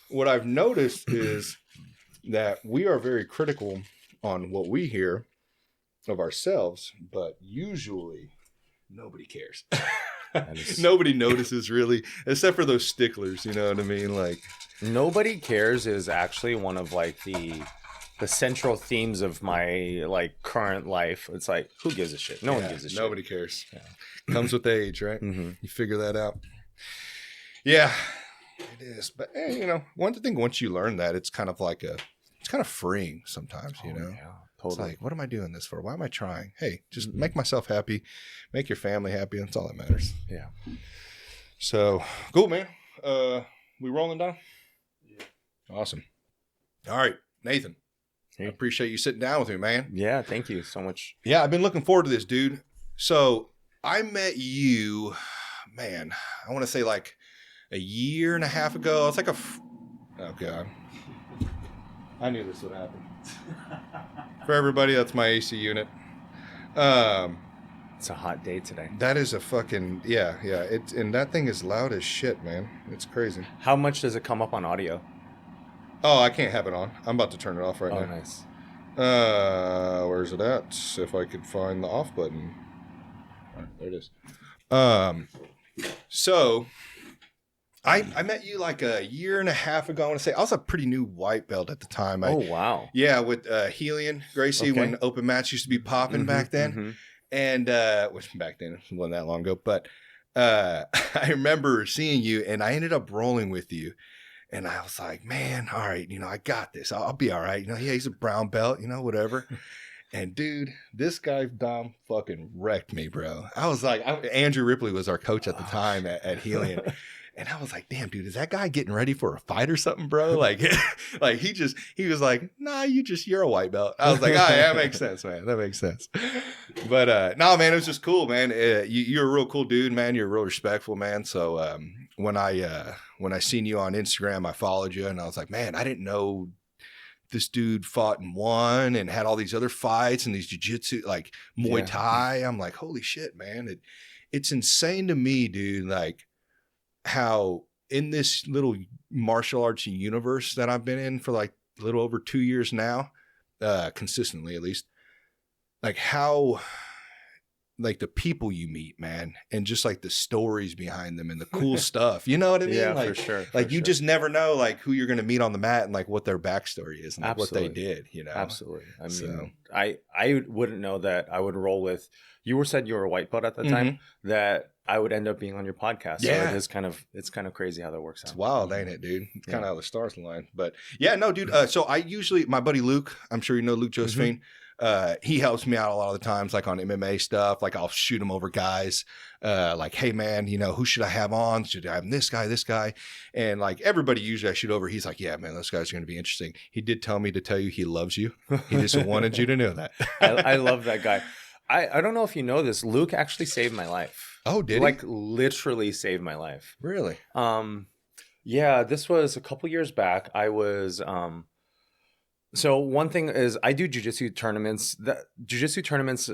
what I've noticed is that we are very critical on what we hear of ourselves, but usually nobody cares. Nobody notices really, except for those sticklers. You know what I mean? Like, nobody cares is actually one of like the central themes of my like current life. It's like, who gives a shit? No one gives a shit. Nobody cares. Yeah. Comes with age, right? Mm-hmm. You figure that out. Yeah, it is. But one thing, once you learn that, it's kind of like it's kind of freeing sometimes, you know? Yeah, totally. It's like, what am I doing this for? Why am I trying? Hey, just make myself happy, make your family happy. That's all that matters. Yeah. So cool, man. We rolling down? Yeah. Awesome. All right, Nathan. Hey. I appreciate you sitting down with me, man. Yeah, thank you so much. Yeah, I've been looking forward to this, dude. So I met you, man, I want to say like a year and a half ago. It's like oh, God. I knew this would happen. For everybody, that's my AC unit. It's a hot day today. That is a fucking, yeah. And that thing is loud as shit, man. It's crazy. How much does it come up on audio? Oh, I can't have it on. I'm about to turn it off right now. Oh, nice. Where's it at? If I could find the off button. All right, there it is. So I met you like a year and a half ago. I want to say I was a pretty new white belt at the time. Wow. Yeah, with Helian Gracie, when open match used to be popping back then. Mm-hmm. And which back then it wasn't that long ago, but I remember seeing you, and I ended up rolling with you. And I was like, man, all right, I got this. I'll be all right. Yeah, he's a brown belt, whatever. And dude, this guy, Dom, fucking wrecked me, bro. I was like, Andrew Ripley was our coach at the time at Helian. And I was like, damn, dude, is that guy getting ready for a fight or something, bro? Like, he was like, nah, you're a white belt. I was like, yeah, that makes sense, man. That makes sense. But no, man, it was just cool, man. You're a real cool dude, man. You're real respectful, man. So when I seen you on Instagram, I followed you, and I was like, man, I didn't know this dude fought and won and had all these other fights and these jiu-jitsu, like Muay Thai. I'm like, holy shit, man. It's insane to me, dude, like how in this little martial arts universe that I've been in for like a little over 2 years now, consistently at least, like how like the people you meet, man, and just like the stories behind them and the cool stuff. You know what I mean? Yeah, like, for sure. Like you just never know like who you're going to meet on the mat and like what their backstory is and like what they did, Absolutely. I mean, I wouldn't know that I would roll with, you said you were a white belt at that time, that I would end up being on your podcast. Yeah. So it's kind of crazy how that works out. It's wild, ain't it, dude? It's kind of how the stars align. But yeah, no, dude. So my buddy Luke, I'm sure you know Luke Josephine. He helps me out a lot of the times, like on MMA stuff. Like I'll shoot him over guys. Like, hey man, who should I have on? Should I have this guy? And like everybody usually I shoot over, he's like, yeah, man, those guys are going to be interesting. He did tell me to tell you he loves you. He just wanted you to know that. I love that guy. I don't know if you know this. Luke actually saved my life. Oh, did he? Like literally saved my life. Really? Yeah, this was a couple years back. I was so one thing is I do jiu-jitsu tournaments.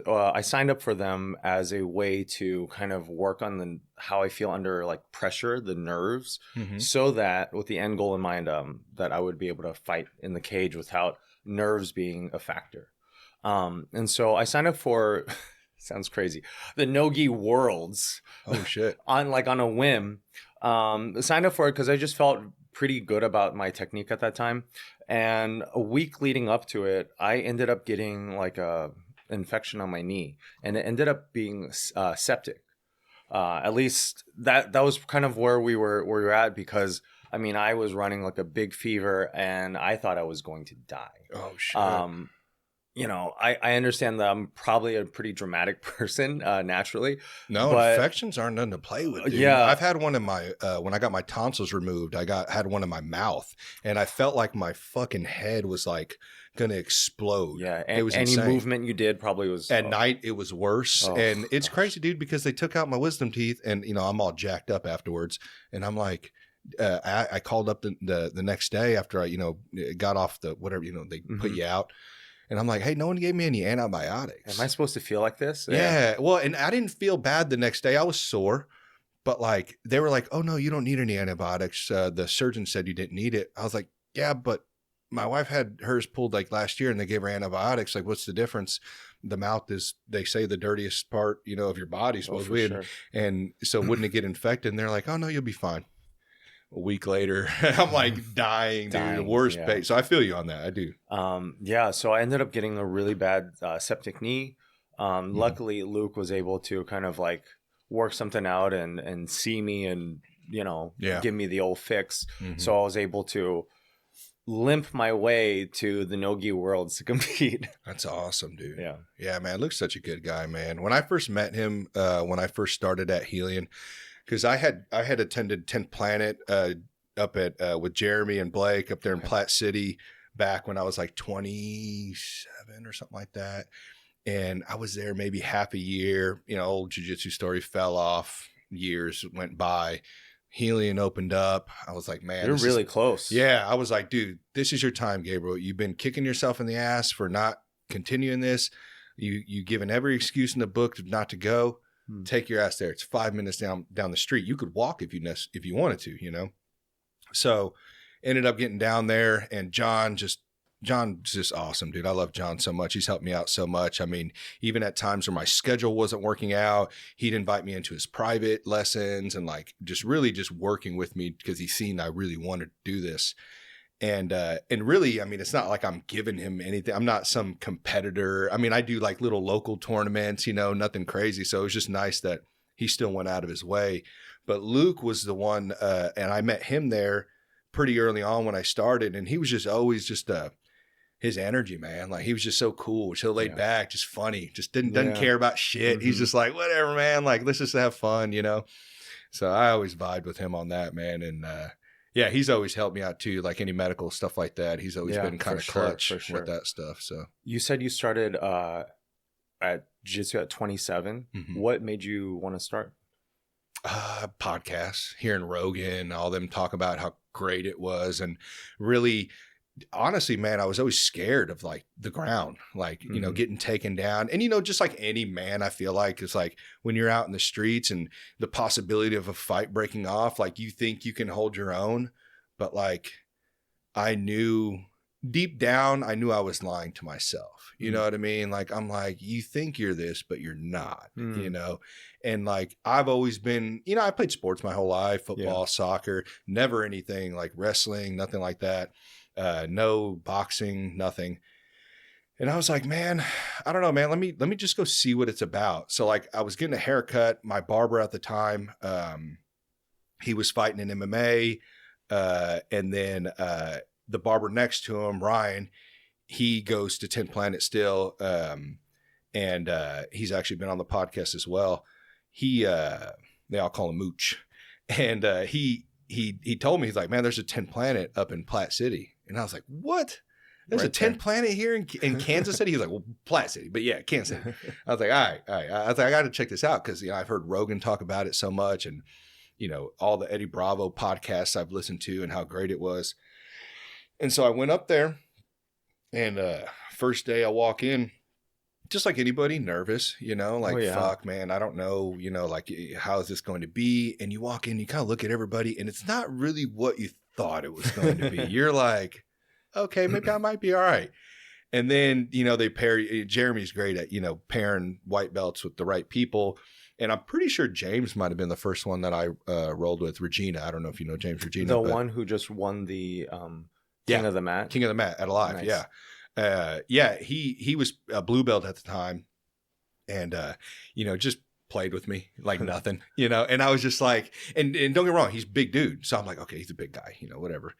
I signed up for them as a way to kind of work on how I feel under like pressure, the nerves, so that with the end goal in mind, that I would be able to fight in the cage without nerves being a factor. And so I signed up for, sounds crazy, the Nogi Worlds. Oh shit! on a whim. Signed up for it because I just felt pretty good about my technique at that time. And a week leading up to it, I ended up getting like a infection on my knee, and it ended up being septic. At least that was kind of where we were at, because I mean I was running like a big fever, and I thought I was going to die. Oh shit! I understand that I'm probably a pretty dramatic person naturally. No, but infections aren't nothing to play with, dude. Yeah. I've had one in my, when I got my tonsils removed, had one in my mouth, and I felt like my fucking head was like going to explode. Yeah. And it was any insane. movement you did probably was. At night, it was worse. And it's crazy, dude, because they took out my wisdom teeth, and, I'm all jacked up afterwards. And I'm like, I called up the next day after I, got off the whatever, they put you out. And I'm like, hey, no one gave me any antibiotics. Am I supposed to feel like this? Yeah. Well, and I didn't feel bad the next day. I was sore, But like, they were like, oh no, you don't need any antibiotics. The surgeon said you didn't need it. I was like, yeah, but my wife had hers pulled like last year and they gave her antibiotics. Like, what's the difference? The mouth is, they say, the dirtiest part, of your body, supposedly. Sure. And so wouldn't it get infected? And they're like, oh no, you'll be fine. A week later, I'm like dying, dude. The worst pain. So I feel you on that. I do. So I ended up getting a really bad septic knee. Luckily, Luke was able to kind of like work something out and see me and, give me the old fix. So I was able to limp my way to the no-gi worlds to compete. That's awesome, dude. Yeah. Yeah, man. Luke's such a good guy, man. When I first met him, when I first started at Helion, because I had attended 10th Planet up at with Jeremy and Blake up there in Platte City back when I was like 27 or something like that. And I was there maybe half a year. Old jiu-jitsu story, fell off, years went by. Helion opened up. I was like, man, you're really close. Yeah. I was like, dude, this is your time, Gabriel. You've been kicking yourself in the ass for not continuing this. You given every excuse in the book not to go. Take your ass there. It's 5 minutes down the street. You could walk if you wanted to, So ended up getting down there, and John's just awesome, dude. I love John so much. He's helped me out so much. I mean, even at times where my schedule wasn't working out, he'd invite me into his private lessons and like just really just working with me because he's seen I really wanted to do this. And really, I mean, it's not like I'm giving him anything. I'm not some competitor. I mean, I do like little local tournaments, nothing crazy. So it was just nice that he still went out of his way. But Luke was the one, and I met him there pretty early on when I started, and he was just always just his energy, man. Like, he was just so cool, so laid back, just funny, just doesn't care about shit. He's just like, whatever, man. Like, let's just have fun, So I always vibed with him on that, man. And yeah, he's always helped me out too, like any medical stuff like that. He's always been kind of clutch with that stuff. So you said you started at jiu-jitsu at 27. What made you want to start? Podcasts, hearing Rogan, all them talk about how great it was, and really, honestly, man, I was always scared of like the ground, like, getting taken down. And, just like any man, I feel like it's like when you're out in the streets and the possibility of a fight breaking off, like you think you can hold your own. But like, I knew deep down, I knew I was lying to myself. You know what I mean? Like, I'm like, you think you're this, but you're not, And like, I've always been, I played sports my whole life, football, soccer, never anything like wrestling, nothing like that. No boxing, nothing. And I was like, man, I don't know, man. Let me just go see what it's about. So like, I was getting a haircut. My barber at the time, he was fighting in MMA. And then the barber next to him, Ryan, he goes to 10th Planet still. And he's actually been on the podcast as well. They all call him Mooch. And he told me, he's like, man, there's a 10th Planet up in Platte City. And I was like, what? There's a 10th Planet here in Kansas City? He was like, well, Platte City. But yeah, Kansas City. I was like, all right. I was like, I got to check this out because, I've heard Rogan talk about it so much. And, all the Eddie Bravo podcasts I've listened to and how great it was. And so I went up there, and first day I walk in, just like anybody, nervous, like, fuck, man, I don't know, like, how is this going to be? And you walk in, you kind of look at everybody, and it's not really what you thought it was going to be. You're like, okay, maybe I might be all right. And then, they pair, Jeremy's great at, pairing white belts with the right people. And I'm pretty sure James might have been the first one that I rolled with, Regina. I don't know if you know James Regina. The one who just won the King of the Mat? King of the Mat at Alive, nice. He was a blue belt at the time, and just played with me like nothing, and I was just like, and don't get me wrong, he's a big dude, so I'm like, okay, he's a big guy, whatever.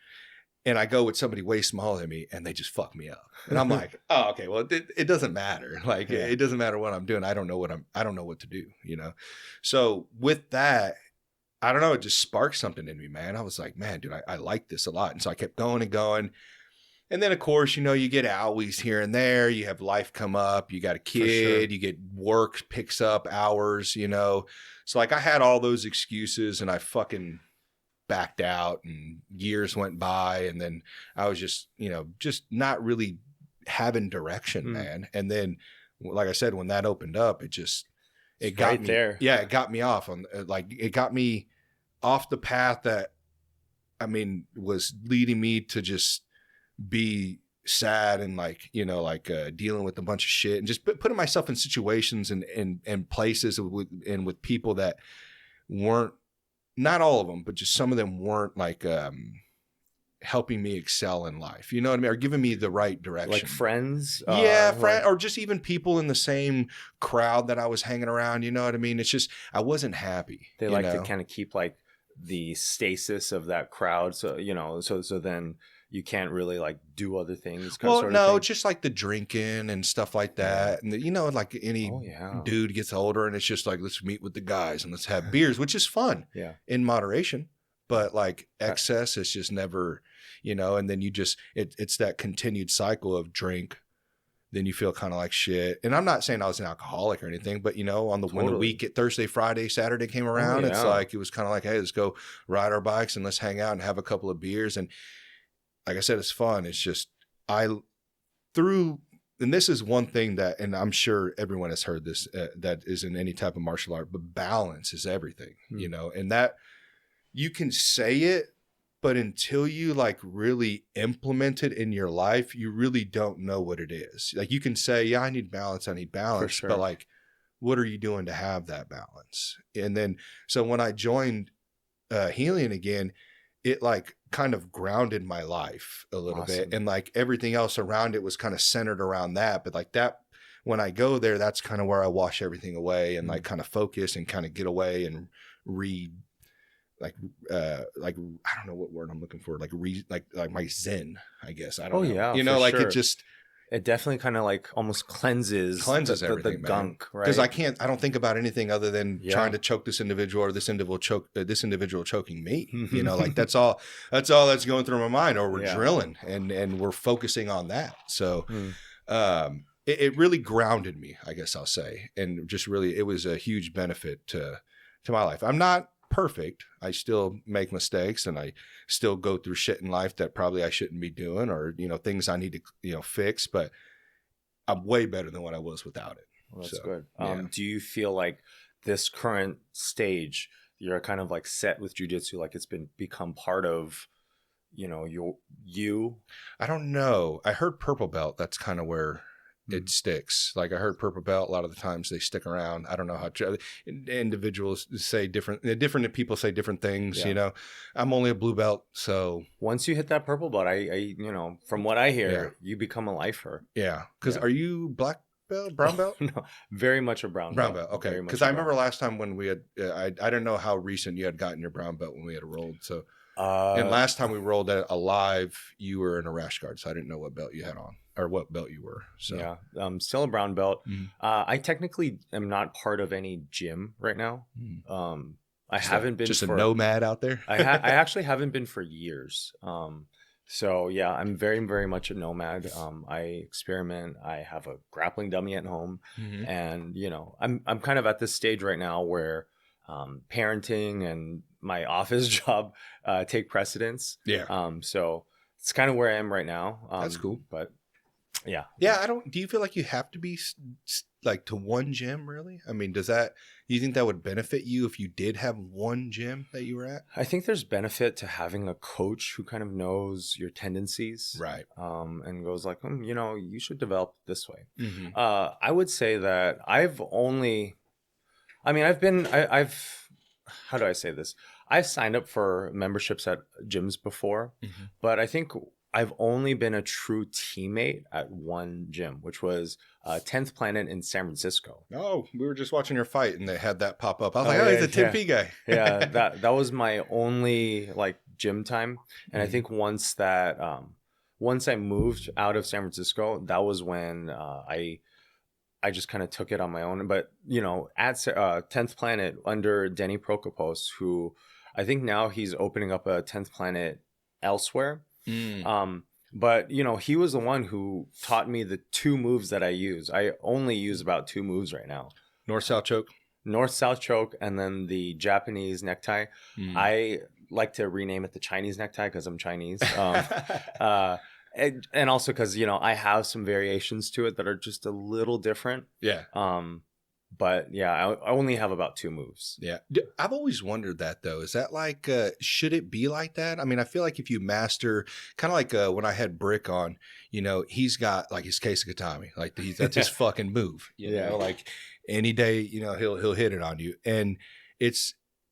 And I go with somebody way smaller than me, and they just fuck me up, and I'm like, oh, okay, well, it doesn't matter, like it doesn't matter what I'm doing. I don't know what to do, So with that, I don't know, it just sparked something in me, man. I was like, man, dude, I like this a lot, and so I kept going and going. And then, of course, you get owies here and there. You have life come up. You got a kid. You get work picks up hours, So, like, I had all those excuses, and I fucking backed out, and years went by. And then I was just, just not really having direction, man. And then, like I said, when that opened up, it it got right me there. Yeah, it got me off on it got me off the path that was leading me to just be sad and dealing with a bunch of shit and just putting myself in situations and places with people that weren't, not all of them, but just some of them weren't helping me excel in life. You know what I mean? Or giving me the right direction. Like friends? Or just even people in the same crowd that I was hanging around. You know what I mean? It's just, I wasn't happy. They like to kind of keep like the stasis of that crowd. So, so then you can't really like do other things. Well, no, just like the drinking and stuff like that. And like any dude gets older and it's just like, let's meet with the guys and let's have beers, which is fun in moderation. But like excess is just never, and then you just, it's that continued cycle of drink. Then you feel kind of like shit. And I'm not saying I was an alcoholic or anything, but when the week at Thursday, Friday, Saturday came around, it's like, it was kind of like, hey, let's go ride our bikes and let's hang out and have a couple of beers. And like I said, it's fun. It's just, and this is one thing that, and I'm sure everyone has heard this, that is in any type of martial art, but balance is everything, and that you can say it, but until you like really implement it in your life, you really don't know what it is. Like you can say, yeah, I need balance, sure. But like, what are you doing to have that balance? And then, so when I joined Helion again, it like kind of grounded my life a little bit. And like everything else around it was kind of centered around that. But like that, when I go there, that's kind of where I wash everything away and like kind of focus and kind of get away and read. Like I don't know what word I'm looking for. Like my Zen, I guess. I don't know. Yeah, like sure. It definitely kind of like almost cleanses everything, the gunk, right? Because I don't think about anything other than trying to choke this individual or this individual choking me. Like that's all that's going through my mind. Or we're drilling and we're focusing on that. So it really grounded me, I guess I'll say, and just really it was a huge benefit to my life. I'm not perfect. I still make mistakes and I still go through shit in life that probably I shouldn't be doing, or things I need to fix, but I'm way better than what I was without it. Well, that's good. Do you feel like this current stage you're kind of like set with jiu-jitsu, like it's become part of you? I don't know. I heard purple belt, that's kind of where it sticks. Like I heard purple belt, a lot of the times they stick around. I don't know how individuals say different people say different things. I'm only a blue belt, so once you hit that purple belt, I from what I hear, you become a lifer. Because are you black belt, brown belt? No, very much a brown belt. Okay, because I remember last time when we had I don't know how recent you had gotten your brown belt when we had rolled. So and last time we rolled at a live, you were in a rash guard, so I didn't know what belt you had on. Or what belt you were. So I'm still a brown belt. I technically am not part of any gym right now. I haven't been just a nomad out there. I actually haven't been for years. So yeah, I'm very, very much a nomad. I experiment. I have a grappling dummy at home, and I'm kind of at this stage right now where parenting and my office job take precedence. So it's kind of where I am right now. That's cool, but. Do you feel like you have to be like to one gym really? I mean, do you think that would benefit you if you did have one gym that you were at? I think there's benefit to having a coach who kind of knows your tendencies. Right. And goes like, you should develop this way. I would say that I've how do I say this? I've signed up for memberships at gyms before, but I think I've only been a true teammate at one gym, which was 10th Planet in San Francisco. Oh, we were just watching your fight and they had that pop up. I was like, he's a Tempe guy. That was my only like gym time. And I think once I moved out of San Francisco, that was when I just kind of took it on my own. But, at 10th Planet under Denny Prokopos, who I think now he's opening up a 10th Planet elsewhere. But he was the one who taught me the two moves that I use. I only use about two moves right now. North south choke, and then the Japanese necktie. I like to rename it the Chinese necktie because I'm Chinese. And also because I have some variations to it that are just a little different. But yeah, I only have about 2 moves. Yeah. I've always wondered that though. Is that like, should it be like that? I mean, I feel like if you master kind of like when I had Brick on, he's got like his case of Katami, like that's his fucking move, like any day, he'll hit it on you. And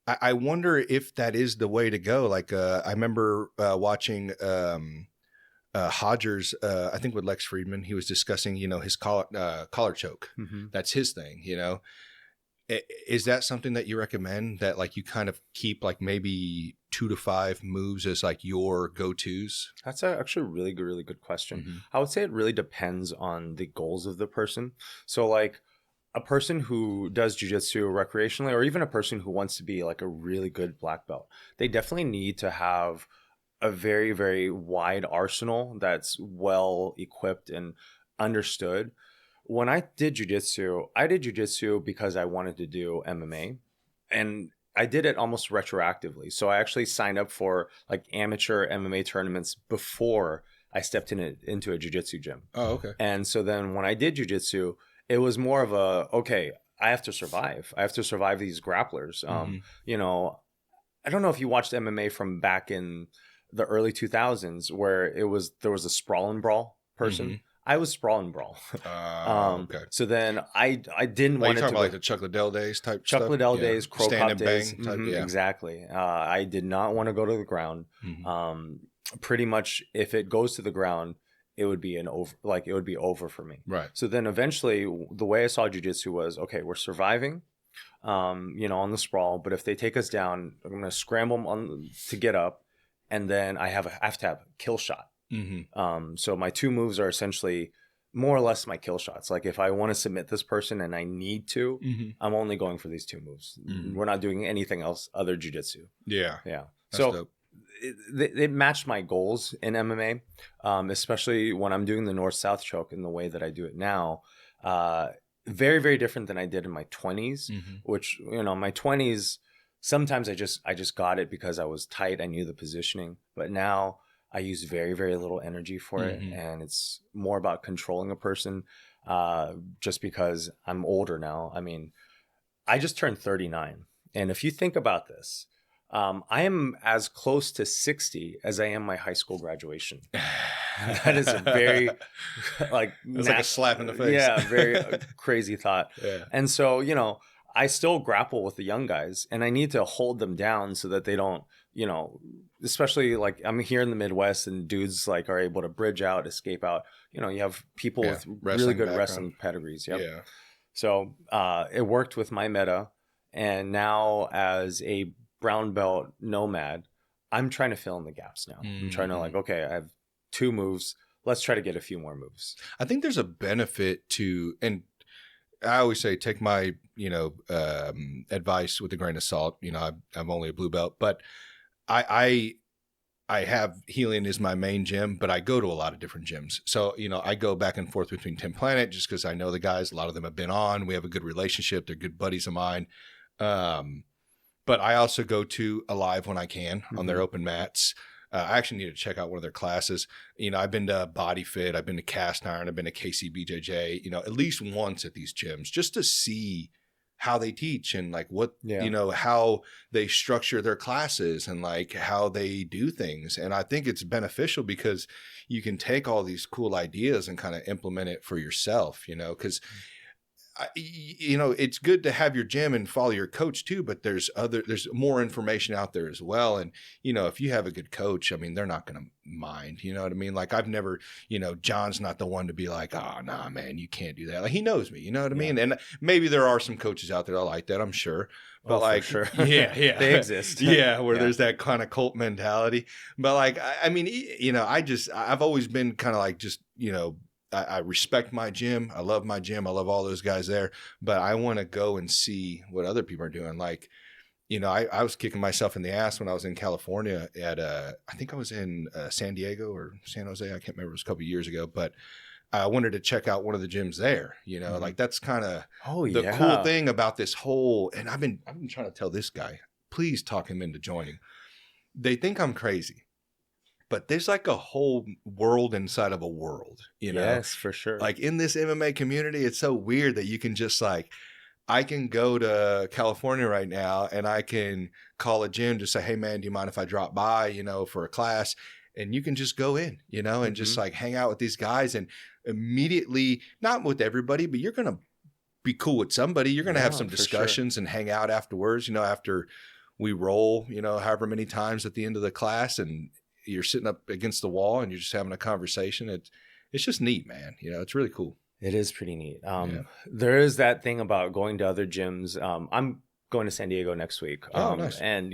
I wonder if that is the way to go. Like, I remember watching, Hodgers, I think with Lex Friedman, he was discussing, his collar choke. Mm-hmm. That's his thing, Is that something that you recommend, that like you kind of keep like maybe 2 to 5 moves as like your go-tos? That's actually a really good question. Mm-hmm. I would say it really depends on the goals of the person. So like a person who does jiu-jitsu recreationally, or even a person who wants to be like a really good black belt, they definitely need to have a very, very wide arsenal that's well equipped and understood. When I did jiu-jitsu because I wanted to do MMA, and I did it almost retroactively. So I actually signed up for like amateur MMA tournaments before I stepped into a jiu-jitsu gym. Oh, okay. And so then when I did jiu-jitsu, it was more of okay, I have to survive. I have to survive these grapplers. Mm-hmm. I don't know if you watched MMA from back in the early 2000s, where there was a sprawl and brawl person. Mm-hmm. I was sprawl and brawl. Okay. So then I didn't want to. You're talking about like the Chuck Liddell days type Chuck stuff? Liddell days, Crow Cop days. Bang type, mm-hmm, exactly. I did not want to go to the ground. Mm-hmm. Pretty much, if it goes to the ground, it would be over for me. Right. So then eventually, the way I saw jiu-jitsu was, okay, we're surviving, on the sprawl. But if they take us down, I'm going to scramble to get up. And then I have to have a kill shot. Mm-hmm. So my 2 moves are essentially more or less my kill shots. Like if I want to submit this person and I need to, mm-hmm. I'm only going for these 2 moves. Mm-hmm. We're not doing anything else other jiu-jitsu. Yeah. Yeah. That's so dope. It matched my goals in MMA, especially when I'm doing the north-south choke in the way that I do it now. Very, very different than I did in my 20s, mm-hmm. which, my 20s, sometimes I just got it because I was tight. I knew the positioning. But now I use very, very little energy for it. Mm-hmm. And it's more about controlling a person just because I'm older now. I mean, I just turned 39. And if you think about this, I am as close to 60 as I am my high school graduation. That is a very it's like a slap in the face. Yeah, very crazy thought. Yeah. And so, I still grapple with the young guys, and I need to hold them down so that they don't, especially like I'm here in the Midwest and dudes like are able to bridge out, escape out. You have people with really good wrestling pedigrees. Yep. Yeah. So it worked with my meta. And now as a brown belt nomad, I'm trying to fill in the gaps now. Mm-hmm. I'm trying to okay, I have 2 moves. Let's try to get a few more moves. I think there's a benefit to, and I always say, take my, advice with a grain of salt. I'm only a blue belt, but I have Helion is my main gym, but I go to a lot of different gyms. So, I go back and forth between Tim Planet just because I know the guys. A lot of them have been on. We have a good relationship. They're good buddies of mine. But I also go to Alive when I can on their open mats. I actually need to check out one of their classes. I've been to Body Fit, I've been to Cast Iron, I've been to BJJ, at least once at these gyms just to see how they teach and like what, how they structure their classes and like how they do things. And I think it's beneficial because you can take all these cool ideas and kind of implement it for yourself, because it's good to have your gym and follow your coach too, but there's more information out there as well. And, if you have a good coach, I mean, they're not going to mind, you know what I mean? Like I've never, John's not the one to be like, oh, nah, man, you can't do that. Like he knows me, you know what I mean? And maybe there are some coaches out there that like that, I'm sure. But for sure. yeah, they exist. Yeah. Where there's that kind of cult mentality. But like, I mean, I've always been kind of like, just, I respect my gym. I love my gym. I love all those guys there, but I want to go and see what other people are doing. Like, I was kicking myself in the ass when I was in California at, I think I was in San Diego or San Jose. I can't remember. It was a couple of years ago, but I wanted to check out one of the gyms there, like that's kind of the cool thing about this whole, and I've been trying to tell this guy, please talk him into joining. They think I'm crazy. But there's like a whole world inside of a world, Yes, for sure. Like in this MMA community, it's so weird that you can just like, I can go to California right now and I can call a gym to say, hey man, do you mind if I drop by, for a class? And you can just go in, and just like hang out with these guys and immediately, not with everybody, but you're going to be cool with somebody. You're going to have some discussions and hang out afterwards, after we roll, however many times at the end of the class, and you're sitting up against the wall and you're just having a conversation. It's just neat, man. It's really cool. It is pretty neat. There is that thing about going to other gyms. I'm going to San Diego next week. Nice. And,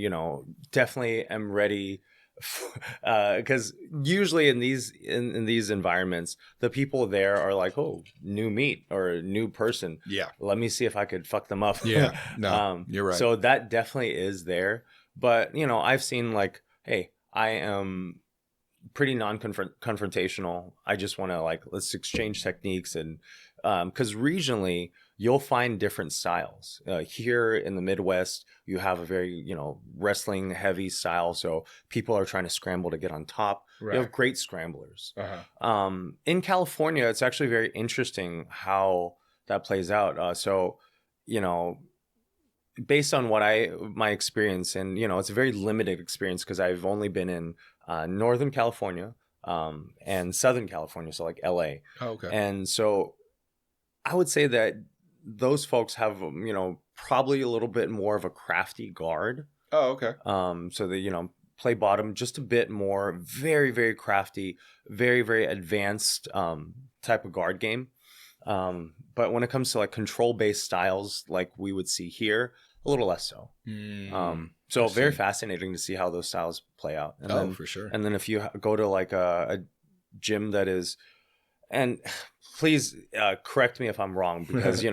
definitely am ready because usually in these environments, the people there are like, oh, new meat or a new person. Yeah. Let me see if I could fuck them up. Yeah. No, you're right. So that definitely is there. But, I've seen like, hey, I am pretty non-confrontational. I just want to let's exchange techniques. And because regionally, you'll find different styles. Here in the Midwest, you have a very, wrestling heavy style. So people are trying to scramble to get on top. Right. You have great scramblers. In California, it's actually very interesting how that plays out. So, based on my experience, and, it's a very limited experience because I've only been in Northern California and Southern California. So like LA. Oh, okay. And so I would say that those folks have, probably a little bit more of a crafty guard. Oh, okay. So they, play bottom just a bit more, very, very crafty, very, very advanced type of guard game. But when it comes to control-based styles like we would see here, a little less so. So very fascinating to see how those styles play out. And then, for sure. And then if you go to a gym that is, and please correct me if I'm wrong, because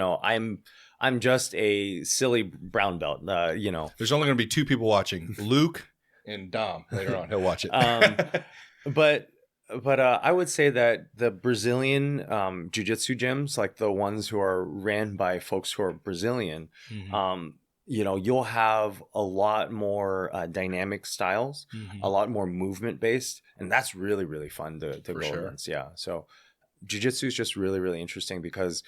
I'm just a silly brown belt. There's only going to be two people watching, Luke and Dom. Later on, he'll watch it. But I would say that the Brazilian jiu-jitsu gyms, like the ones who are ran by folks who are Brazilian, you'll have a lot more dynamic styles, a lot more movement based, and that's really, really fun to go against. Yeah. So jiu-jitsu is just really, really interesting because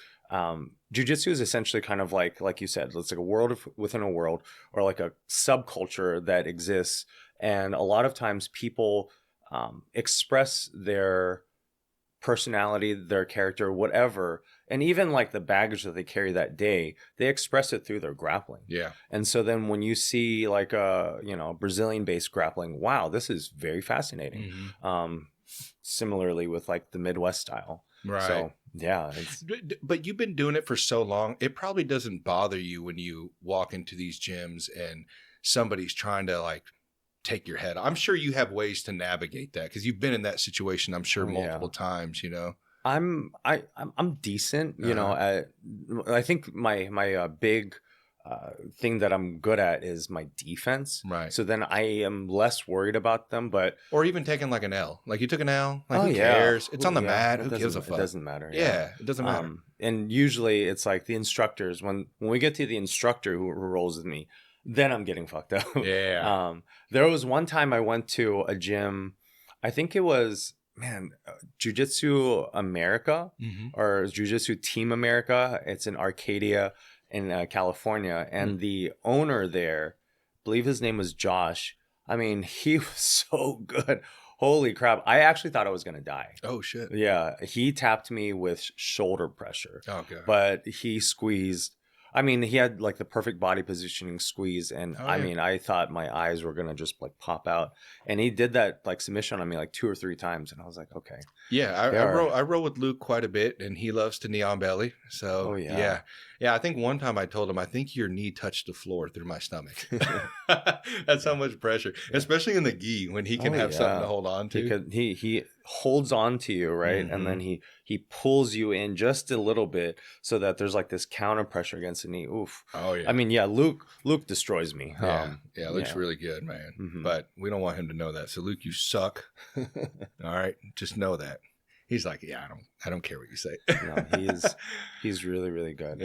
jiu-jitsu is essentially kind of like you said, it's like a world within a world, or like a subculture that exists. And a lot of times people express their personality, their character, whatever, and even like the baggage that they carry that day, they express it through their grappling. Yeah. And so then when you see like a Brazilian based grappling, wow, this is very fascinating. Similarly with like the Midwest style. Right. So yeah. But you've been doing it for so long, it probably doesn't bother you when you walk into these gyms and somebody's trying to take your head. I'm sure you have ways to navigate that because you've been in that situation, I'm sure, multiple times, I'm decent, I think my big thing that I'm good at is my defense. Right. So then I am less worried about them, or even taking like an L. Like you took an L, who cares? It's on the mat. Who gives a fuck? It doesn't matter. Yeah, it doesn't matter. And usually it's like the instructors, when we get to the instructor who rolls with me, then I'm getting fucked up. Yeah. There was one time I went to a gym, I think it was, Jiu-Jitsu America or Jiu-Jitsu Team America. It's in Arcadia in California. And the owner there, I believe his name was Josh. I mean, he was so good. Holy crap. I actually thought I was going to die. Oh, shit. Yeah. He tapped me with shoulder pressure. Oh, God. But he squeezed. I mean, he had like the perfect body positioning squeeze. And I thought my eyes were going to just pop out. And he did that submission on me 2 or 3 times. And I was like, okay. Yeah. I roll with Luke quite a bit and he loves to knee on belly. So yeah. I think one time I told him, I think your knee touched the floor through my stomach. That's how much pressure, especially in the gi when he can have something to hold on to. He holds on to you, right? And then he pulls you in just a little bit so that there's this counter pressure against the knee. Oof. Oh yeah. I mean, Luke destroys me. Luke's really good, man. But we don't want him to know that. So Luke, you suck. All right, just know that. He's like, I don't care what you say. No, he's really, really good.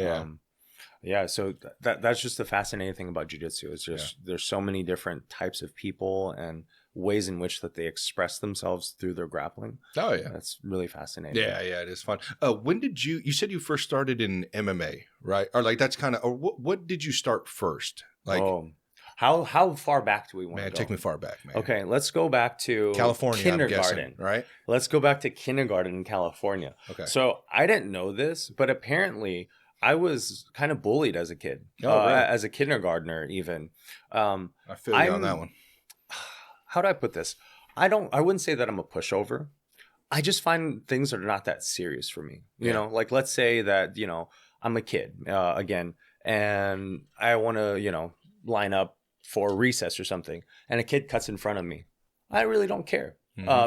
Yeah. So that's just the fascinating thing about jiu-jitsu. It's just there's so many different types of people, and ways in which that they express themselves through their grappling. Oh yeah, that's really fascinating. Yeah, it is fun. When did you said you first started in MMA, right? Or like that's kind of, or what did you start first? Like, how far back do we want to go? Take me far back, man. Okay, let's go back to California, kindergarten, I'm guessing, right? Let's go back to kindergarten in California. Okay. So I didn't know this, but apparently I was kind of bullied as a kid, really? As a kindergartner even. I feel you on that one. How do I put this? I wouldn't say that I'm a pushover. I just find things that are not that serious for me. You know, like let's say that, you know, I'm a kid again, and I want to, you know, line up for recess or something, and a kid cuts in front of me. I really don't care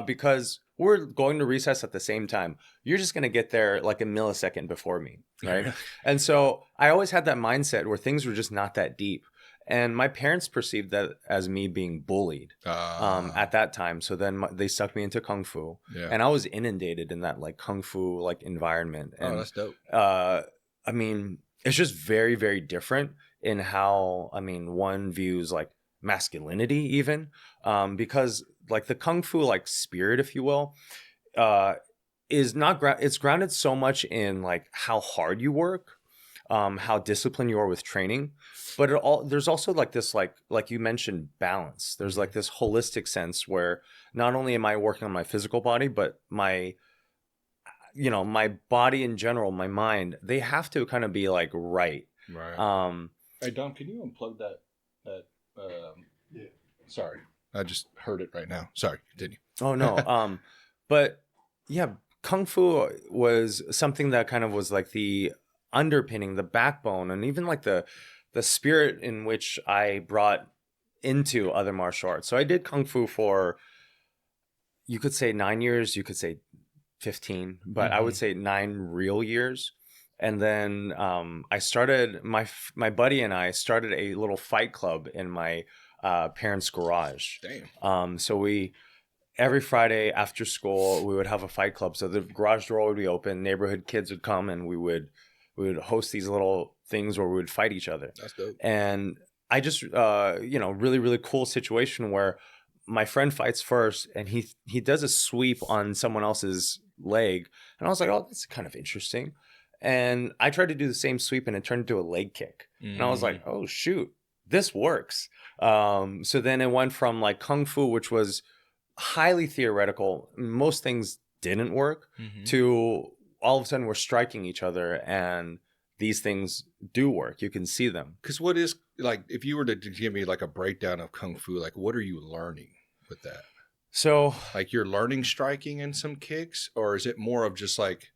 because we're going to recess at the same time. You're just going to get there like a millisecond before me, right? And so I always had that mindset where things were just not that deep. And my parents perceived that as me being bullied at that time. So then they stuck me into Kung Fu. Yeah. And I was inundated in that like Kung Fu like environment. And, that's dope. I mean, it's just very, very different in how, I mean, one views like masculinity even. Because like the Kung Fu like spirit, if you will, is not, it's grounded so much in like how hard you work, how disciplined you are with training. But there's also like this, like you mentioned, balance. There's like this holistic sense where not only am I working on my physical body, but my body in general, my mind, they have to kind of be like right. Right. Hey, Dom, can you unplug that? Yeah. Sorry. I just heard it right now. Sorry. Continue. Oh, no. But yeah, Kung Fu was something that kind of was like the underpinning, the backbone, and even like the spirit in which I brought into other martial arts. So I did Kung Fu for, you could say 9 years, you could say 15, but I would say 9 real years. And then I started, my buddy and I started a little fight club in my parents' garage. Damn. So every Friday after school, we would have a fight club. So the garage door would be open, neighborhood kids would come, and we would host these little things where we would fight each other. That's dope. And I just, really, really cool situation where my friend fights first and he does a sweep on someone else's leg. And I was like, oh, that's kind of interesting. And I tried to do the same sweep and it turned into a leg kick. And I was like, oh, shoot, this works. So then it went from like Kung Fu, which was highly theoretical. Most things didn't work, to all of a sudden we're striking each other and these things do work. You can see them. Because what is, like, if you were to give me like a breakdown of Kung Fu, like what are you learning with that? So like you're learning striking and some kicks, or is it more of just like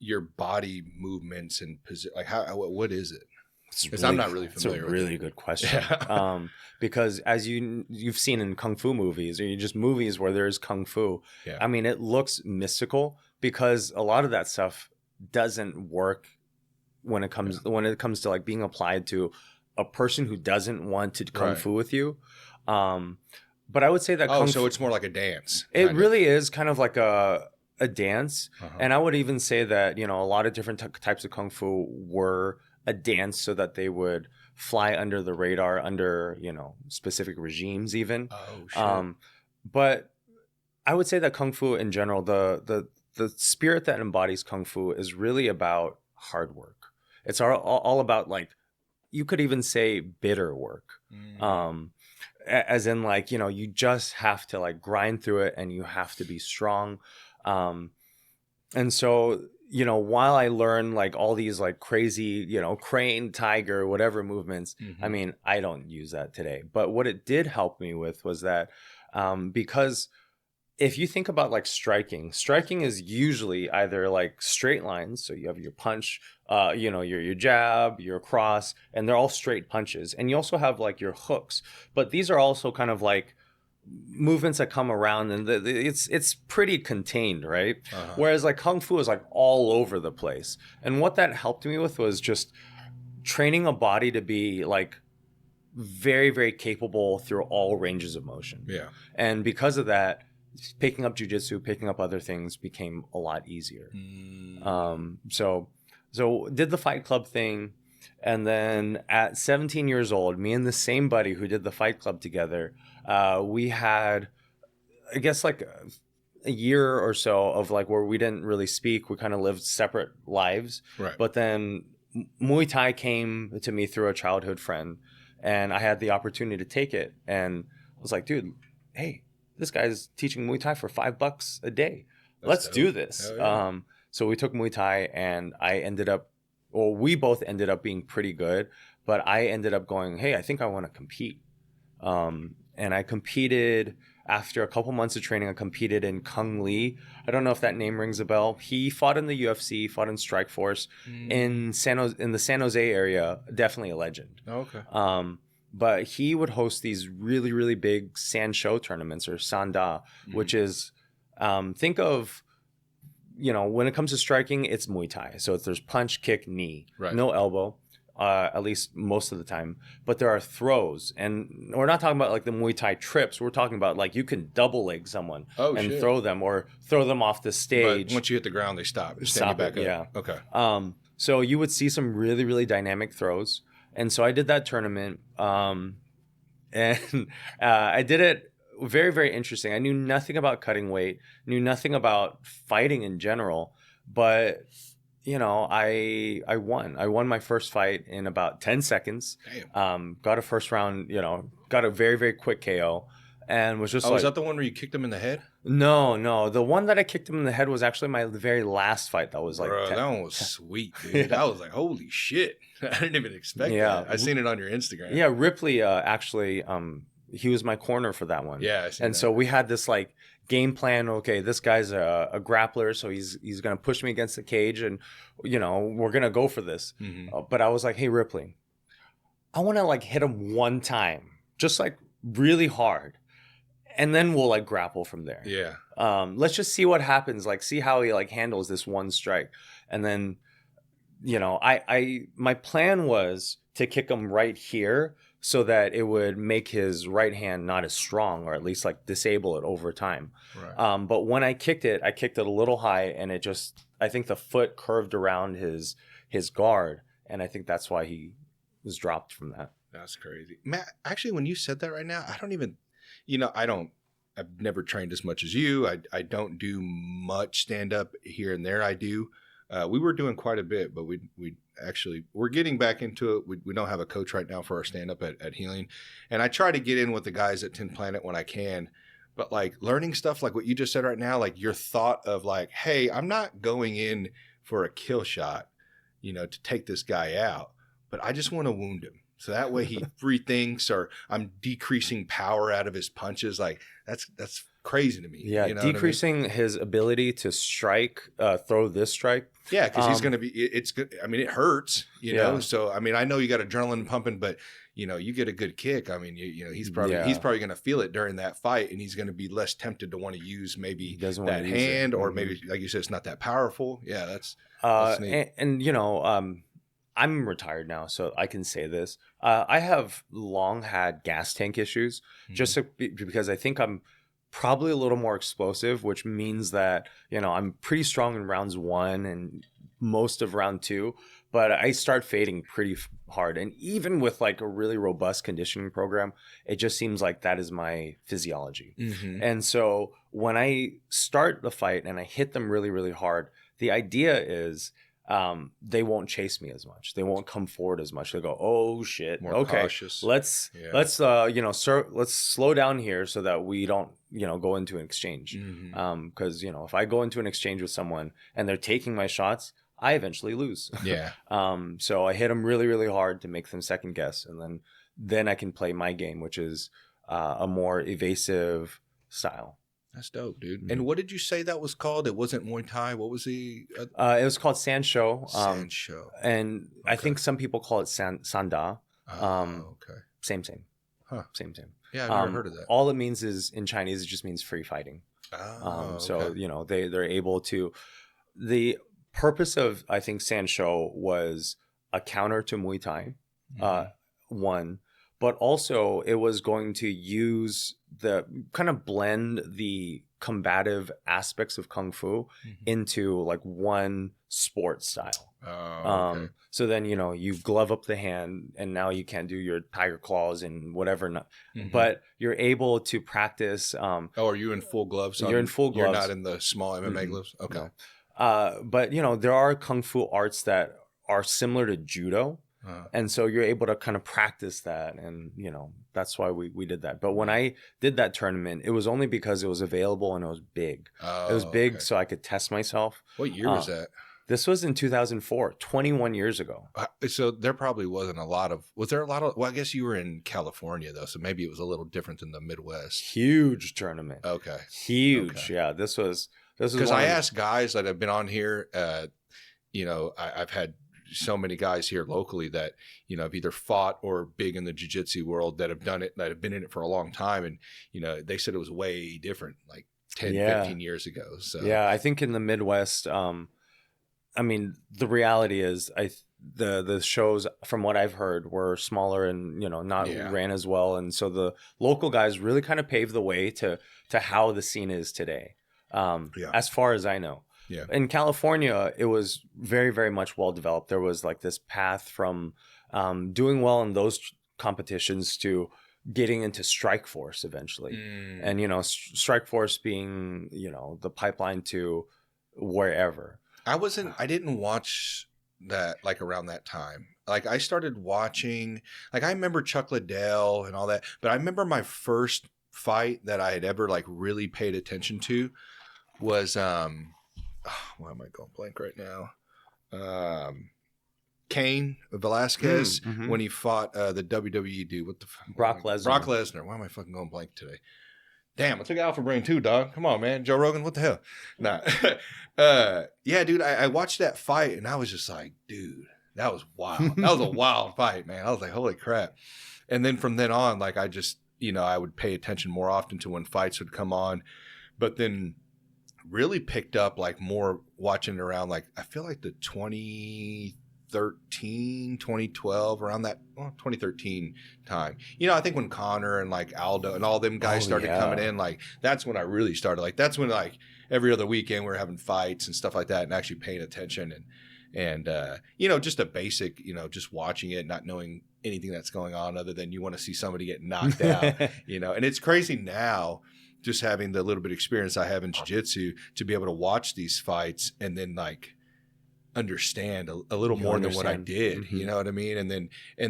your body movements and like what is it? Because I'm not really familiar. It's a really good question. Yeah. Because as you've seen in Kung Fu movies, or just movies where there's Kung Fu, I mean, it looks mystical because a lot of that stuff doesn't work when it comes to like being applied to a person who doesn't want to Kung Fu with you. But I would say that Kung Fu, it's more like a dance. It really is kind of like a dance. And I would even say that, a lot of different types of Kung Fu were a dance so that they would fly under the radar under, specific regimes even. Oh, shit. But I would say that Kung Fu in general, the spirit that embodies Kung Fu is really about hard work. It's all about, like, you could even say bitter work. As in, like, you just have to like grind through it and you have to be strong. And so, while I learn like all these like crazy, crane, tiger, whatever movements, I mean, I don't use that today. But what it did help me with was that because if you think about like striking is usually either like straight lines. So you have your punch, your jab, your cross, and they're all straight punches. And you also have like your hooks, but these are also kind of like movements that come around, and it's pretty contained, right? Whereas like Kung Fu is like all over the place. And what that helped me with was just training a body to be like very, very capable through all ranges of motion. Yeah. And because of that, picking up jujitsu, picking up other things became a lot easier. So did the Fight Club thing. And then at 17 years old, me and the same buddy who did the Fight Club together, we had I guess like a year or so of like where we didn't really speak. We kind of lived separate lives. Right. But then Muay Thai came to me through a childhood friend, and I had the opportunity to take it. And I was like, dude, hey, this guy's teaching Muay Thai for $5 a day. Let's do this. Yeah. So we took Muay Thai, and we both ended up being pretty good. But I ended up going, hey, I think I want to compete. And I competed. After a couple months of training, I competed in Kung Lee. I don't know if that name rings a bell. He fought in the UFC, fought in Strikeforce in the San Jose area. Definitely a legend. Oh, okay. But he would host these really, really big San Show tournaments, or Sanda, which is, think of, when it comes to striking, it's Muay Thai. So there's punch, kick, knee, no elbow. At least most of the time, but there are throws, and we're not talking about like the Muay Thai trips. We're talking about like you can double leg someone throw them, or throw them off the stage. But once you hit the ground, they stop. Stand you back up. Yeah. Okay. So you would see some really, really dynamic throws, and so I did that tournament, and I did it very, very interesting. I knew nothing about cutting weight, knew nothing about fighting in general, but I won. I won my first fight in about 10 seconds. Damn. Got a first round, got a very, very quick KO, and was just was that the one where you kicked him in the head? No. The one that I kicked him in the head was actually my very last fight. That was like, bro, that one was sweet, dude. I was like, holy shit. I didn't even expect that. I seen it on your Instagram. Yeah, Ripley actually, he was my corner for that one. Yeah, I seen that. So we had this like game plan. Okay, this guy's a grappler, so he's gonna push me against the cage, and we're gonna go for this. But I was like, hey Ripley, I want to like hit him one time, just like really hard, and then we'll like grapple from there. Yeah. Let's just see what happens. Like, see how he like handles this one strike, and then my plan was to kick him right here, so that it would make his right hand not as strong, or at least like disable it over time. Right. But when I kicked it a little high, and I think the foot curved around his guard, and I think that's why he was dropped from that. That's crazy. Matt, actually, when you said that right now, I don't even, I've never trained as much as you. I don't do much stand up here and there. I do. We were doing quite a bit, but we're getting back into it. We don't have a coach right now for our stand-up at Healing. And I try to get in with the guys at 10 Planet when I can. But like learning stuff like what you just said right now, like your thought of like, hey, I'm not going in for a kill shot, to take this guy out, but I just want to wound him. So that way he rethinks, or I'm decreasing power out of his punches. Like that's crazy to me. Yeah, decreasing his ability to strike, throw this strike. Yeah, because he's going to be. It's good. I mean, it hurts. Know. So I mean, I know you got adrenaline pumping, but you get a good kick. I mean, he's probably going to feel it during that fight, and he's going to be less tempted to want to use maybe that hand, or maybe like you said, it's not that powerful. Yeah, that's neat. And I'm retired now, so I can say this. I have long had gas tank issues, just because I think I'm probably a little more explosive, which means that, I'm pretty strong in rounds 1 and most of round 2, but I start fading pretty hard. And even with like a really robust conditioning program, it just seems like that is my physiology. And so when I start the fight and I hit them really, really hard, the idea is they won't chase me as much. They won't come forward as much. They go, oh shit, more okay, cautious. Let's let's slow down here so that we don't go into an exchange. Because if I go into an exchange with someone and they're taking my shots, I eventually lose. Yeah. So I hit them really, really hard to make them second guess, and then I can play my game, which is a more evasive style. That's dope, dude. And what did you say that was called? It wasn't Muay Thai. What was the? It was called San Show. San Show. And I think some people call it Sanda. Okay. Same. Huh. Same. Yeah, I've never heard of that. All it means is, in Chinese, it just means free fighting. Okay. So they're able to. The purpose of, I think, San Show was a counter to Muay Thai. One. But also, it was going to use the kind of blend the combative aspects of Kung Fu into like one sport style. Oh, okay. So then, you know, you glove up the hand and now you can't do your tiger claws and whatever. But you're able to practice. Are you in full gloves? You're in full gloves. You're not in the small MMA gloves? Okay. No. But, you know, there are Kung Fu arts that are similar to judo. And so you're able to kind of practice that. And, you know, that's why we did that. But when I did that tournament, it was only because it was available and it was big. It was big so I could test myself. What year was that? This was in 2004, 21 years ago. So there probably wasn't was there a lot of, well, I guess you were in California though, so maybe it was a little different than the Midwest. Huge tournament. Okay. Huge. Okay. Yeah. This was because I asked guys that have been on here, you know, I've had so many guys here locally that, you know, have either fought or big in the jiu-jitsu world that have done it, that have been in it for a long time. And, you know, they said it was way different, like 10, 15 years ago. So yeah, I think in the Midwest, I mean, the reality is the shows from what I've heard were smaller and, you know, not ran as well. And so the local guys really kind of paved the way to how the scene is today. As far as I know. Yeah. In California, it was very, very much well developed. There was like this path from doing well in those competitions to getting into Strike Force eventually. And, you know, Strike Force being, you know, the pipeline to wherever. I didn't watch that like around that time. Like I started watching, like I remember Chuck Liddell and all that, but I remember my first fight that I had ever like really paid attention to was why am I going blank right now? Cain Velasquez when he fought the WWE dude. What the fuck? Brock Lesnar. Brock Lesnar. Why am I fucking going blank today? Damn, I took Alpha Brain too, dog. Come on, man. Joe Rogan, what the hell? Nah. Yeah, dude, I watched that fight and I was just like, dude, that was wild. That was a wild fight, man. I was like, holy crap. And then from then on, like I just, you know, I would pay attention more often to when fights would come on. But then really picked up like more watching around like I feel like the 2013 2012 around that 2013 time, you know, I think when Connor and like Aldo and all them guys started coming in, like that's when I really started, like that's when like every other weekend we were having fights and stuff like that and actually paying attention and you know, just a basic, you know, just watching it, not knowing anything that's going on other than you want to see somebody get knocked out. You know, and it's crazy now just having the little bit of experience I have in jiu-jitsu to be able to watch these fights and then like understand a little more than what I did, you know what I mean? And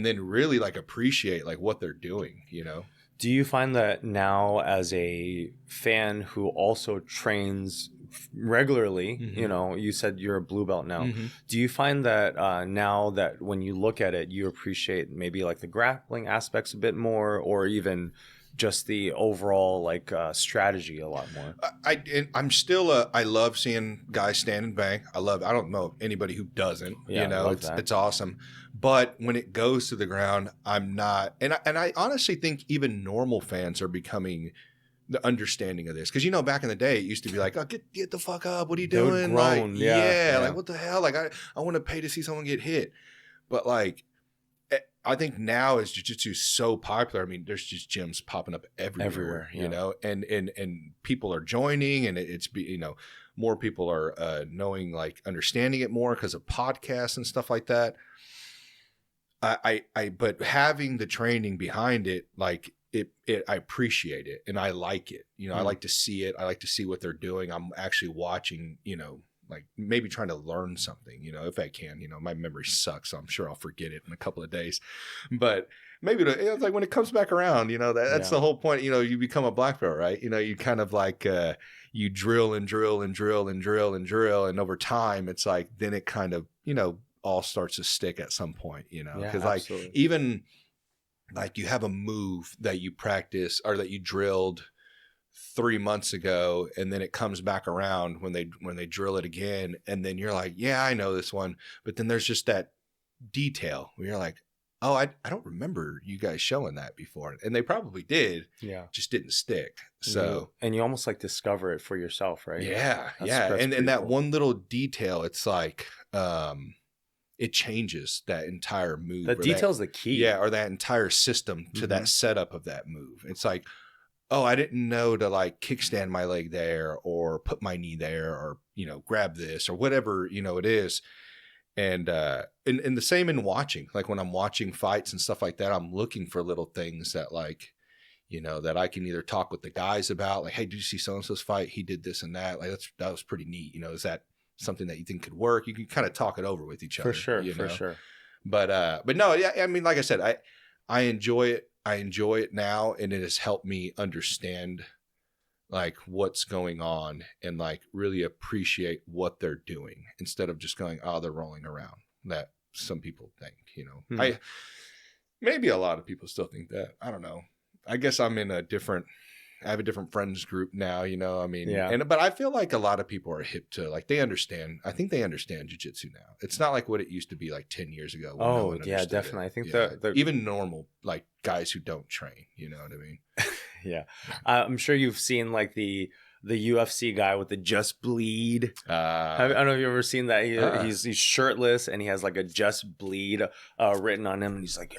then really like appreciate like what they're doing, you know? Do you find that now as a fan who also trains regularly, you know, you said you're a blue belt now. Do you find that now that when you look at it, you appreciate maybe like the grappling aspects a bit more or even just the overall like strategy a lot more? I'm still I love seeing guys stand and bang. I don't know anybody who doesn't. You know, it's awesome. But when it goes to the ground, I'm not. And I honestly think even normal fans are becoming the understanding of this, because you know back in the day it used to be like, oh, get the fuck up, what are you doing? Like, like what the hell? Like I want to pay to see someone get hit, but like. I think now as jiu-jitsu is so popular, I mean, there's just gyms popping up everywhere, you know, and people are joining and it's, you know, more people are knowing, like understanding it more because of podcasts and stuff like that. But having the training behind it, like I appreciate it and I like it, you know, I like to see it. I like to see what they're doing. I'm actually watching, you know, like maybe trying to learn something, you know, if I can, you know, my memory sucks, so I'm sure I'll forget it in a couple of days, but maybe it's like when it comes back around, you know, that's the whole point, you know, you become a black belt, right? You know, you kind of like, you drill and drill and drill and drill and drill. And over time, it's like, then it kind of, you know, all starts to stick at some point, you know, because like even like you have a move that you practice or that you drilled 3 months ago and then it comes back around when they drill it again and then you're like, yeah, I know this one, but then there's just that detail where you're like, oh, I don't remember you guys showing that before, and they probably did, just didn't stick. So and you almost like discover it for yourself, right? That's and that cool. One little detail, it's like it changes that entire move. The detail's the key, or that entire system to that setup of that move. It's like, oh, I didn't know to like kickstand my leg there or put my knee there or, you know, grab this or whatever, you know, it is. And the same in watching, like when I'm watching fights and stuff like that, I'm looking for little things that like, you know, that I can either talk with the guys about, like, hey, did you see so-and-so's fight? He did this and that. Like, that was pretty neat. You know, is that something that you think could work? You can kind of talk it over with each other. For sure, you know? for sure. But no, yeah, I mean, like I said, I enjoy it. I enjoy it now, and it has helped me understand like what's going on and like really appreciate what they're doing instead of just going, oh, they're rolling around. That some people think, you know, maybe a lot of people still think that. I don't know. I guess I'm in I have a different friends group now, you know, I mean, but I feel like a lot of people are hip to like, they understand. I think they understand jiu-jitsu now. It's not like what it used to be like 10 years ago. Oh, yeah, definitely. It. I think that even normal, like guys who don't train, you know what I mean? Yeah. I'm sure you've seen like the UFC guy with the Just Bleed. I don't know if you've ever seen that. He's shirtless and he has like a Just Bleed written on him. And he's like,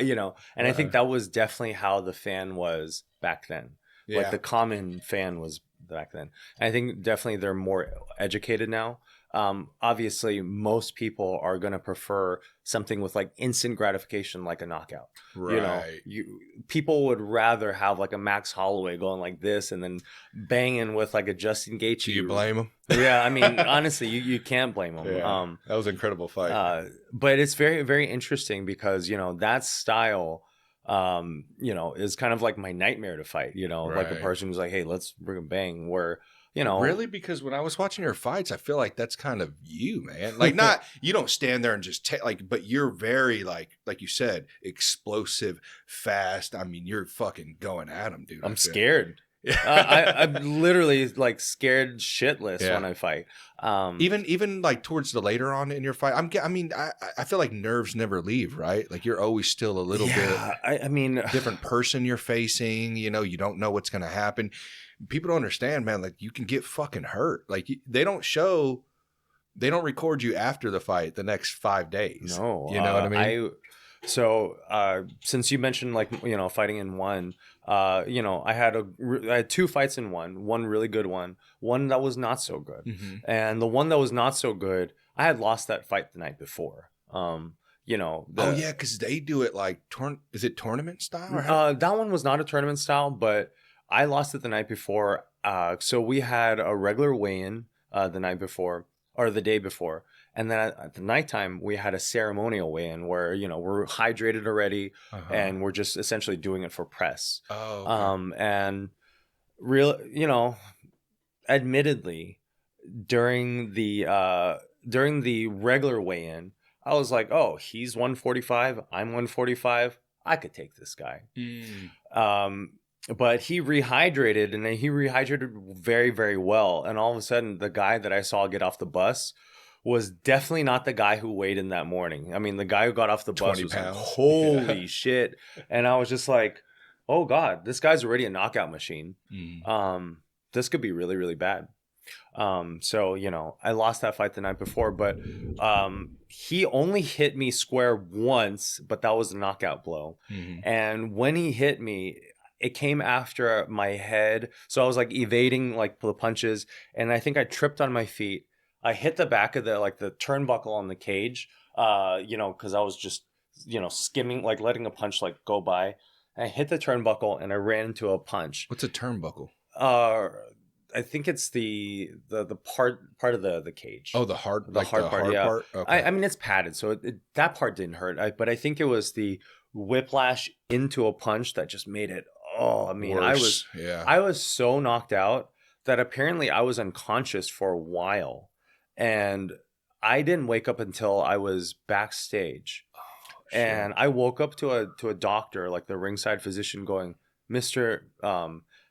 you know, and I think that was definitely how the fan was back then. Yeah. Like the common fan was back then. And I think definitely they're more educated now. Obviously, most people are going to prefer something with like instant gratification, like a knockout. Right. You know, people would rather have like a Max Holloway going like this and then banging with like a Justin Gaethje. Do you blame him? Yeah, I mean, honestly, you can't blame him. Yeah, that was an incredible fight. But it's very, very interesting because, you know, that style, you know, is kind of like my nightmare to fight, you know, like a person who's like, hey, let's bring a bang, where, you know. Really? Because when I was watching your fights, I feel like that's kind of you, man. Like, not, you don't stand there and just but you're very like you said, explosive, fast. I mean, you're fucking going at them, dude. I'm scared. I'm literally like scared shitless when I fight. Even like towards the later on in your fight, I feel like nerves never leave, right? Like you're always still a little bit. I mean, different person you're facing. You know, you don't know what's gonna happen. People don't understand, man. Like you can get fucking hurt. Like they don't record you after the fight the next 5 days. No, you know what I mean. So since you mentioned like, you know, fighting in ONE, you know, I had 2 fights in one really good one that was not so good. Mm-hmm. And the one that was not so good, I had lost that fight the night before. You know, because they do it like is it tournament style? That one was not a tournament style, but I lost it the night before. So we had a regular weigh-in the night before or the day before. And then at the nighttime, we had a ceremonial weigh-in where, you know, we're hydrated already and we're just essentially doing it for press. Oh, okay. And you know, admittedly, during the regular weigh-in, I was like, oh, he's 145, I'm 145. I could take this guy. But he rehydrated, and he rehydrated very, very well. And all of a sudden, the guy that I saw get off the bus was definitely not the guy who weighed in that morning. I mean, the guy who got off the bus was like, holy shit. And I was just like, oh God, this guy's already a knockout machine. This could be really, really bad. So, you know, I lost that fight the night before, but he only hit me square once, but that was a knockout blow. Mm-hmm. And when he hit me, it came after my head. So I was like evading like the punches, and I think I tripped on my feet. I hit the back of the turnbuckle on the cage, you know, because I was just, you know, skimming, like letting a punch like go by. And I hit the turnbuckle and I ran into a punch. What's a turnbuckle? I think it's the part of the cage. Oh, the hard part. Yeah. Part? Okay. I mean, it's padded, so that part didn't hurt. But I think it was the whiplash into a punch that just made it. Oh, I mean, worse. I was so knocked out that apparently I was unconscious for a while. And I didn't wake up until I was backstage. Oh, and I woke up to a doctor, like the ringside physician, going, Mr.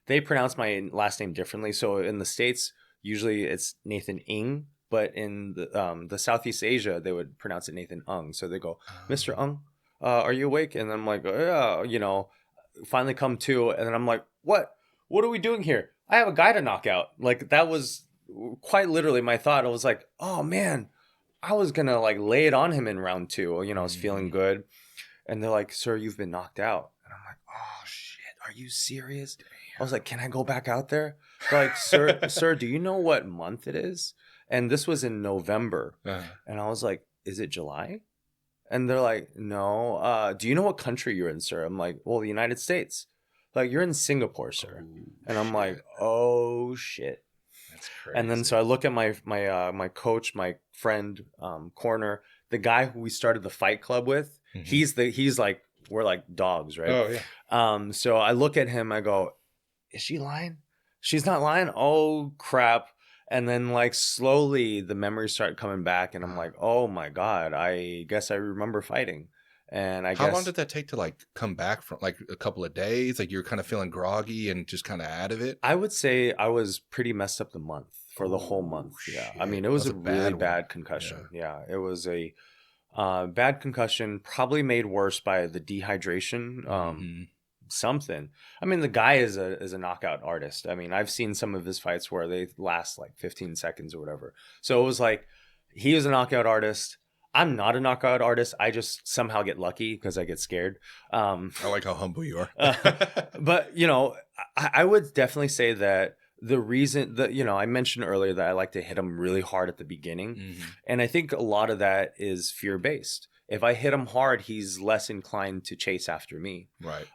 They pronounce my last name differently. So in the States, usually it's Nathan Ng, but in the Southeast Asia, they would pronounce it Nathan Ung. So they go, Mr. Ung, are you awake? And I'm like, yeah, you know, finally come to. And then I'm like, what are we doing here? I have a guy to knock out. Like that was quite literally my thought. I was like, oh man, I was gonna like lay it on him in round 2. You know, I was feeling good. And they're like, sir, you've been knocked out. And I'm like, oh shit, are you serious? I was like, can I go back out there? They're like, sir, do you know what month it is? And this was in November. And I was like, is it July? And they're like, no. Do you know what country you're in, sir? I'm like, well, the United States. Like, you're in Singapore, sir. And I'm like, oh shit. That's crazy. And then so I look at my coach, my friend, corner, the guy who we started the fight club with. He's like, we're like dogs, right? Oh yeah. So I look at him, I go, is she lying? She's not lying. Oh crap. And then like slowly the memories start coming back and I'm like, oh my God, I guess I remember fighting. And How long did that take to like come back from? Like a couple of days? Like you were kind of feeling groggy and just kind of out of it? I would say I was pretty messed up the month for the whole month. Yeah. Shit. I mean, it was a really one. bad concussion. Yeah. It was a bad concussion, probably made worse by the dehydration. Something. I mean, the guy is a knockout artist. I mean, I've seen some of his fights where they last like 15 seconds or whatever. So it was like, he is a knockout artist. I'm not a knockout artist. I just somehow get lucky because I get scared. I like how humble you are. But, you know, I would definitely say that the reason that, you know, I mentioned earlier that I like to hit him really hard at the beginning. And I think a lot of that is fear-based. If I hit him hard, he's less inclined to chase after me. Right.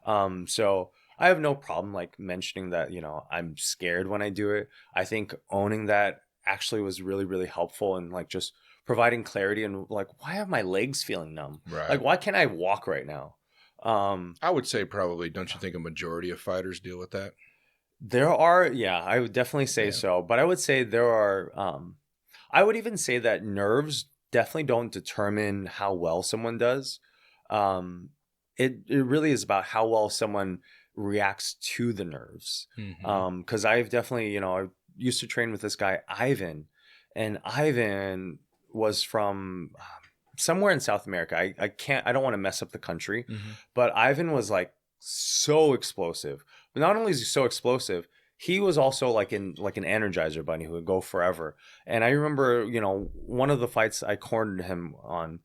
So I have no problem like mentioning that, you know, I'm scared when I do it. I think owning that actually was really, really helpful and like just providing clarity and like, why have my legs feeling numb? Right. Like, why can't I walk right now? I would say probably, don't you think a majority of fighters deal with that? There are, yeah, I would definitely say so. But I would say there are, I would even say that nerves definitely don't determine how well someone does. It really is about how well someone reacts to the nerves. Because I've definitely, you know, I used to train with this guy, Ivan, and Ivan was from somewhere in South America. I don't want to mess up the country, but Ivan was like so explosive. But not only is he so explosive, he was also like an Energizer bunny who would go forever. And I remember, you know, one of the fights I cornered him on,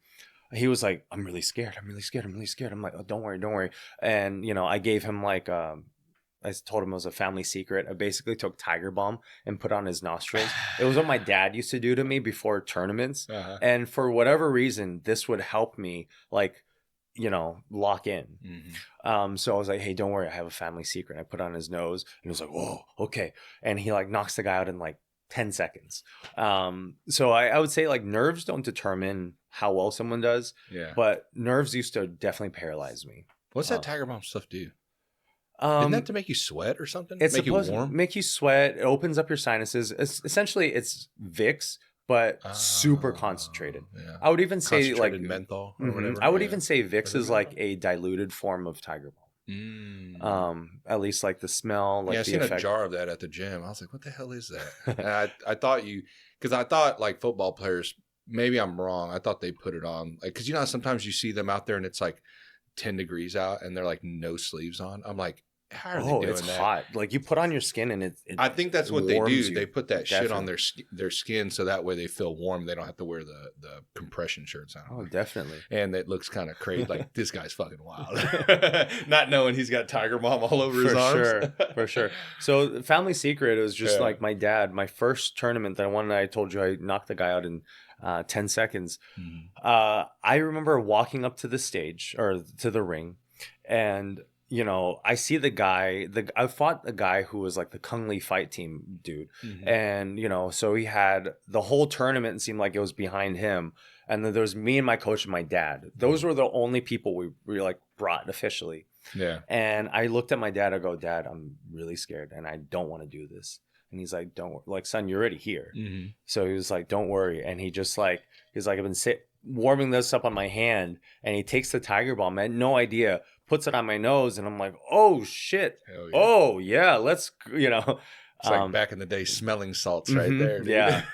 he was like, I'm really scared. I'm like, oh, don't worry. And, you know, I gave him like, I told him it was a family secret. I basically took Tiger Balm and put on his nostrils. It was what my dad used to do to me before tournaments. And for whatever reason, this would help me like, you know, lock in. So I was like, hey, don't worry. I have a family secret. I put on his nose and he was like, whoa, okay. And he like knocks the guy out in like 10 seconds. So I would say like nerves don't determine how well someone does. Yeah. But nerves used to definitely paralyze me. What's that Tiger Balm stuff do? Isn't that to make you sweat or something? It's make you supposed warm? to make you sweat. It opens up your sinuses. Essentially, it's Vicks, but super concentrated. Yeah. I would even say like menthol or whatever. I would even say Vicks is like a diluted form of Tiger Balm. At least like the smell. Like yeah, I've seen a jar of that at the gym. I was like, what the hell is that? And I thought because I thought like football players, maybe I'm wrong. I thought they put it on. Like, because you know, sometimes you see them out there and it's like 10 degrees out and they're like no sleeves on. I'm like, how are they doing it's that? Hot. Like you put on your skin and it I think that's what they do. You. They put that shit on their skin so that way they feel warm. They don't have to wear the compression shirts on. Oh, definitely. And it looks kind of crazy. Like this guy's fucking wild. Not knowing he's got Tiger Balm all over his arms. For sure. So family secret, it was just like my dad, my first tournament that I won, I told you I knocked the guy out in 10 seconds. I remember walking up to the stage or to the ring and you know, I see the guy, I fought a guy who was like the Kung Lee fight team dude. And, you know, so he had the whole tournament and seemed like it was behind him. And then there was me and my coach and my dad. Those were the only people we like brought officially. Yeah. And I looked at my dad, I go, Dad, I'm really scared and I don't want to do this. And he's like, don't, like, son, you're already here. So he was like, don't worry. And he just like, he's like, I've been warming this up on my hand. And he takes the Tiger Balm. I had no idea. Puts it on my nose and I'm like, oh shit. Yeah. Oh yeah, let's, you know. It's like back in the day smelling salts right there. Dude. Yeah.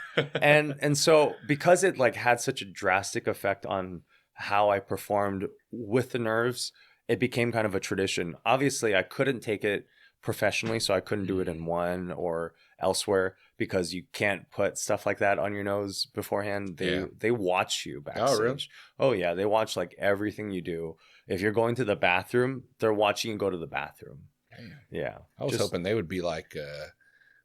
and so because it like had such a drastic effect on how I performed with the nerves, it became kind of a tradition. Obviously I couldn't take it professionally, so I couldn't do it in ONE or elsewhere because you can't put stuff like that on your nose beforehand. They watch you backstage. Oh, really? Oh yeah, they watch like everything you do. If you're going to the bathroom, they're watching you go to the bathroom. Damn. Yeah. I was hoping they would be like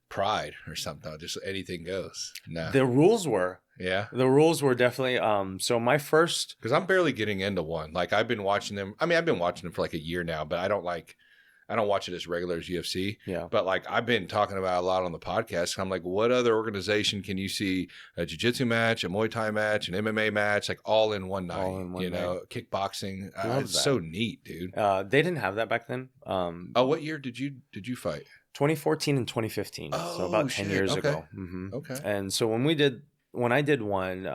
Pride or something. Just anything goes. No. The rules were. Yeah. The rules were definitely so my first, because I'm barely getting into one. Like I've been watching them. I mean, I've been watching them for like a year now, but I don't watch it as regular as UFC. Yeah. But like I've been talking about a lot on the podcast. I'm like, what other organization can you see a jiu-jitsu match, a Muay Thai match, an MMA match, like all in one night? All in one night. Kickboxing. It's that. so neat, dude. They didn't have that back then. What year did you fight? 2014 and 2015. So about 10 years ago. Mm-hmm. Okay. And so when I did one,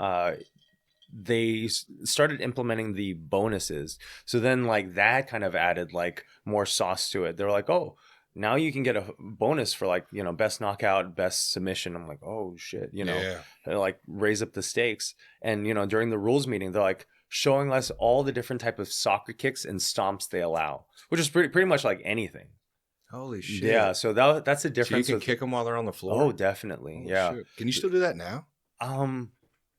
they started implementing the bonuses. So then like that kind of added like more sauce to it. They were like, oh, now you can get a bonus for like, best knockout, best submission. I'm like, oh shit, They like raise up the stakes. And, during the rules meeting, they're like showing us all the different type of soccer kicks and stomps they allow, which is pretty much like anything. Holy shit. Yeah. So that's the difference. So you can kick them while they're on the floor? Oh, definitely. Holy yeah. Shit. Can you still do that now?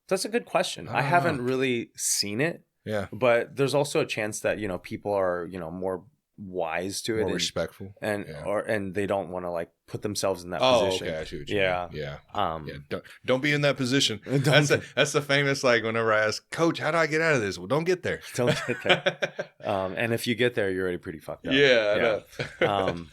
That's a good question. I haven't really seen it. Yeah. But there's also a chance that, people are, more wise to it. More respectful. And they don't want to like put themselves in that position. Okay. I see what you mean. Yeah. Don't be in that position. That's the famous, like, whenever I ask, Coach, how do I get out of this? Well, don't get there. Don't get there. And if you get there, you're already pretty fucked up. Yeah. I know.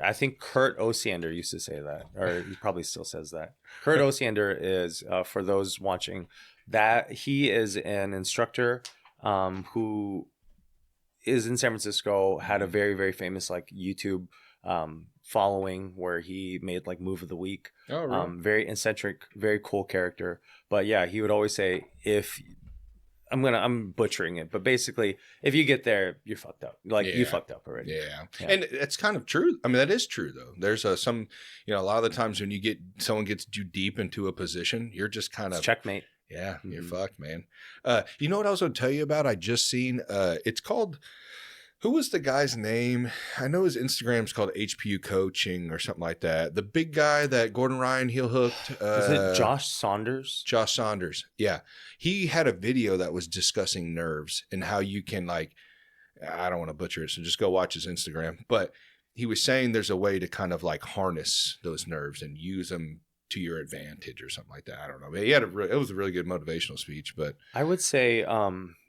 I think Kurt Osiander used to say that, or he probably still says that. Kurt Osiander is, for those watching, that he is an instructor who is in San Francisco, had a very, very famous like YouTube following where he made like Move of the Week. Oh, really? Very eccentric, very cool character. But yeah, he would always say, I'm butchering it, but basically, if you get there, you're fucked up. Like you fucked up already. Yeah. And it's kind of true. I mean, that is true though. There's a lot of the times when someone gets you deep into a position, you're just kind of it's checkmate. Yeah, you're fucked, man. You know what I was going to tell you about? I just seen. It's called. Who was the guy's name? I know his Instagram's called HPU Coaching or something like that. The big guy that Gordon Ryan heel hooked. Is it Josh Saunders? Josh Saunders. Yeah. He had a video that was discussing nerves and how you can, like, I don't want to butcher it, so just go watch his Instagram. But he was saying there's a way to kind of like harness those nerves and use them to your advantage or something like that. I don't know. But it was a really good motivational speech. But I would say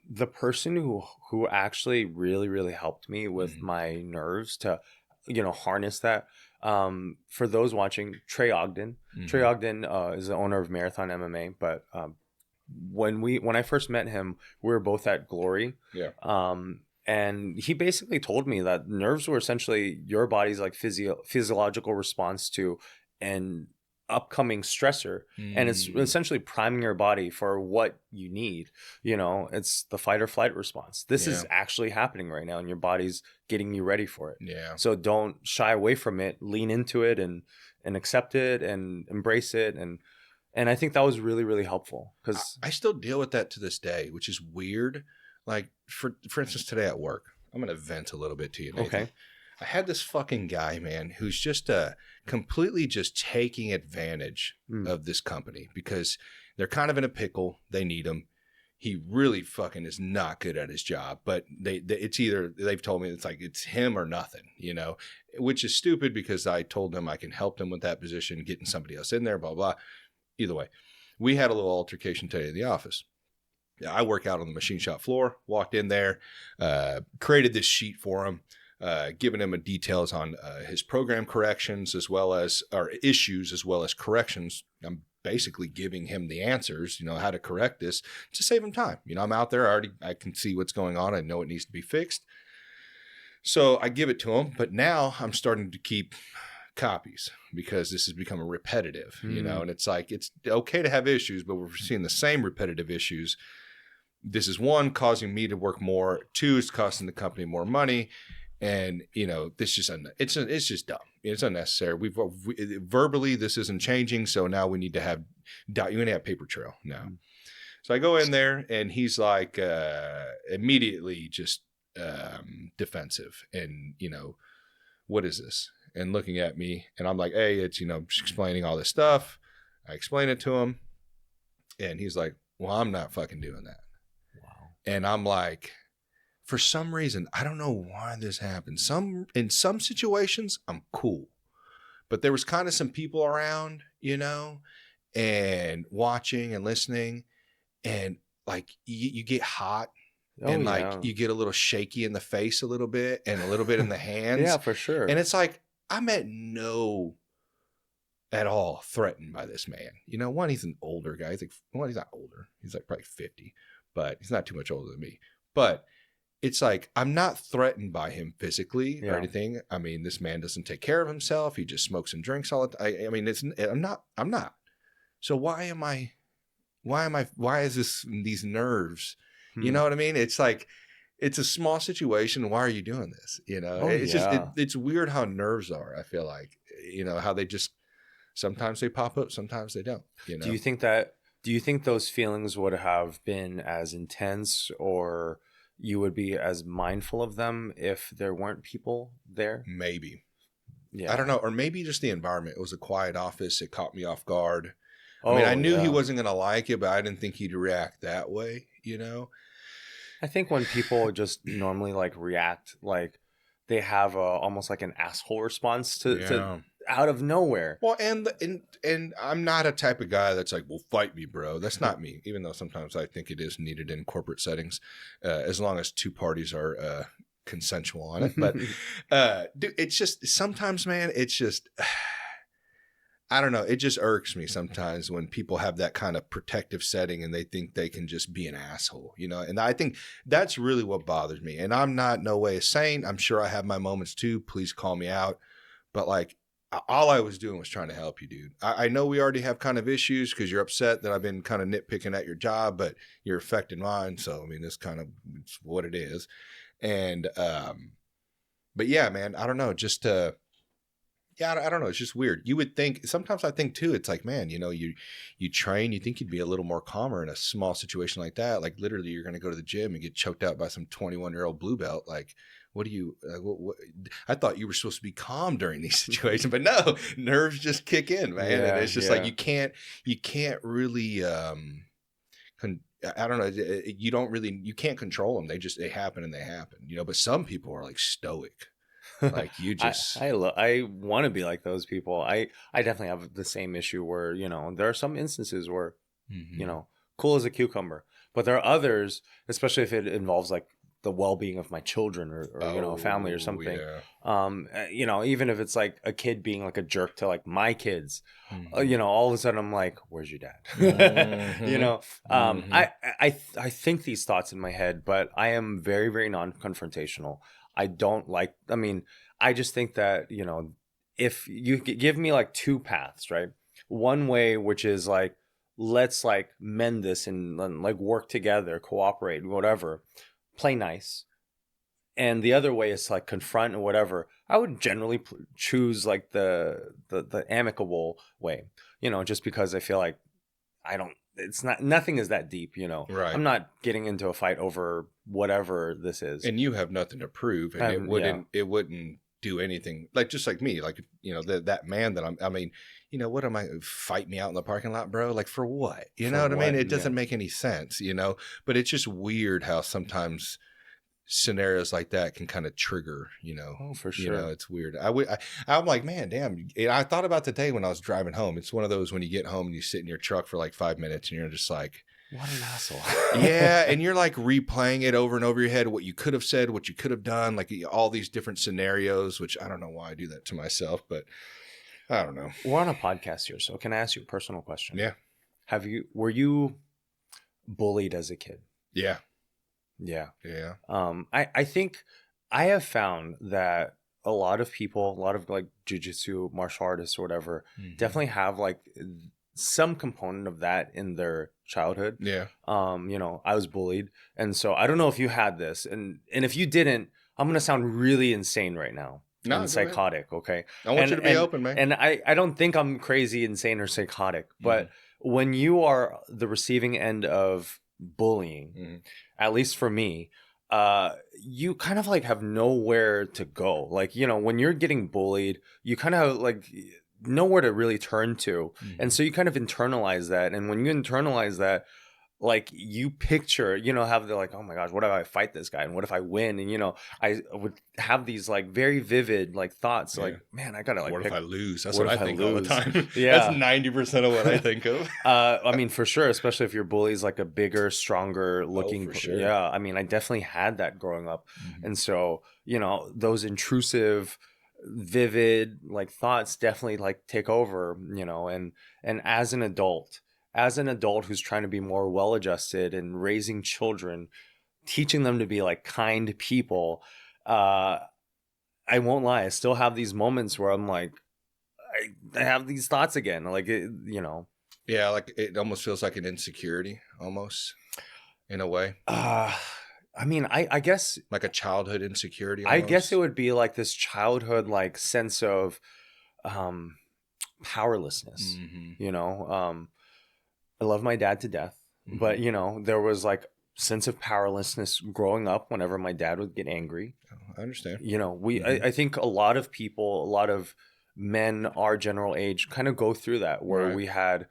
the person who actually really, really helped me with my nerves to, harness that. For those watching, Trey Ogden. Trey Ogden is the owner of Marathon MMA. But when I first met him, we were both at Glory. Yeah. And he basically told me that nerves were essentially your body's like physiological response to an upcoming stressor, and it's essentially priming your body for what you need. It's the fight or flight response. This is actually happening right now, and your body's getting you ready for it. Yeah. So don't shy away from it. Lean into it and accept it and embrace it. And I think that was really, really helpful because I still deal with that to this day, which is weird. Like for instance, today at work, I'm gonna vent a little bit to you, Nathan. Okay. I had this fucking guy, man, who's just completely just taking advantage of this company because they're kind of in a pickle. They need him. He really fucking is not good at his job, but it's either, they've told me it's him or nothing, which is stupid because I told them I can help them with that position, getting somebody else in there, blah, blah. Either way, we had a little altercation today in the office. I work out on the machine shop floor, walked in there, created this sheet for him. Giving him details on his program corrections or issues as well as corrections. I'm basically giving him the answers, how to correct this to save him time. I'm out there I can see what's going on. I know it needs to be fixed. So I give it to him, but now I'm starting to keep copies because this has become repetitive, and it's like, it's okay to have issues, but we're seeing the same repetitive issues. This is one, causing me to work more. Two, it's costing the company more money. And, this just, it's just dumb. It's unnecessary. We verbally, this isn't changing. So now we need to have, paper trail now. So I go in there and he's like, immediately just, defensive and, what is this? And looking at me and I'm like, hey, it's, just explaining all this stuff. I explain it to him and he's like, well, I'm not fucking doing that. Wow. And I'm like, for some reason, I don't know why this happened. In some situations, I'm cool. But there was kind of some people around, and watching and listening, and like you get hot, and like you get a little shaky in the face a little bit and a little bit in the hands. Yeah, for sure. And it's like, I'm at all threatened by this man. One, he's an older guy. He's not older. He's like probably 50, but he's not too much older than me. But it's like, I'm not threatened by him physically or anything. I mean, this man doesn't take care of himself. He just smokes and drinks all the time. I mean, I'm not. So why is these nerves? You know what I mean? It's like, it's a small situation. Why are you doing this? It's weird how nerves are. I feel like, how they just, sometimes they pop up, sometimes they don't, Do you think those feelings would have been as intense, or you would be as mindful of them if there weren't people there? Maybe. Yeah. I don't know. Or maybe just the environment. It was a quiet office. It caught me off guard. I mean, I knew he wasn't going to like it, but I didn't think he'd react that way, I think when people just normally like react, like they have almost like an asshole response to out of nowhere. Well, and I'm not a type of guy that's like, well, fight me, bro. That's not me, even though sometimes I think it is needed in corporate settings, as long as two parties are consensual on it. But dude, it's just sometimes, man, it's just, I don't know. It just irks me sometimes when people have that kind of protective setting and they think they can just be an asshole, and I think that's really what bothers me. And I'm not no way a saint. I'm sure I have my moments too. Please call me out. But like, all I was doing was trying to help you, dude. I know we already have kind of issues because you're upset that I've been kind of nitpicking at your job, but you're affecting mine. So, I mean, it's what it is. And, but yeah, man, I don't know. Just, I don't know. It's just weird. You would think, sometimes I think too, it's like, man, you train, you think you'd be a little more calmer in a small situation like that. Like literally you're going to go to the gym and get choked out by some 21-year-old blue belt. Like, what do you, what, I thought you were supposed to be calm during these situations, but no, nerves just kick in, man. And it's just like, you can't really, I don't know. You can't control them. They happen and they happen, but some people are like stoic. Like you just, I want to be like those people. I definitely have the same issue where, there are some instances where, cool as a cucumber, but there are others, especially if it involves like the well-being of my children or a family or something. Even if it's like a kid being like a jerk to like my kids, all of a sudden I'm like, where's your dad? I think these thoughts in my head, but I am very, very non-confrontational. I just think that, if you give me like two paths, right? One way, which is like, let's like mend this and like work together, cooperate, whatever, play nice. And the other way is like confront or whatever. I would generally choose like the amicable way, just because I feel like nothing is that deep, Right. I'm not getting into a fight over whatever this is. And you have nothing to prove, and it wouldn't do anything. Like, just like me, like, that man that what am I, fight me out in the parking lot, bro? Like, for what? You know what I mean? It doesn't make any sense, but it's just weird how sometimes scenarios like that can kind of trigger, Oh, for sure. It's weird. I'm like, man, damn. I thought about today when I was driving home. It's one of those when you get home and you sit in your truck for like 5 minutes and you're just like, what an asshole. Yeah. And you're like replaying it over and over your head, what you could have said, what you could have done, like all these different scenarios, which I don't know why I do that to myself, but I don't know. We're on a podcast here, so can I ask you a personal question? Yeah. Were you bullied as a kid? Yeah. Yeah. Yeah. I think I have found that a lot of people, a lot of like jiu-jitsu martial artists or whatever, definitely have like some component of that in their childhood. Yeah. I was bullied. And so I don't know if you had this. And if you didn't, I'm going to sound really insane right now. No, and psychotic. Okay. I want you to be open, man. And I don't think I'm crazy, insane, or psychotic, but when you are the receiving end of bullying, at least for me, you kind of like have nowhere to go. Like, when you're getting bullied, you kind of like nowhere to really turn to. And so you kind of internalize that. And when you internalize that, like you picture, how they're like, oh my gosh, what if I fight this guy and what if I win? And I would have these like very vivid like thoughts, like, man, I gotta like, what if I lose? That's what what if I I think all the lose? time. Yeah. That's 90% of what I think of. I mean, for sure, especially if your bully's like a bigger, stronger looking. for sure. Yeah. I mean, I definitely had that growing up. And so, those intrusive, vivid like thoughts definitely like take over, and as an adult who's trying to be more well-adjusted and raising children, teaching them to be like kind people, I won't lie, I still have these moments where I'm like, I have these thoughts again, like Yeah, like it almost feels like an insecurity, almost, in a way. I mean, I guess like a childhood insecurity. Almost. I guess it almost. would be like this childhood like sense of powerlessness. I love my dad to death, but there was like sense of powerlessness growing up whenever my dad would get angry. I understand. I think a lot of people, a lot of men our general age kind of go through that, where we had,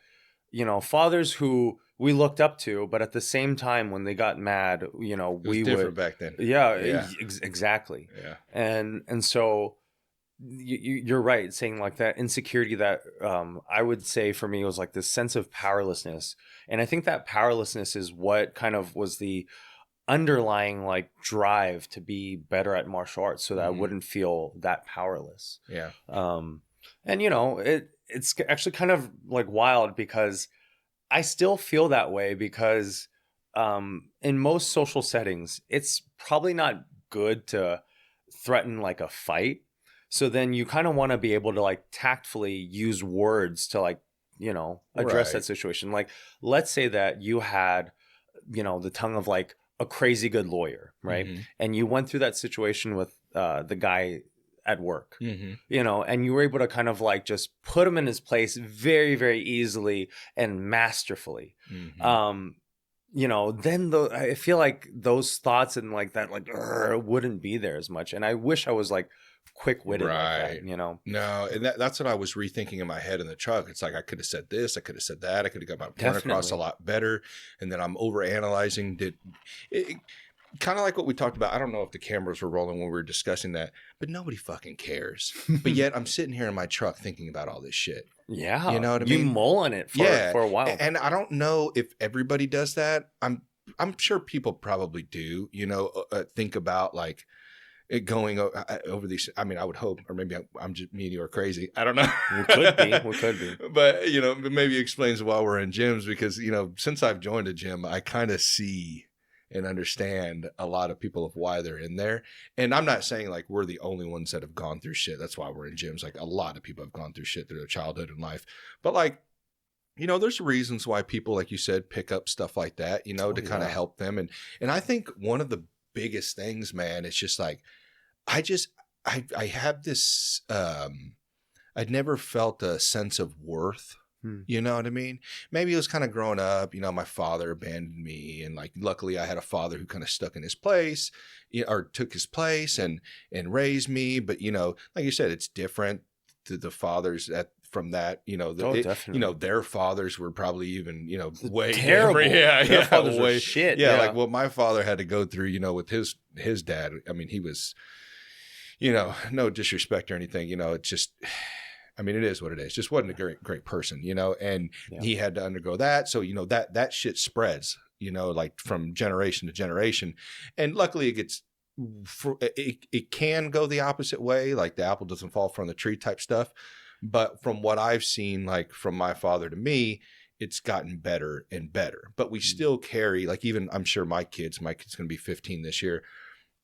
fathers who we looked up to, but at the same time, when they got mad, we different back then. Yeah. Exactly. Yeah. And so you're right, saying like that insecurity that I would say for me was like this sense of powerlessness. And I think that powerlessness is what kind of was the underlying like drive to be better at martial arts, so that I wouldn't feel that powerless. Yeah. And it's actually kind of like wild, because I still feel that way, because in most social settings, it's probably not good to threaten like a fight. So then you kind of want to be able to like tactfully use words to like, address that situation. Like, let's say that you had, the tongue of like a crazy good lawyer, right? And you went through that situation with the guy at work, and you were able to kind of like just put him in his place very, very easily and masterfully. Then I feel like those thoughts and like that, like, wouldn't be there as much. And I wish I was like quick-witted like that, No, and that's what I was rethinking in my head in the truck. It's like, I could have said this, I could have said that, I could have got my point across a lot better, and then I'm overanalyzing. Kind of like what we talked about. I don't know if the cameras were rolling when we were discussing that, but nobody fucking cares. But yet I'm sitting here in my truck thinking about all this shit. Yeah. You know what I mean? You mull on it for a while. And I don't know if everybody does that. I'm sure people probably do, think about like it going over these. I mean, I would hope, or maybe I'm just, me and you are crazy. I don't know. We could be. But, maybe explains why we're in gyms, because, since I've joined a gym, I kind of see and understand a lot of people of why they're in there. And I'm not saying like we're the only ones that have gone through shit. That's why we're in gyms. Like, a lot of people have gone through shit through their childhood and life. But like, there's reasons why people, like you said, pick up stuff like that, to kind of help them. And I think one of the biggest things, man, it's just like, I have this, I'd never felt a sense of worth. You know what I mean? Maybe it was kind of growing up, my father abandoned me, and like, luckily I had a father who kind of stuck in his place, or took his place and raised me. But, like you said, it's different to the fathers from that, definitely. Their fathers were probably even, way terrible. Different. Their fathers were shit. Yeah. Like what my father had to go through, with his dad. I mean, he was, no disrespect or anything, it's just, I mean, it is what it is. Just wasn't a great person, and he had to undergo that. So, that shit spreads, like from generation to generation. And luckily it can go the opposite way. Like, the apple doesn't fall from the tree type stuff. But from what I've seen, like from my father to me, it's gotten better and better. But we still carry, like, even I'm sure my kid's going to be 15 this year.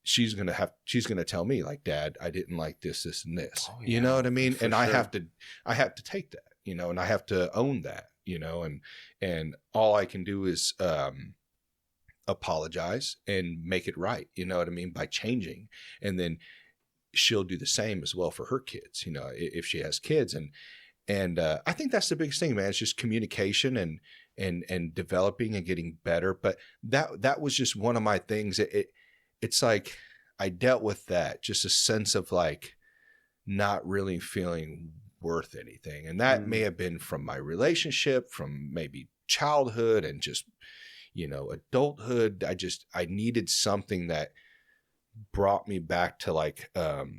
She's going to tell me like, Dad, I didn't like this, and this, you know what I mean? And sure. I have to take that, and I have to own that, and all I can do is, apologize and make it right. You know what I mean? By changing. And then she'll do the same as well for her kids, if she has kids. And I think that's the biggest thing, man. It's just communication and developing and getting better. But that was just one of my things. It's like I dealt with that, just a sense of like not really feeling worth anything. And that may have been from my relationship, from maybe childhood, and just, adulthood. I needed something that brought me back to like I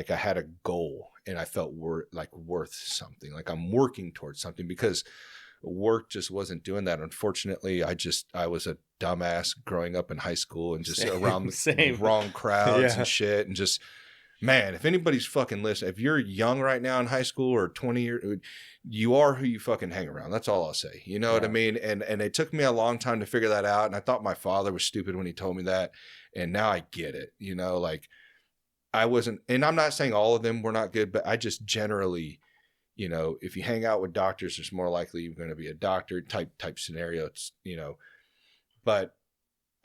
had a goal and I felt worth something, like I'm working towards something, because work just wasn't doing that. Unfortunately, I was a dumbass growing up in high school and just around the wrong crowds and shit. And just, man, if anybody's fucking listening, if you're young right now in high school or 20 years, you are who you fucking hang around. That's all I'll say. You know what I mean? And it took me a long time to figure that out. And I thought my father was stupid when he told me that. And now I get it, like I wasn't, and I'm not saying all of them were not good, but I just generally, if you hang out with doctors, there's more likely you're going to be a doctor type scenario. It's, but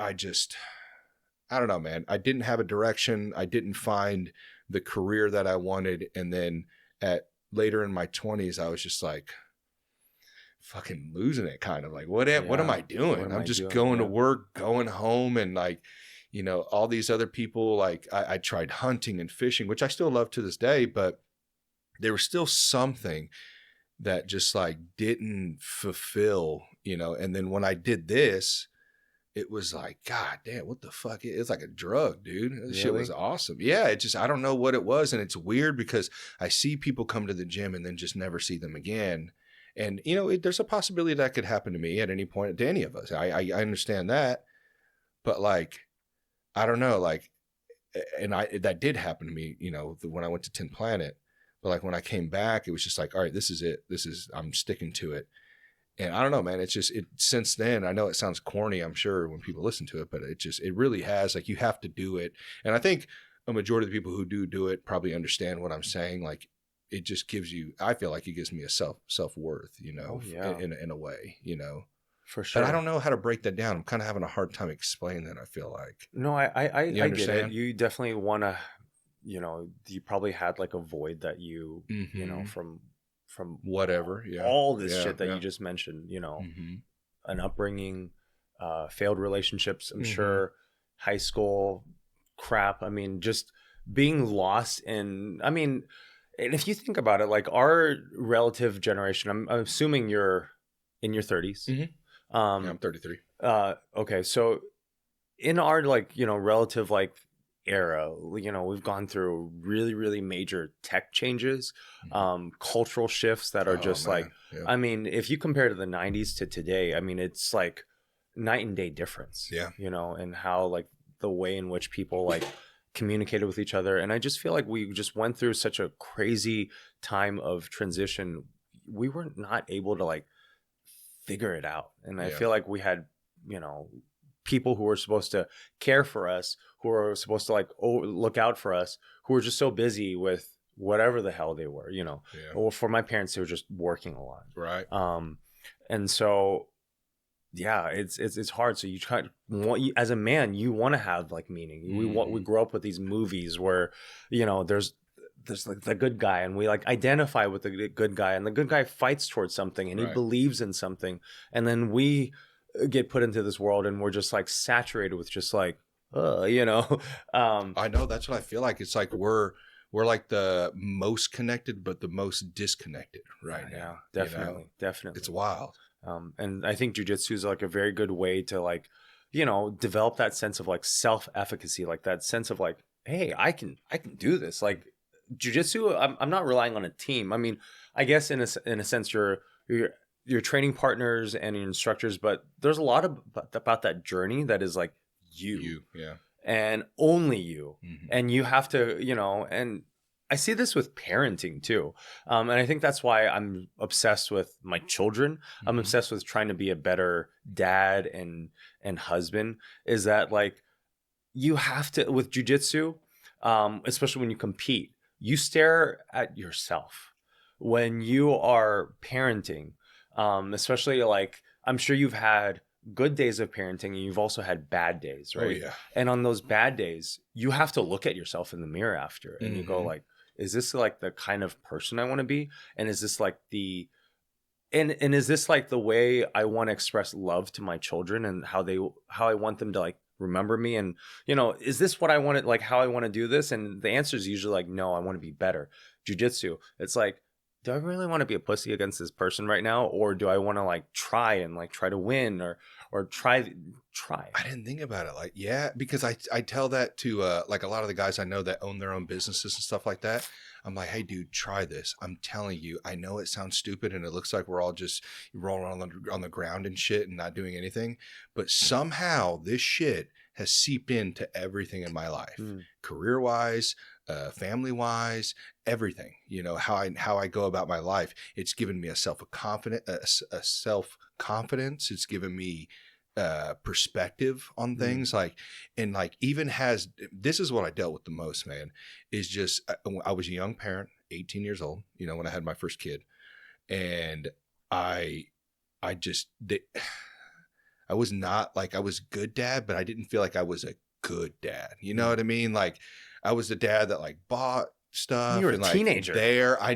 I don't know, man. I didn't have a direction. I didn't find the career that I wanted. And then later in my 20s, I was just like fucking losing it, kind of like, what am I doing? I'm just going to work, going home, and like, all these other people, like I tried hunting and fishing, which I still love to this day, but there was still something that just like didn't fulfill, and then when I did this, it was like, God damn, what the fuck? It's like a drug, dude. This shit was awesome. Yeah. I don't know what it was. And it's weird because I see people come to the gym and then just never see them again. And, there's a possibility that could happen to me at any point, to any of us. I understand that, but like, I don't know, like, and that did happen to me, when I went to 10th Planet. But like when I came back, it was just like, all right, this is it. I'm sticking to it. And I don't know, man, since then, I know it sounds corny, I'm sure, when people listen to it, but it really has, like, you have to do it. And I think a majority of the people who do it probably understand what I'm saying. Like, it just gives you, I feel like it gives me a self-worth, in a way, For sure. But I don't know how to break that down. I'm kind of having a hard time explaining that, I feel like. No, I get it. You definitely want to, you probably had like a void that you, from whatever, all this shit that you just mentioned, an upbringing, failed relationships, I'm sure, high school crap. I mean, just being lost in, and if you think about it, like our relative generation, I'm assuming you're in your 30s. I'm 33. Okay. So in our relative era, we've gone through really, really major tech changes, cultural shifts that are just if you compare to the 90s to today, it's like night and day difference, and how like the way in which people like communicated with each other. And I just feel like we just went through such a crazy time of transition. We were not able to like figure it out. And I feel like we had, people who were supposed to care for us, who were supposed to like look out for us, who were just so busy with whatever the hell they were, Or for my parents, they were just working a lot. Right. And so, it's hard. So as a man, you want to have like meaning. We grow up with these movies where, there's like the good guy, and we like identify with the good guy, and the good guy fights towards something, and he believes in something, and then we get put into this world and we're just like saturated with just like I know, that's what I feel like. It's like we're like the most connected but the most disconnected right now. Definitely. It's wild. And I think jiu-jitsu is like a very good way to like develop that sense of like self-efficacy, like that sense of like, hey, I can do this. Like jiu-jitsu, I'm not relying on a team. I guess in a sense your training partners and your instructors, but there's a lot about that journey that is like you and only you. And you have to, and I see this with parenting too. And I think that's why I'm obsessed with my children. I'm obsessed with trying to be a better dad and husband, is that like, you have to, with jiu-jitsu, especially when you compete, you stare at yourself when you are parenting. Especially like, I'm sure you've had good days of parenting and you've also had bad days, right? Oh, yeah. And on those bad days, you have to look at yourself in the mirror after and you go like, is this like the kind of person I want to be? And is this like and is this like the way I want to express love to my children and how I want them to like remember me? And, is this what I want to, like how I want to do this? And the answer is usually like, no, I want to be better. Jiu-jitsu, it's like, do I really want to be a pussy against this person right now, or do I want to like try and like try to win or try? I didn't think about it like, yeah, because I tell that to like a lot of the guys I know that own their own businesses and stuff like that. I'm like, hey, dude, try this. I'm telling you, I know it sounds stupid and it looks like we're all just rolling on the ground and shit and not doing anything, but somehow this shit has seeped into everything in my life, career wise, family wise, everything. You know, how I go about my life. It's given me a self confidence. It's given me perspective on things, like, and like even has, this is what I dealt with the most, man, is just, I was a young parent, 18 years old, you know, when I had my first kid, and I was not like, I was a good dad, but I didn't feel like I was a good dad. You know what I mean? Like I was the dad that like bought stuff. You were and a like teenager. I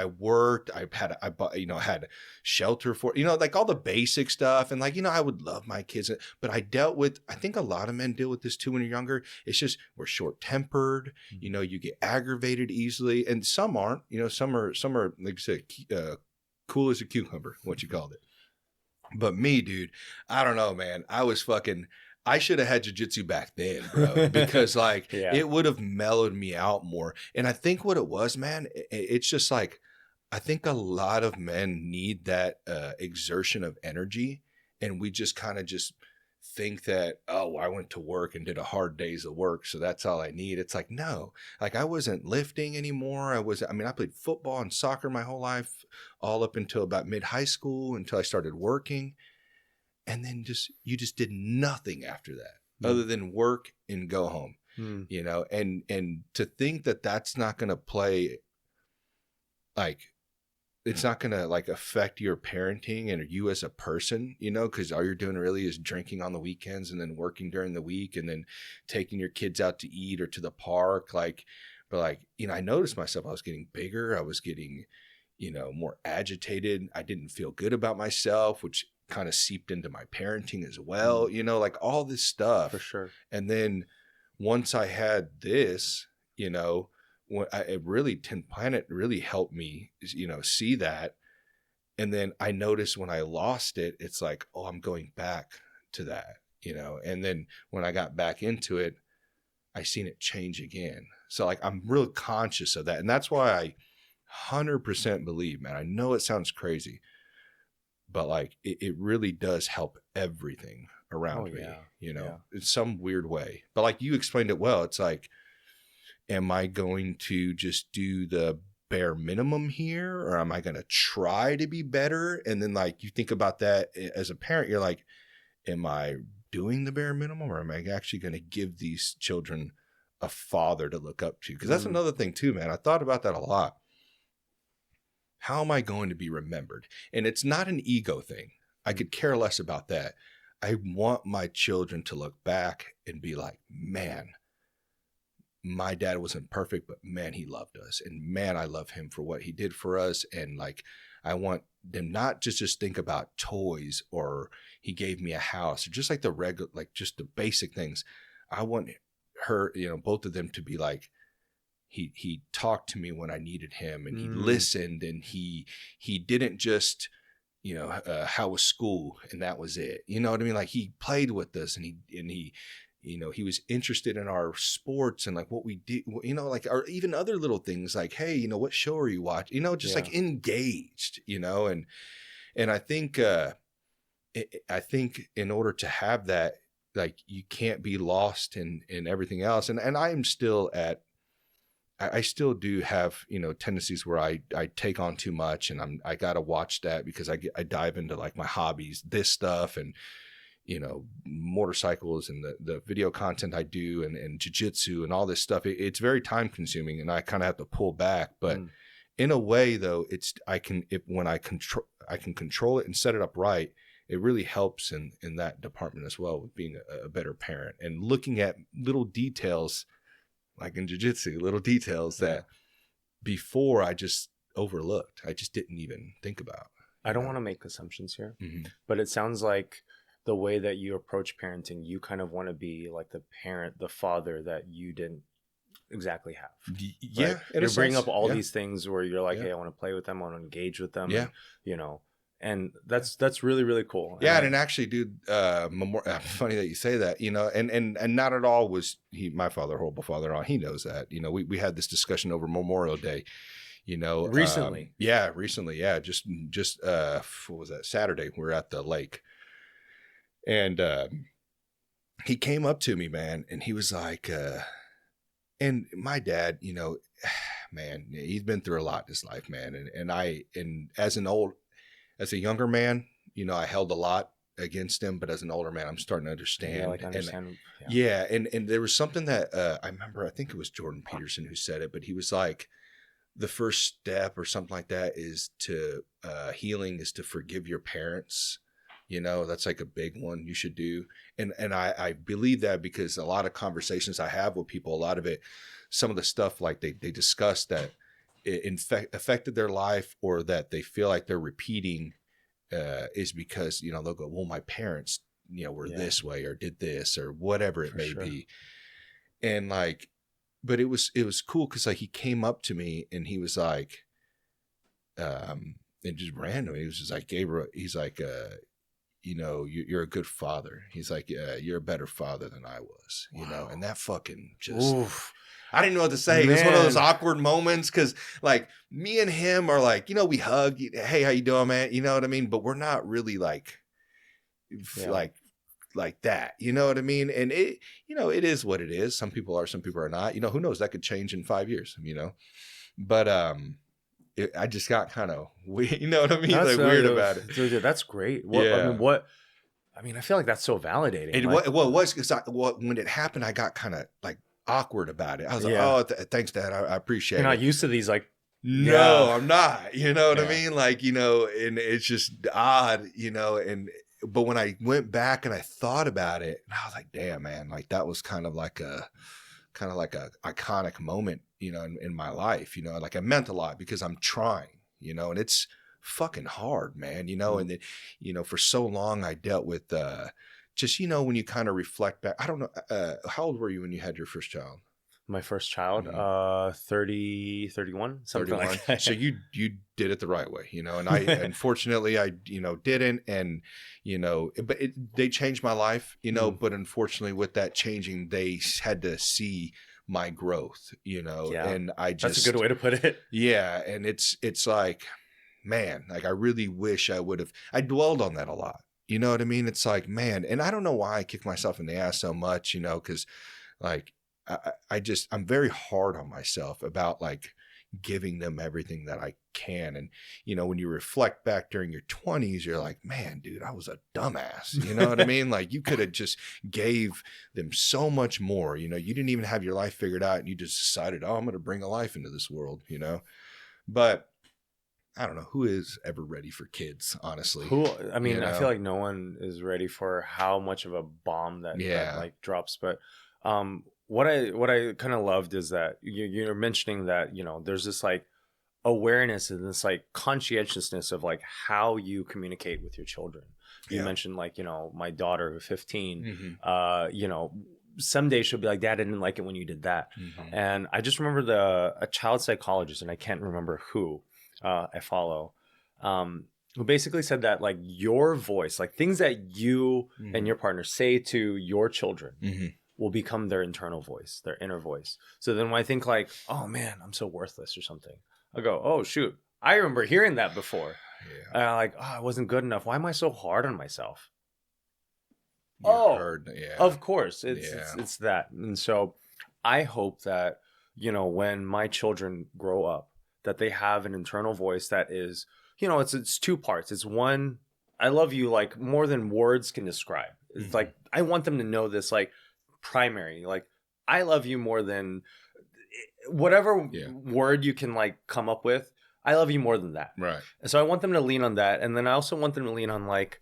worked. I bought, you know, had shelter for, you know, like all the basic stuff. And like, you know, I would love my kids, but I think a lot of men deal with this too when you're younger. It's just, we're short tempered, you know, you get aggravated easily, and some aren't, you know, some are, like I said, cool as a cucumber, what you called it. But me, dude, I don't know, man. I should have had jiu-jitsu back then, bro, because like it would have mellowed me out more. And I think what it was, man, it's just like, I think a lot of men need that exertion of energy. And we just kind of just think that, oh, I went to work and did a hard days of work, so that's all I need. It's like, no, like I wasn't lifting anymore. I played football and soccer my whole life, all up until about mid high school, until I started working. And then you just did nothing after that other than work and go home, you know, and to think that that's not going to play, like, it's not going to like affect your parenting and you as a person, you know, because all you're doing really is drinking on the weekends and then working during the week and then taking your kids out to eat or to the park. Like, but like, you know, I noticed myself, I was getting bigger. I was getting, you know, more agitated. I didn't feel good about myself, which kind of seeped into my parenting as well, you know, like all this stuff. For sure. And then once I had this, you know, Tin Planet really helped me, you know, see that. And then I noticed when I lost it, it's like, oh, I'm going back to that, you know. And then when I got back into it, I seen it change again. So like, I'm real conscious of that. And that's why I 100% believe, man, I know it sounds crazy, but like it really does help everything around me, you know, in some weird way. But like you explained it well, it's like, am I going to just do the bare minimum here, or am I going to try to be better? And then like you think about that as a parent, you're like, am I doing the bare minimum, or am I actually going to give these children a father to look up to? Because that's another thing too, man. I thought about that a lot. How am I going to be remembered? And it's not an ego thing. I could care less about that. I want my children to look back and be like, man, my dad wasn't perfect, but man, he loved us. And man, I love him for what he did for us. And like, I want them not just think about toys, or he gave me a house, or just like the regular, like just the basic things. I want her, you know, both of them to be like, he talked to me when I needed him, and he listened, and he didn't just, you know, how was school and that was it. You know what I mean? Like he played with us, and he, you know, he was interested in our sports and like what we did, you know, like, or even other little things like, hey, you know, what show are you watching? You know, just like engaged, you know, and I think in order to have that, like you can't be lost in everything else. And I am still I still do have, you know, tendencies where I take on too much, and I got to watch that, because I dive into like my hobbies, this stuff, and, you know, motorcycles and the video content I do, and jiu-jitsu and all this stuff. It's very time consuming, and I kind of have to pull back, but in a way though, I can control it and set it up right. It really helps in that department as well, with being a better parent and looking at little details, like in jiu-jitsu, little details that before I just overlooked. I just didn't even think about. I don't want to make assumptions here, but it sounds like the way that you approach parenting, you kind of want to be like the parent, the father that you didn't exactly have. Yeah. Right? You're bringing up all these things where you're like, hey, I want to play with them. I want to engage with them. Yeah. And, and that's really, really cool. Yeah. And actually, dude, funny that you say that, and not at all was my father, horrible father. He knows that, we had this discussion over Memorial Day, recently. Recently. Yeah. Just what was that? Saturday. We were at the lake, and he came up to me, man, and he was like, and my dad, man, he's been through a lot in his life, man. And as a younger man, I held a lot against him, but as an older man, I'm starting to understand. And there was something that I remember, I think it was Jordan Peterson who said it, but he was like, the first step or something like that is to healing is to forgive your parents. That's like a big one you should do. And I believe that because a lot of conversations I have with people, a lot of it, some of the stuff like they discuss that it affected their life or that they feel like they're repeating is because, they'll go, well, my parents, were this way or did this or whatever it may be. And like, but it was cool because like he came up to me and he was like, and just random, he was just like, Gabriel, he's like, you're a good father. He's like, you're a better father than I was, and that fucking just, oof. I didn't know what to say. Man. It was one of those awkward moments because like me and him are like, we hug, hey, how you doing, man? You know what I mean? But we're not really like that, you know what I mean? And it, it is what it is. Some people are, some people are not, who knows, that could change in 5 years, but, I just got kind of weird, you know what I mean? That's like weird about it. Dude, that's great. I mean, I feel like that's so validating. And it was because when it happened, I got kind of like awkward about it. I was like, oh, thanks, Dad. I appreciate it. You're not used to these, like, no, I'm not, you know what I mean? Like, and it's just odd, but when I went back and I thought about it, and I was like, damn, man, like that was kind of like a iconic moment, in my life, like I meant a lot because I'm trying, and it's fucking hard, man, and then, for so long I dealt with, just, when you kind of reflect back, I don't know, how old were you when you had your first child? My first child, 30, 31, something 31. Like that. So you did it the right way, and I, unfortunately I, didn't. And, but they changed my life, but unfortunately with that changing, they had to see my growth, and I just, that's a good way to put it. Yeah. And it's like, man, like I really wish I dwelled on that a lot. You know what I mean? It's like, man, and I don't know why I kick myself in the ass so much, cause like, I'm very hard on myself about like giving them everything that I can. And, when you reflect back during your 20s, you're like, man, dude, I was a dumbass. You know what I mean? Like you could have just gave them so much more, you didn't even have your life figured out and you just decided, oh, I'm going to bring a life into this world, but I don't know who is ever ready for kids, honestly. I feel like no one is ready for how much of a bomb that like drops, but, what I kind of loved is that you're mentioning that, there's this like awareness and this like conscientiousness of like how you communicate with your children. You mentioned like, my daughter who's 15, someday she'll be like, Dad, I didn't like it when you did that. Mm-hmm. And I just remember a child psychologist, and I can't remember who I follow, who basically said that like your voice, like things that you and your partner say to your children will become their internal voice, their inner voice. So then when I think like, oh man, I'm so worthless or something, I go, oh shoot, I remember hearing that before. Yeah. And I'm like, oh, I wasn't good enough. Why am I so hard on myself? Of course. It's that. And so I hope that, when my children grow up, that they have an internal voice that is, it's two parts. It's one, I love you like more than words can describe. It's like, I want them to know this, like, primary, like I love you more than whatever word you can like come up with. I love you more than that, right? And so I want them to lean on that, and then I also want them to lean on like,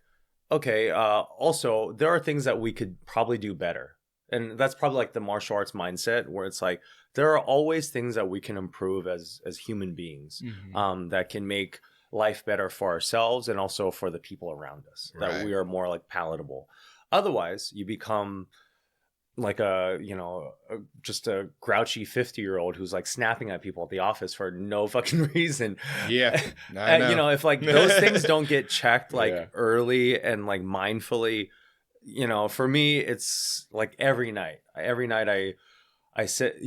okay, also there are things that we could probably do better, and that's probably like the martial arts mindset where it's like there are always things that we can improve as human beings, that can make life better for ourselves and also for the people around us, that we are more like palatable. Otherwise, you become like just a grouchy 50-year-old who's like snapping at people at the office for no fucking reason. Yeah, I know. If like those things don't get checked like Yeah. early and like mindfully, for me, it's like every night I sit,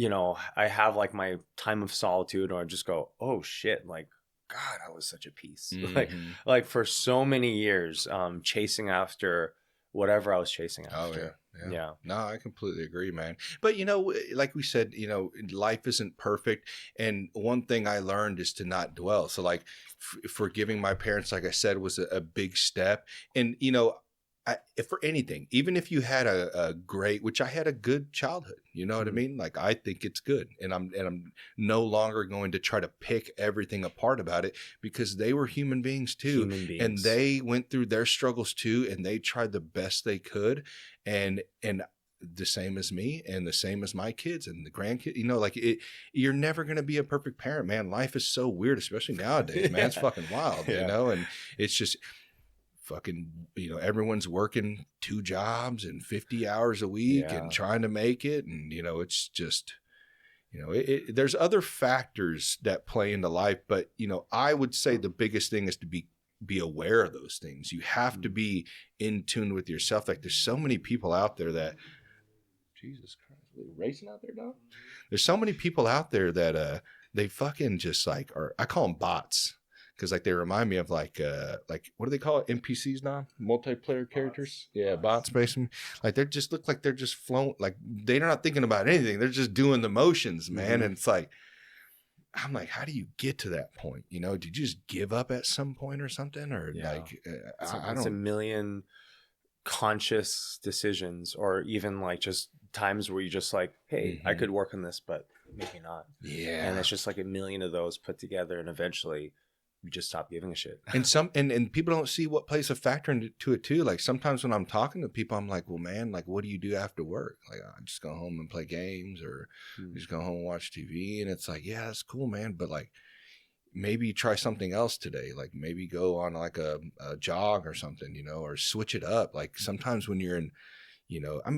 I have like my time of solitude, or I just go, oh shit, like, God, I was such a piece. Mm-hmm. Like for so many years, chasing after whatever I was chasing Oh after. yeah. No, I completely agree, man. But like we said, life isn't perfect, and one thing I learned is to not dwell. So like forgiving my parents, like I said, was a big step. And if for anything, even if you had a great, which I had a good childhood, you know what I mean? Like I think it's good, and I'm no longer going to try to pick everything apart about it, because they were human beings too, and they went through their struggles too, and they tried the best they could, and the same as me, and the same as my kids and the grandkids. You're never going to be a perfect parent, man. Life is so weird, especially nowadays, man. It's fucking wild, and it's just fucking, everyone's working 2 jobs and 50 hours a week and trying to make it. And, it's just, there's other factors that play into life, but, I would say the biggest thing is to be aware of those things. You have to be in tune with yourself. Like there's so many people out there that, Jesus Christ, are they racing out there, dog? There's so many people out there that, they fucking just like, I call them bots. Because like they remind me of like what do they call it? NPCs now? Multiplayer characters? Yeah, bots basically. Like they just look like they're just flown, like they're not thinking about anything. They're just doing the motions, man. Mm-hmm. And it's like, I'm like, how do you get to that point? Did you just give up at some point or something? Or I don't. It's a million conscious decisions, or even like just times where you just like, hey, I could work on this, but maybe not. Yeah. And it's just like a million of those put together, and eventually you just stop giving a shit. And people don't see what plays a factor into it too. Like sometimes when I'm talking to people, I'm like, well, man, like, what do you do after work? Like, I just go home and play games, or just go home and watch TV. And it's like, yeah, that's cool, man. But like, maybe try something else today. Like maybe go on like a jog or something, or switch it up. Like sometimes when you're in,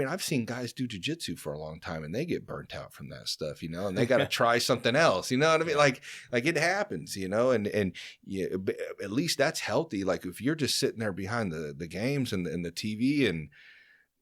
I've seen guys do jujitsu for a long time and they get burnt out from that stuff, and they got to try something else, you know what I mean? Like it happens, and yeah, at least that's healthy. Like if you're just sitting there behind the games and the TV and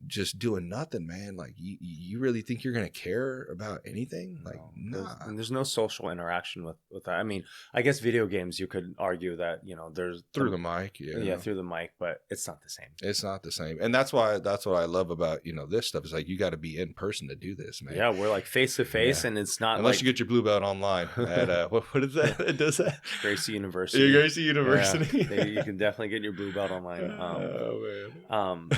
just doing nothing, man, like you really think you're going to care about anything? Like, nah. There's no social interaction with that. I mean, I guess video games, you could argue that, there's through the mic. Yeah, through the mic, but it's not the same. It's not the same. And that's what I love about, this stuff is like, you got to be in person to do this, man. Yeah. We're like face to face, and it's not unless you get your blue belt online at, what is that? It does that? Gracie University. Gracie University. Yeah, you can definitely get your blue belt online. Oh man.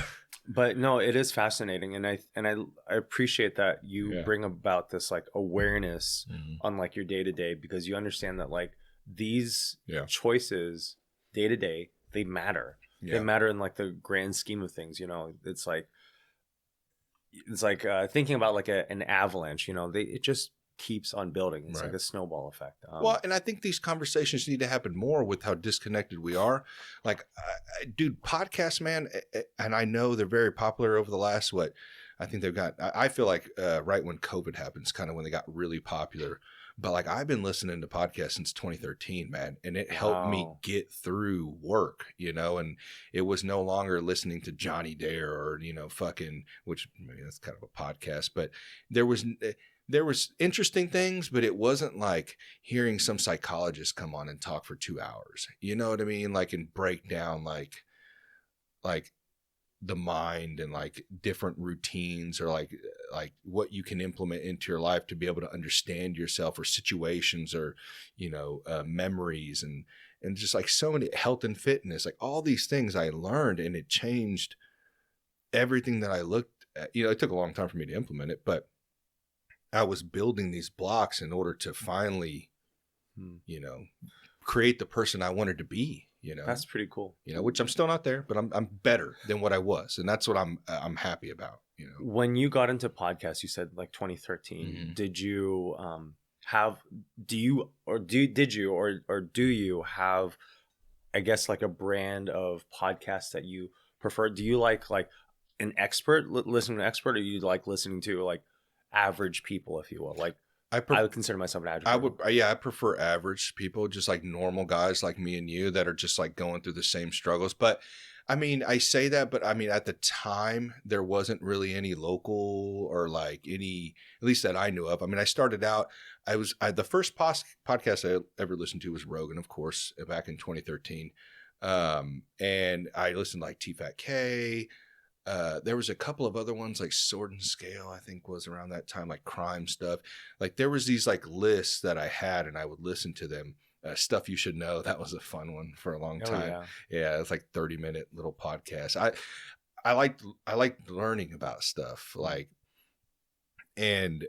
But no, it is fascinating, and I appreciate that you bring about this like awareness on like your day to day, because you understand that like these choices day to day, they matter. Yeah. They matter in like the grand scheme of things. It's like thinking about like an avalanche. It just keeps on building. It's like a snowball effect. Well, and I think these conversations need to happen more with how disconnected we are. Like, dude, podcasts, man, and I know they're very popular over the last, I think they've got, I feel like right when COVID happens, kind of when they got really popular. But like, I've been listening to podcasts since 2013, man, and it helped me get through work, and it was no longer listening to Johnny Dare or, fucking, which maybe that's kind of a podcast, but there was interesting things, but it wasn't like hearing some psychologist come on and talk for 2 hours. You know what I mean? Like, and break down like the mind and like different routines, or like what you can implement into your life to be able to understand yourself, or situations, or, memories, and just like so many, health and fitness, like all these things I learned, and it changed everything that I looked at. It took a long time for me to implement it, but I was building these blocks in order to finally, create the person I wanted to be. That's pretty cool. Which I'm still not there, but I'm better than what I was, and that's what I'm happy about. When you got into podcasts, you said like 2013. Did you do you have, I guess, like a brand of podcasts that you prefer? Do you like an expert, listening to an expert, or you like listening to like average people, if you will? Like I would consider myself an average. I prefer average people, just like normal guys like me and you that are just like going through the same struggles. But I mean, I say that, but I mean, at the time there wasn't really any local or like any, at least that I knew of. I mean, I started out, the first podcast I ever listened to was Rogan, of course, back in 2013. And I listened to like TFAT. There was a couple of other ones like Sword and Scale, I think was around that time, like crime stuff. Like there was these like lists that I had and I would listen to them. Stuff You Should Know. That was a fun one for a long time. Yeah. It's like 30-minute little podcast. I liked learning about stuff like, and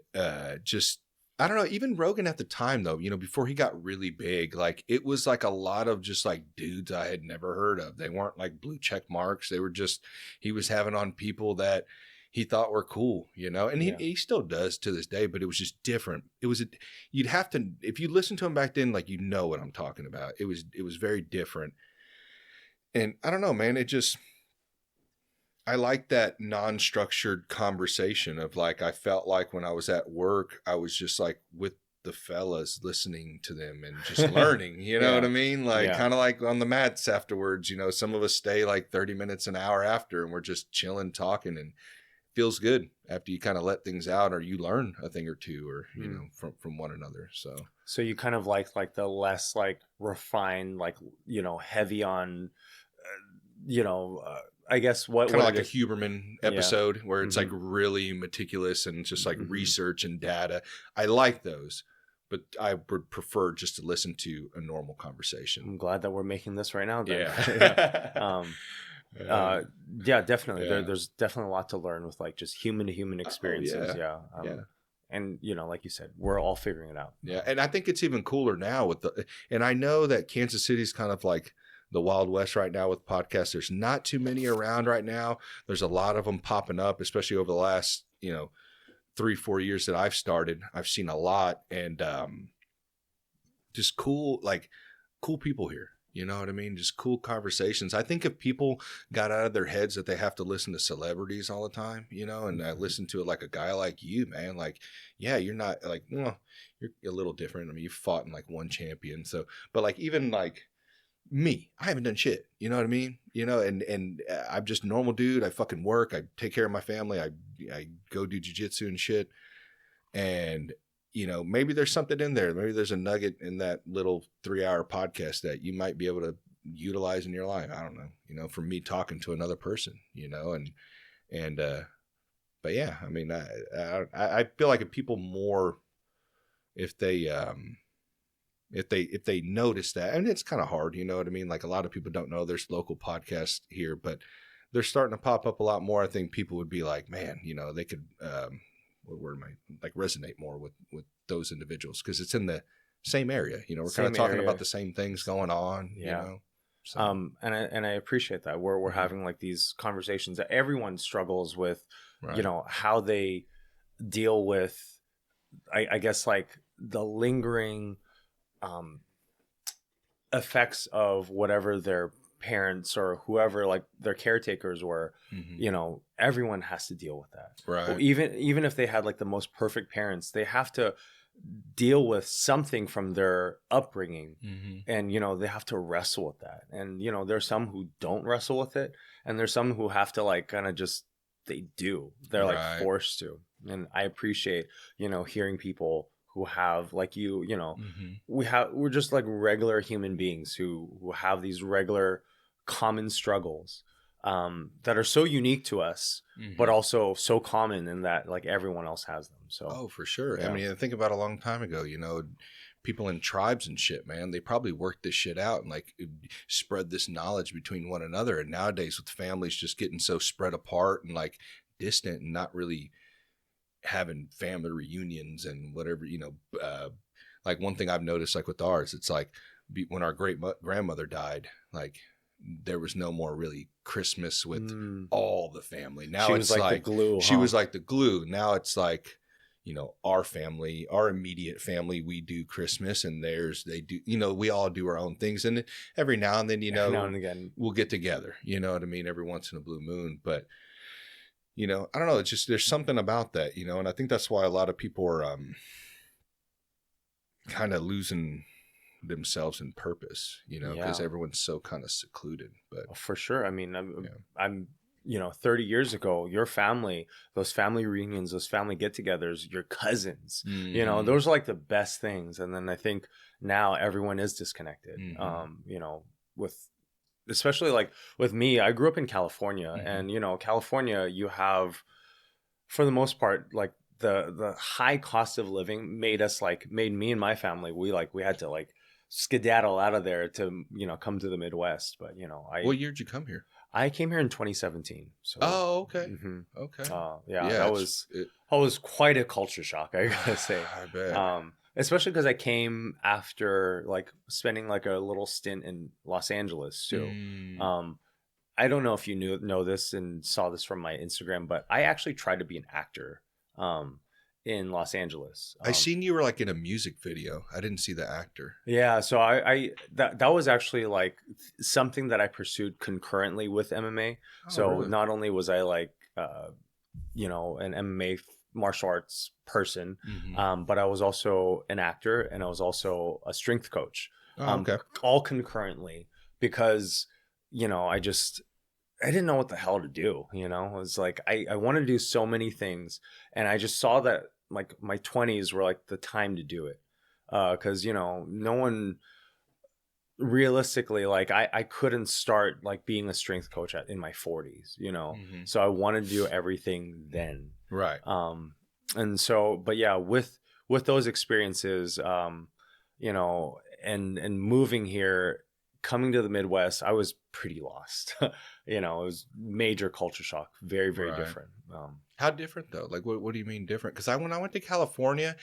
just, I don't know, even Rogan at the time though, before he got really big, like it was like a lot of just like dudes I had never heard of. They weren't like blue check marks. They were just, he was having on people that he thought were cool, and he still does to this day, but it was just different. You'd have to, if you listen to him back then, like, what I'm talking about. It was very different. And I don't know, man, I like that non-structured conversation of like, I felt like when I was at work, I was just like with the fellas listening to them and just learning, what I mean? Like kind of like on the mats afterwards, some of us stay like 30 minutes, an hour after, and we're just chilling, talking, and feels good after you kind of let things out or you learn a thing or two or, from one another. So you kind of like the less like refined, like, heavy on, I guess what kind of like a Huberman episode where it's like really meticulous and just like research and data. I like those, but I would prefer just to listen to a normal conversation. I'm glad that we're making this right now. Then. Yeah. Definitely. Yeah. There's definitely a lot to learn with like just human to human experiences. And like you said, we're all figuring it out. Yeah. And I think it's even cooler now and I know that Kansas City's kind of like the Wild West right now with podcasts. There's not too many around right now. There's a lot of them popping up, especially over the last, 3-4 years that I've started. I've seen a lot and just cool people here. You know what I mean? Just cool conversations. I think if people got out of their heads that they have to listen to celebrities all the time, and I listen to it like a guy like you, man, like, yeah, you're not like, well, you're a little different. I mean, you fought in like one champion. So, but like, even like me, I haven't done shit. You know what I mean? And I'm just a normal dude. I fucking work. I take care of my family. I go do jiu-jitsu and shit. And maybe there's something in there. Maybe there's a nugget in that little 3-hour podcast that you might be able to utilize in your life. I don't know, from me talking to another person, but yeah, I mean, I feel like if people more, if they notice that, and it's kind of hard, you know what I mean? Like a lot of people don't know there's local podcasts here, but they're starting to pop up a lot more. I think people would be like, man, they could, what word am I, like resonate more with those individuals because it's in the same area. We're kind of talking about the same things going on. So. And I appreciate that we're having like these conversations that everyone struggles with, right. How they deal with, I guess like the lingering effects of whatever their parents or whoever like their caretakers were. Everyone has to deal with that, right? Well, even if they had like the most perfect parents, they have to deal with something from their upbringing, and they have to wrestle with that. And there's some who don't wrestle with it, and there's some who have to like kind of just they're right. Like forced to. And I appreciate hearing people who have like we're just like regular human beings who have these regular common struggles that are so unique to us, but also so common in that like everyone else has them. So for sure. Yeah. I mean, think about a long time ago, people in tribes and shit, man, they probably worked this shit out and like spread this knowledge between one another. And nowadays with families just getting so spread apart and like distant and not really having family reunions and whatever, like one thing I've noticed like with ours, it's like when our great grandmother died, like there was no more really Christmas with all the family. Now she it's like the glue. She was like the glue. Now it's like, our family, our immediate family, we do Christmas and they do, we all do our own things. And every now and then, now and again, we'll get together, you know what I mean? Every once in a blue moon. But you know, I don't know. It's just, there's something about that, you know, and I think that's why a lot of people are kind of losing themselves in purpose, you know, because everyone's so kind of secluded. But for sure. I mean, I'm, you know, 30 years ago, your family, those family reunions, those family get-togethers, your cousins, you know, those are like the best things. And then I think now everyone is disconnected, you know, with, especially like with me, I grew up in California, and, you know, California, you have, for the most part, like the high cost of living made me and my family, we had to like skedaddle out of there to, you know, come to the Midwest. But, you know, what year did you come here? I came here in 2017. So okay. Okay. That was quite a culture shock, I gotta say. I bet. Especially because I came after like spending like a little stint in Los Angeles too. I don't know if you know this and saw this from my Instagram, but I actually tried to be an actor in Los Angeles. I seen you were like in a music video. I didn't see the actor. Yeah, so that was actually like something that I pursued concurrently with MMA. Really? Not only was I like you know, an MMA martial arts person, but I was also an actor, and I was also a strength coach. All concurrently, because, you know, I didn't know what the hell to do. You know, it was like I want to do so many things, and I just saw that like my 20s were like the time to do it, because, you know, no one realistically, like I couldn't start like being a strength coach in my 40s, you know. So I wanted to do everything then, right? And so, but yeah, with those experiences, you know, and moving here, coming to the Midwest, I was pretty lost. You know, it was major culture shock. Very, very different. How different though? Like, what do you mean different? Because when I went to California,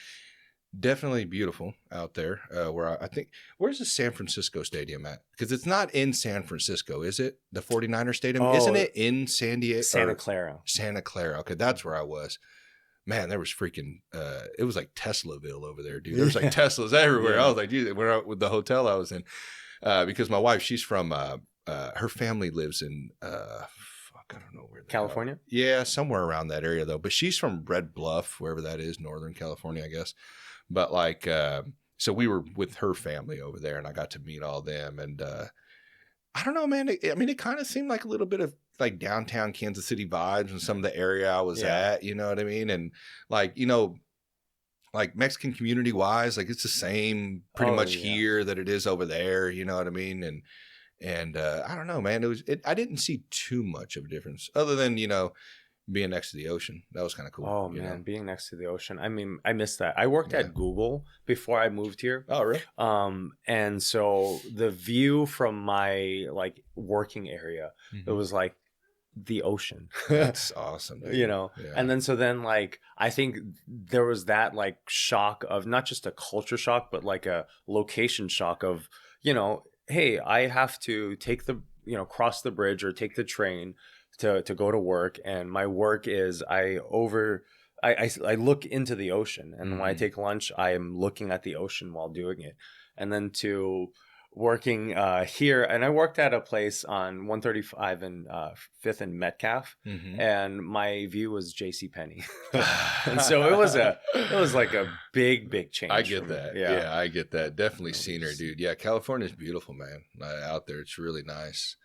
definitely beautiful out there. Where I think, where's the San Francisco stadium at? Because it's not in San Francisco, is it? The 49er stadium? Isn't it in San Diego? Santa Clara. Santa Clara. Okay, that's where I was. Man, there was freaking, it was like Teslaville over there, dude. There was like Teslas everywhere. I was like, dude, with the hotel I was in. Because my wife, she's from, her family lives in, I don't know where. California? Yeah, somewhere around that area though. But she's from Red Bluff, wherever that is, Northern California, I guess. But like, so we were with her family over there, and I got to meet all them. And I don't know, man. I mean, it kind of seemed like a little bit of like downtown Kansas City vibes in some of the area I was at. You know what I mean? And like, you know, like Mexican community wise, like it's the same pretty much here that it is over there. You know what I mean? And I don't know, man. I didn't see too much of a difference other than, you know, being next to the ocean. That was kind of cool. Oh man, being next to the ocean. I mean, I missed that. I worked at Google before I moved here. Oh, really? And so the view from my like working area, it was like the ocean. That's awesome, dude. You know. And then like I think there was that like shock of not just a culture shock, but like a location shock of, you know, hey, I have to take the, you know, cross the bridge or take the train to go to work, and my work is I look into the ocean, and when I take lunch, I am looking at the ocean while doing it. And then to working here, and I worked at a place on 135 and 5th and Metcalf, and my view was JCPenney. And so it was like a big change. I get that. Yeah, I get that. Definitely seen her, dude. Yeah, California's beautiful, man. Out there, it's really nice.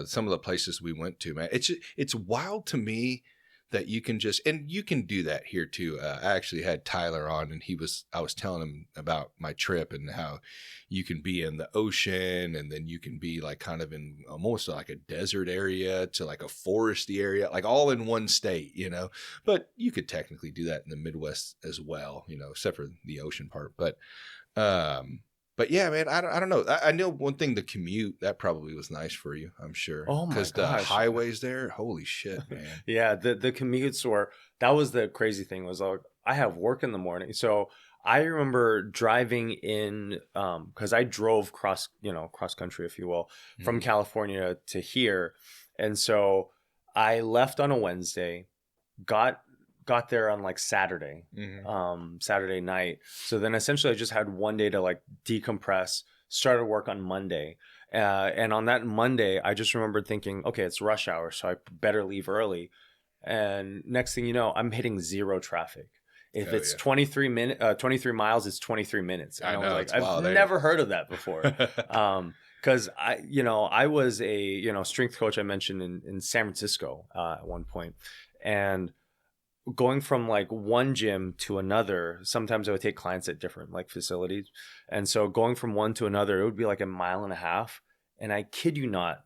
Some of the places we went to, man, it's wild to me that you can and you can do that here too. I actually had Tyler on, and I was telling him about my trip and how you can be in the ocean, and then you can be like kind of in almost like a desert area to like a foresty area, like all in one state, you know. But you could technically do that in the Midwest as well, you know, except for the ocean part. But yeah, man, I don't know. I know one thing, the commute, that probably was nice for you, I'm sure. Oh my gosh. Because the highways there, holy shit, man. Yeah, the commutes that was the crazy thing, was like, I have work in the morning. So I remember driving in, because I drove cross country, if you will, from California to here. And so I left on a Wednesday, got there on like Saturday, Saturday night. So then essentially I just had one day to like decompress, started work on Monday. And on that Monday, I just remembered thinking, okay, it's rush hour, so I better leave early. And next thing you know, I'm hitting zero traffic. If it's 23 miles, it's 23 minutes. And I was like, I've never heard of that before. Because I was a strength coach, I mentioned in San Francisco at one point, and going from like one gym to another, sometimes I would take clients at different like facilities, and so going from one to another, it would be like a mile and a half, and I kid you not,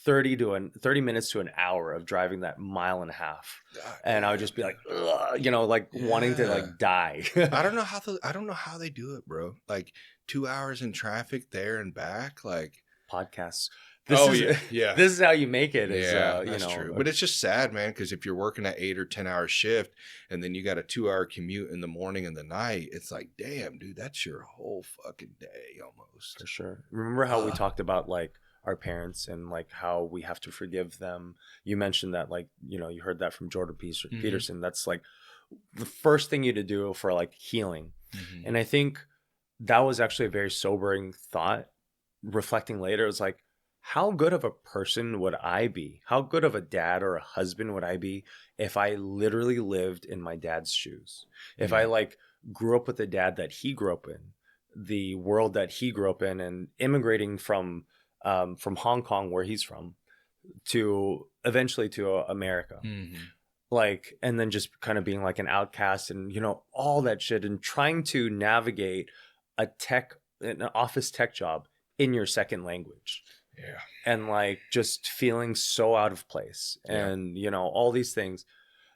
30 minutes to an hour of driving that mile and a half, and I would just be like, wanting to like die. I don't know how they do it, bro. Like 2 hours in traffic there and back, like podcasts. This is how you make it. That's true. But it's just sad, man, because if you're working an 8 or 10 hour shift and then you got a 2 hour commute in the morning and the night, it's like, damn, dude, that's your whole fucking day almost. For sure. Remember how we talked about like our parents and like how we have to forgive them? You mentioned that, like, you heard that from Jordan Peterson. That's like the first thing you to do for like healing. Mm-hmm. And I think that was actually a very sobering thought. Reflecting later, it was like, how good of a person would I be? How good of a dad or a husband would I be if I literally lived in my dad's shoes? If I like grew up with the dad that he grew up in, the world that he grew up in, and immigrating from Hong Kong, where he's from, to eventually to America. Mm-hmm. Like, and then just kind of being like an outcast and, all that shit, and trying to navigate an office tech job in your second language. Yeah. And like just feeling so out of place and, all these things.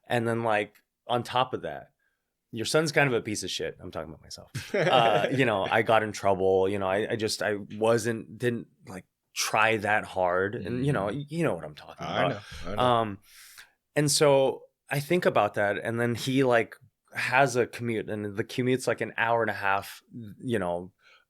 And then like on top of that, your son's kind of a piece of shit. I'm talking about myself. I got in trouble, I didn't like try that hard. And, you know what I'm talking about. I know. And so I think about that, and then he like has a commute, and the commute's like an hour and a half,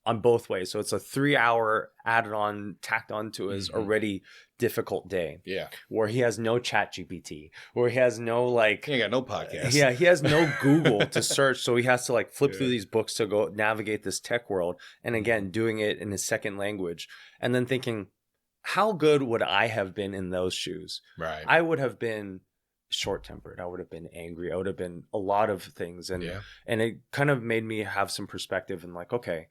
on both ways. So it's a 3 hour tacked on to his already difficult day. Yeah. Where he has no chat GPT, where he has no like, he ain't got no podcast. Yeah. He has no Google to search. So he has to like flip through these books to go navigate this tech world. And again, doing it in his second language, and then thinking, how good would I have been in those shoes? Right. I would have been short-tempered. I would have been angry. I would have been a lot of things. And it kind of made me have some perspective and like, okay,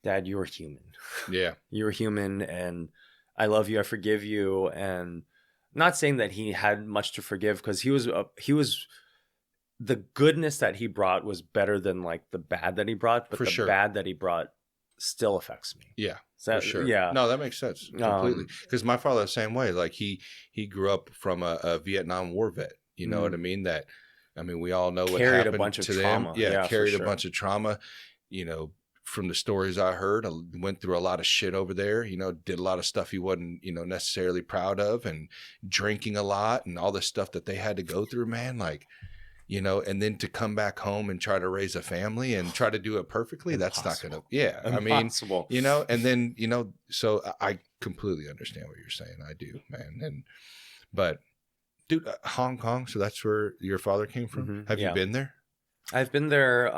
Dad, you're human. Yeah. You're human, and I love you. I forgive you. And not saying that he had much to forgive, because he was the goodness that he brought was better than like the bad that he brought, but bad that he brought still affects me. Yeah. For sure. Yeah. No, that makes sense completely. Because my father, the same way. Like he grew up from a Vietnam War vet. You know what I mean? We all know what happened a bunch of to trauma. them. Yeah, carried a bunch of trauma. From the stories I heard, I went through a lot of shit over there, did a lot of stuff he wasn't, necessarily proud of, and drinking a lot and all the stuff that they had to go through, man. Like, and then to come back home and try to raise a family and try to do it perfectly. Impossible. That's not going to, Impossible. And then, so I completely understand what you're saying. I do, man. But dude, Hong Kong. So that's where your father came from. Mm-hmm. Have you been there? I've been there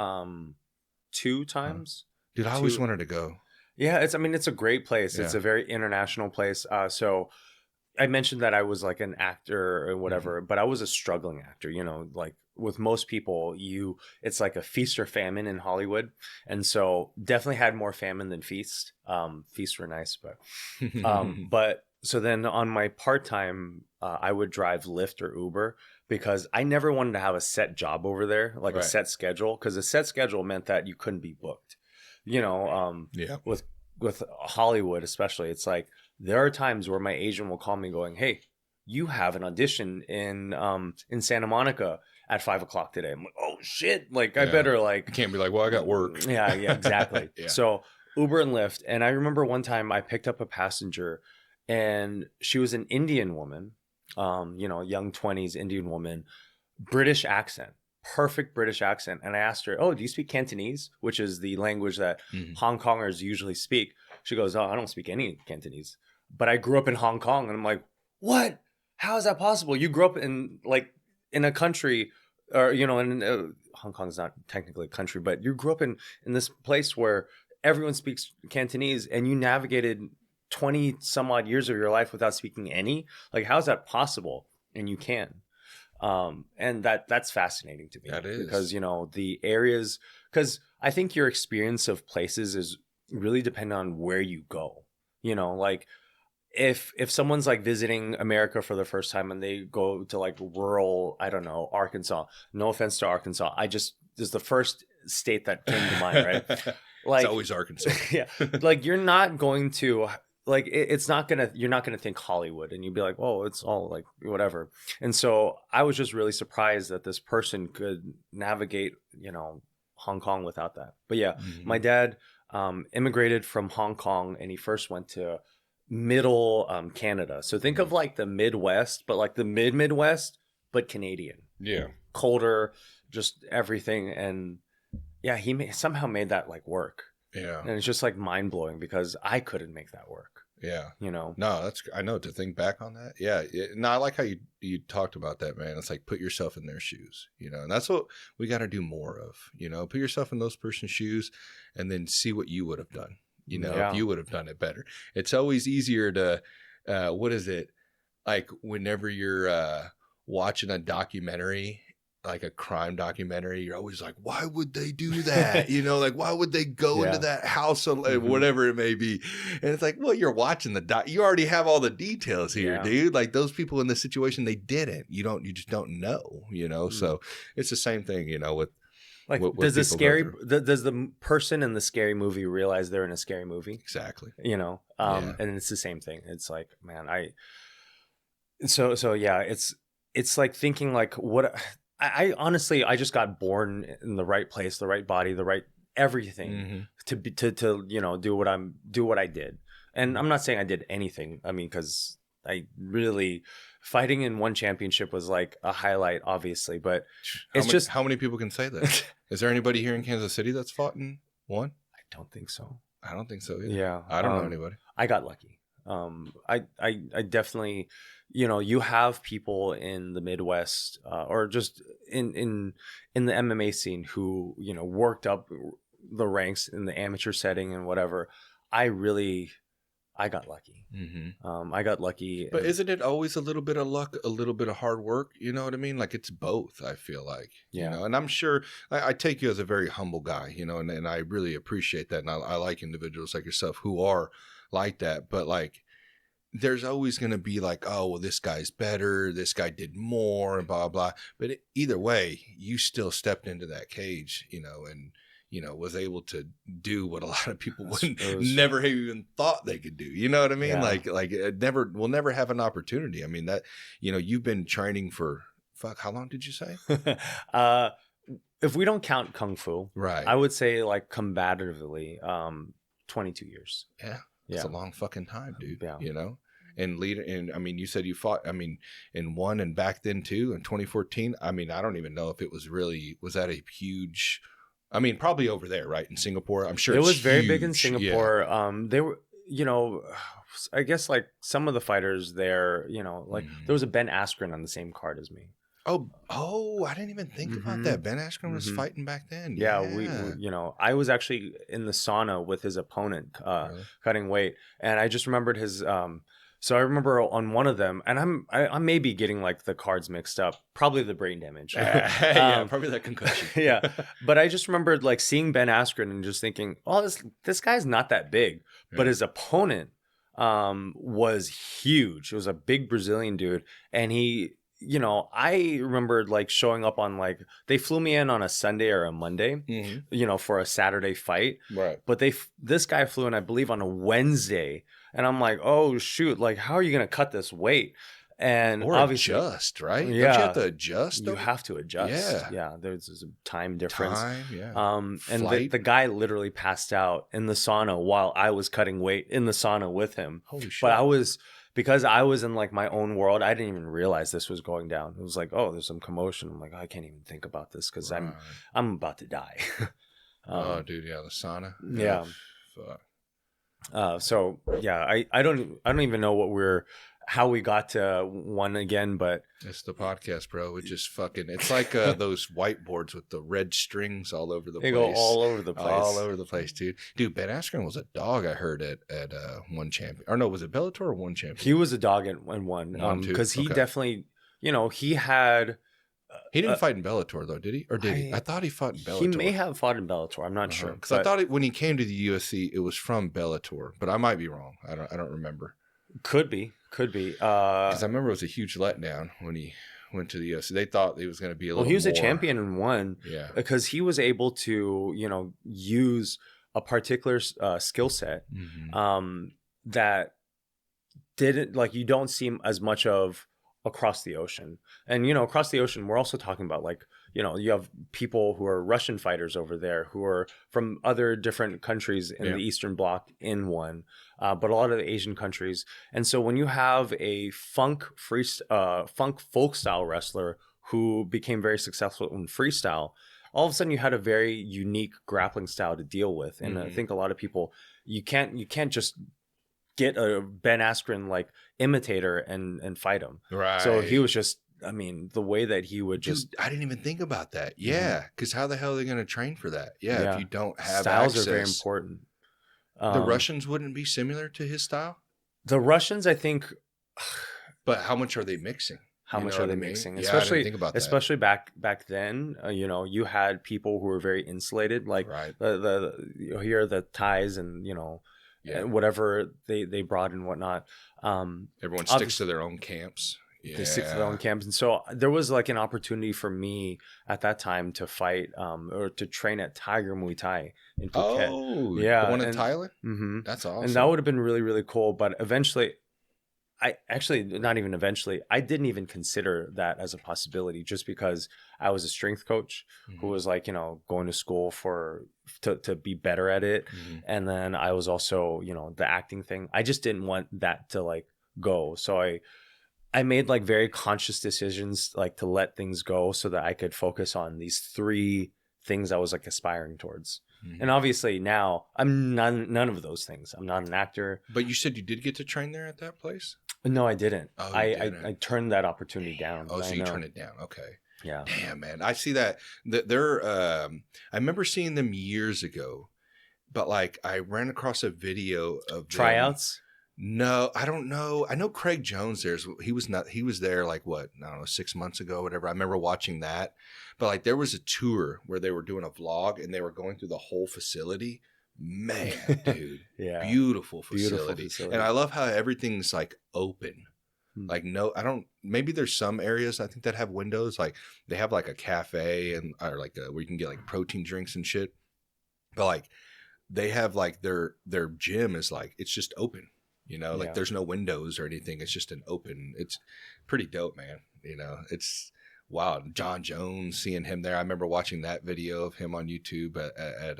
2 times. Dude, I always wanted to go. Yeah, it's a great place. Yeah. It's a very international place. So I mentioned that I was like an actor or whatever, but I was a struggling actor, like with most people, it's like a feast or famine in Hollywood. And so definitely had more famine than feast. Feasts were nice, but so then on my part-time, I would drive Lyft or Uber, because I never wanted to have a set job over there, like a set schedule, because a set schedule meant that you couldn't be booked. With Hollywood especially, it's like there are times where my agent will call me going, "Hey, you have an audition in Santa Monica at 5:00 today." I'm like, "Oh shit!" Like I better like. You can't be like, "Well, I got work." Yeah, exactly. So Uber and Lyft, and I remember one time I picked up a passenger, and she was an Indian woman, young 20s Indian woman, British accent. Perfect British accent. And I asked her, "Oh, do you speak Cantonese?" Which is the language that Hong Kongers usually speak. She goes, "Oh, I don't speak any Cantonese, but I grew up in Hong Kong." And I'm like, "What? How is that possible? You grew up in a country, or Hong Kong is not technically a country, but you grew up in this place where everyone speaks Cantonese, and you navigated 20 some odd years of your life without speaking any? Like, how is that possible?" And you can. And that's fascinating to me. That is. Because, the areas, because I think your experience of places is really dependent on where you go. Like if someone's like visiting America for the first time and they go to like rural, I don't know, Arkansas, no offense to Arkansas, this is the first state that came to mind, right? Like it's always Arkansas. Yeah. Like you're not going to like, you're not gonna think Hollywood and you'd be like, oh, it's all like whatever. And so I was just really surprised that this person could navigate, Hong Kong without that. But yeah, my dad immigrated from Hong Kong and he first went to middle Canada. So think of like the Midwest, but like the Midwest, but Canadian. Yeah. Colder, just everything. And yeah, he somehow made that like work. Yeah. And it's just like mind blowing because I couldn't make that work. Yeah. No, I know, to think back on that. Yeah. No, I like how you talked about that, man. It's like, put yourself in their shoes, and that's what we got to do more of, put yourself in those person's shoes and then see what you would have done, if you would have done it better. It's always easier to, what is it? Like whenever you're watching a documentary, like a crime documentary, you're always like, why would they do that? Like, why would they go into that house or whatever it may be? And it's like, well, you're watching you already have all the details here, dude. Like those people in this situation, they didn't. You just don't know, So it's the same thing, with like, does the person in the scary movie realize they're in a scary movie? Exactly. And it's the same thing. It's like, man, so yeah, it's like thinking like what. I honestly, I just got born in the right place, the right body, the right everything to do what I did. And I'm not saying I did anything. I mean, because I really fighting in one championship was like a highlight, obviously. But it's how many people can say that? Is there anybody here in Kansas City that's fought in one? I don't think so. I don't think so either. Yeah, I don't know anybody. I got lucky. I definitely, you have people in the Midwest or just in the MMA scene who, worked up the ranks in the amateur setting and whatever. I got lucky. I got lucky. But isn't it always a little bit of luck, a little bit of hard work? You know what I mean? Like it's both, I feel like, and I'm sure I take you as a very humble guy, and I really appreciate that. And I like individuals like yourself who are like that, but like there's always going to be like, oh, well, this guy's better, this guy did more and blah blah. But either way, you still stepped into that cage, and was able to do what a lot of people never have even thought they could do. You know what I mean? Yeah. Like we'll never have an opportunity. I mean that you've been training for how long did you say? If we don't count kung fu, right? I would say like combatively, 22 years. Yeah. It's a long fucking time, dude. Yeah. And I mean, you said you fought, in one and back then too, in 2014. I mean, I don't even know if it was that a huge, probably over there, right? In Singapore. I'm sure it was very huge. big in Singapore. Yeah. They were, I guess like some of the fighters there, like there was a Ben Askren on the same card as me. Oh, I didn't even think about that. Ben Askren was fighting back then. Yeah, we I was actually in the sauna with his opponent, really? Cutting weight, and I just remembered his. So I remember on one of them, and I may be getting like the cards mixed up, probably the brain damage. Yeah, probably that concussion. Yeah, but I just remembered like seeing Ben Askren and just thinking, oh, this guy's not that big, but his opponent was huge. It was a big Brazilian dude, and he. I remembered like showing up on like they flew me in on a Sunday or a Monday, for a Saturday fight. Right. But this guy flew in, I believe, on a Wednesday, and I'm like, oh shoot, like how are you gonna cut this weight? And or obviously, adjust, right? Yeah, don't you have to adjust. You have to adjust. Yeah. There's a time difference. And the guy literally passed out in the sauna while I was cutting weight in the sauna with him. Holy shit! But because I was in like my own world, I didn't even realize this was going down. It was like, oh, there's some commotion. I'm like, I can't even think about this because I'm about to die. Oh, dude, yeah, the sauna. Yeah. Fuck. So yeah, I don't even know how we got to one again, but it's the podcast, bro. It just fucking, it's like those whiteboards with the red strings all over the place. They go all over the place. All over the place, dude. Dude, Ben Askren was a dog, I heard, at One Champion. Or no, was it Bellator or One Champion? He was a dog in one. Because he definitely, he had He didn't fight in Bellator though, did he? Or did he? I thought he fought in Bellator. He may have fought in Bellator. I'm not sure. Because I thought when he came to the UFC, it was from Bellator, but I might be wrong. I don't remember. Could be. Because I remember it was a huge letdown when he went to the UFC. They thought he was going to be a little. Well, he was more... a champion and won. Yeah. Because he was able to, use a particular skill set that didn't like you don't see as much of across the ocean. And across the ocean, we're also talking about like you have people who are Russian fighters over there who are from other different countries in the Eastern Bloc in ONE, but a lot of the Asian countries. And so when you have a funk folk style wrestler who became very successful in freestyle, all of a sudden you had a very unique grappling style to deal with. And I think a lot of people, you can't just get a Ben Askren like imitator and fight him. Right. So he was just, the way that he would just... I didn't even think about that. Yeah. Because how the hell are they going to train for that? Yeah. If you don't have styles access. are very important. The Russians wouldn't be similar to his style? The Russians, I think... But how much are they mixing? How much are they mixing? Yeah, I didn't think about that. Especially back then, you had people who were very insulated, like you hear the ties and and whatever they brought and whatnot. Everyone sticks to their own camps. Yeah. They stick to their own camps, and so there was like an opportunity for me at that time to fight or to train at Tiger Muay Thai in Phuket. Oh, yeah, the one in Thailand. Mm-hmm. That's awesome, and that would have been really, really cool. But eventually. Not even eventually, I didn't even consider that as a possibility just because I was a strength coach who was like, going to school to be better at it. And then I was also, the acting thing. I just didn't want that to like go. So I made like very conscious decisions like to let things go so that I could focus on these 3 things I was like aspiring towards. And obviously now I'm none of those things. I'm not an actor. But you said you did get to train there at that place? No, I didn't. Oh, I turned that opportunity down. Oh, so you turned it down. Okay. Yeah. Damn, man. I see that. They're I remember seeing them years ago, but like I ran across a video of tryouts. No, I don't know. I know Craig Jones he was there like what, I don't know, 6 months ago, whatever. I remember watching that. But like there was a tour where they were doing a vlog and they were going through the whole facility. Man, dude. Yeah. Beautiful facility. And I love how everything's like open. Like maybe there's some areas I think that have windows, like they have like a cafe and or like where you can get like protein drinks and shit. But like they have like their gym is like it's just open. Like there's no windows or anything. It's just an open. It's pretty dope, man. It's wow. John Jones, seeing him there. I remember watching that video of him on YouTube at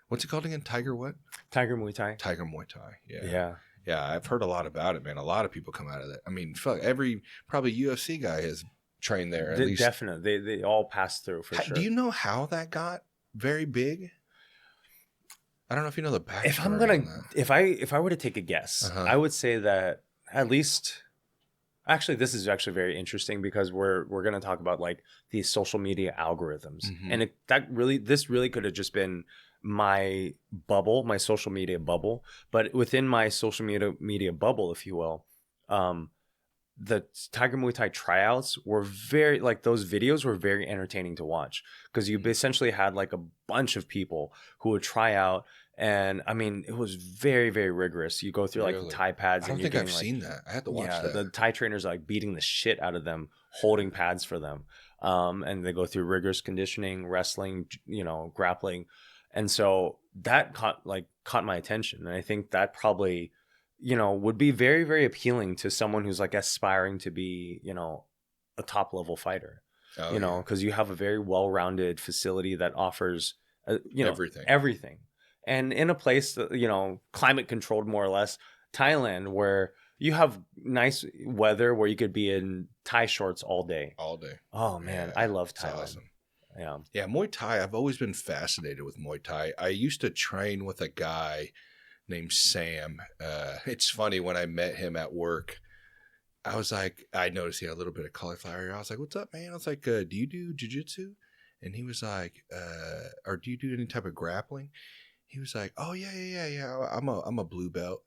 what's it called again? Tiger what? Tiger Muay Thai. Tiger Muay Thai. Yeah. Yeah. Yeah. I've heard a lot about it, man. A lot of people come out of that. I mean, fuck, every probably UFC guy has trained there. At least. Definitely. They all pass through for sure. Do you know how that got very big? I don't know if you know the backstory. If I were to take a guess, I would say that at least. Actually, this is actually very interesting because we're going to talk about like these social media algorithms, and this really could have just been my bubble, my social media bubble. But within my social media bubble, if you will, the Tiger Muay Thai tryouts were those videos were very entertaining to watch because you essentially had like a bunch of people who would try out. And I mean, it was very, very rigorous. You go through like the Thai pads. I don't think I've seen that. I had to watch that. The Thai trainers are like beating the shit out of them, holding pads for them. And they go through rigorous conditioning, wrestling, grappling. And so that caught my attention. And I think that probably, would be very, very appealing to someone who's like aspiring to be, a top level fighter, because you have a very well-rounded facility that offers, everything. And in a place that, climate controlled more or less, Thailand, where you have nice weather where you could be in Thai shorts all day. All day. Oh, man. Yeah, I love Thailand. Awesome. Yeah. Yeah. Muay Thai. I've always been fascinated with Muay Thai. I used to train with a guy named Sam. It's funny when I met him at work. I was like, I noticed he had a little bit of cauliflower. I was like, what's up, man? I was like, do you do jiu-jitsu? And he was like, or do you do any type of grappling? He was like, oh, yeah. I'm a blue belt.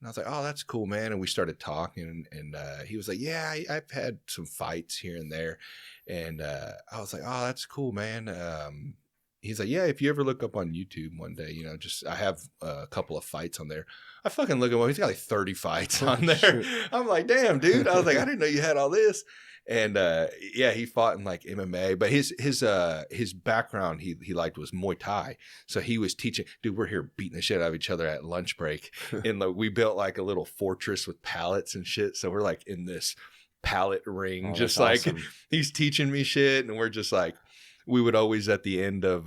And I was like, oh, that's cool, man. And we started talking, and he was like, yeah, I've had some fights here and there. And I was like, oh, that's cool, man. He's like, yeah, if you ever look up on YouTube one day, you know, just I have a couple of fights on there. I fucking look at him. He's got like 30 fights on there. I'm like, damn, dude. I was like, I didn't know you had all this. And yeah, he fought in like MMA, but his background he liked was Muay Thai. So he was teaching. Dude, we're here beating the shit out of each other at lunch break, and like, we built like a little fortress with pallets and shit. So we're like in this pallet ring, just like awesome. He's teaching me shit, and we're just like, we would always at the end of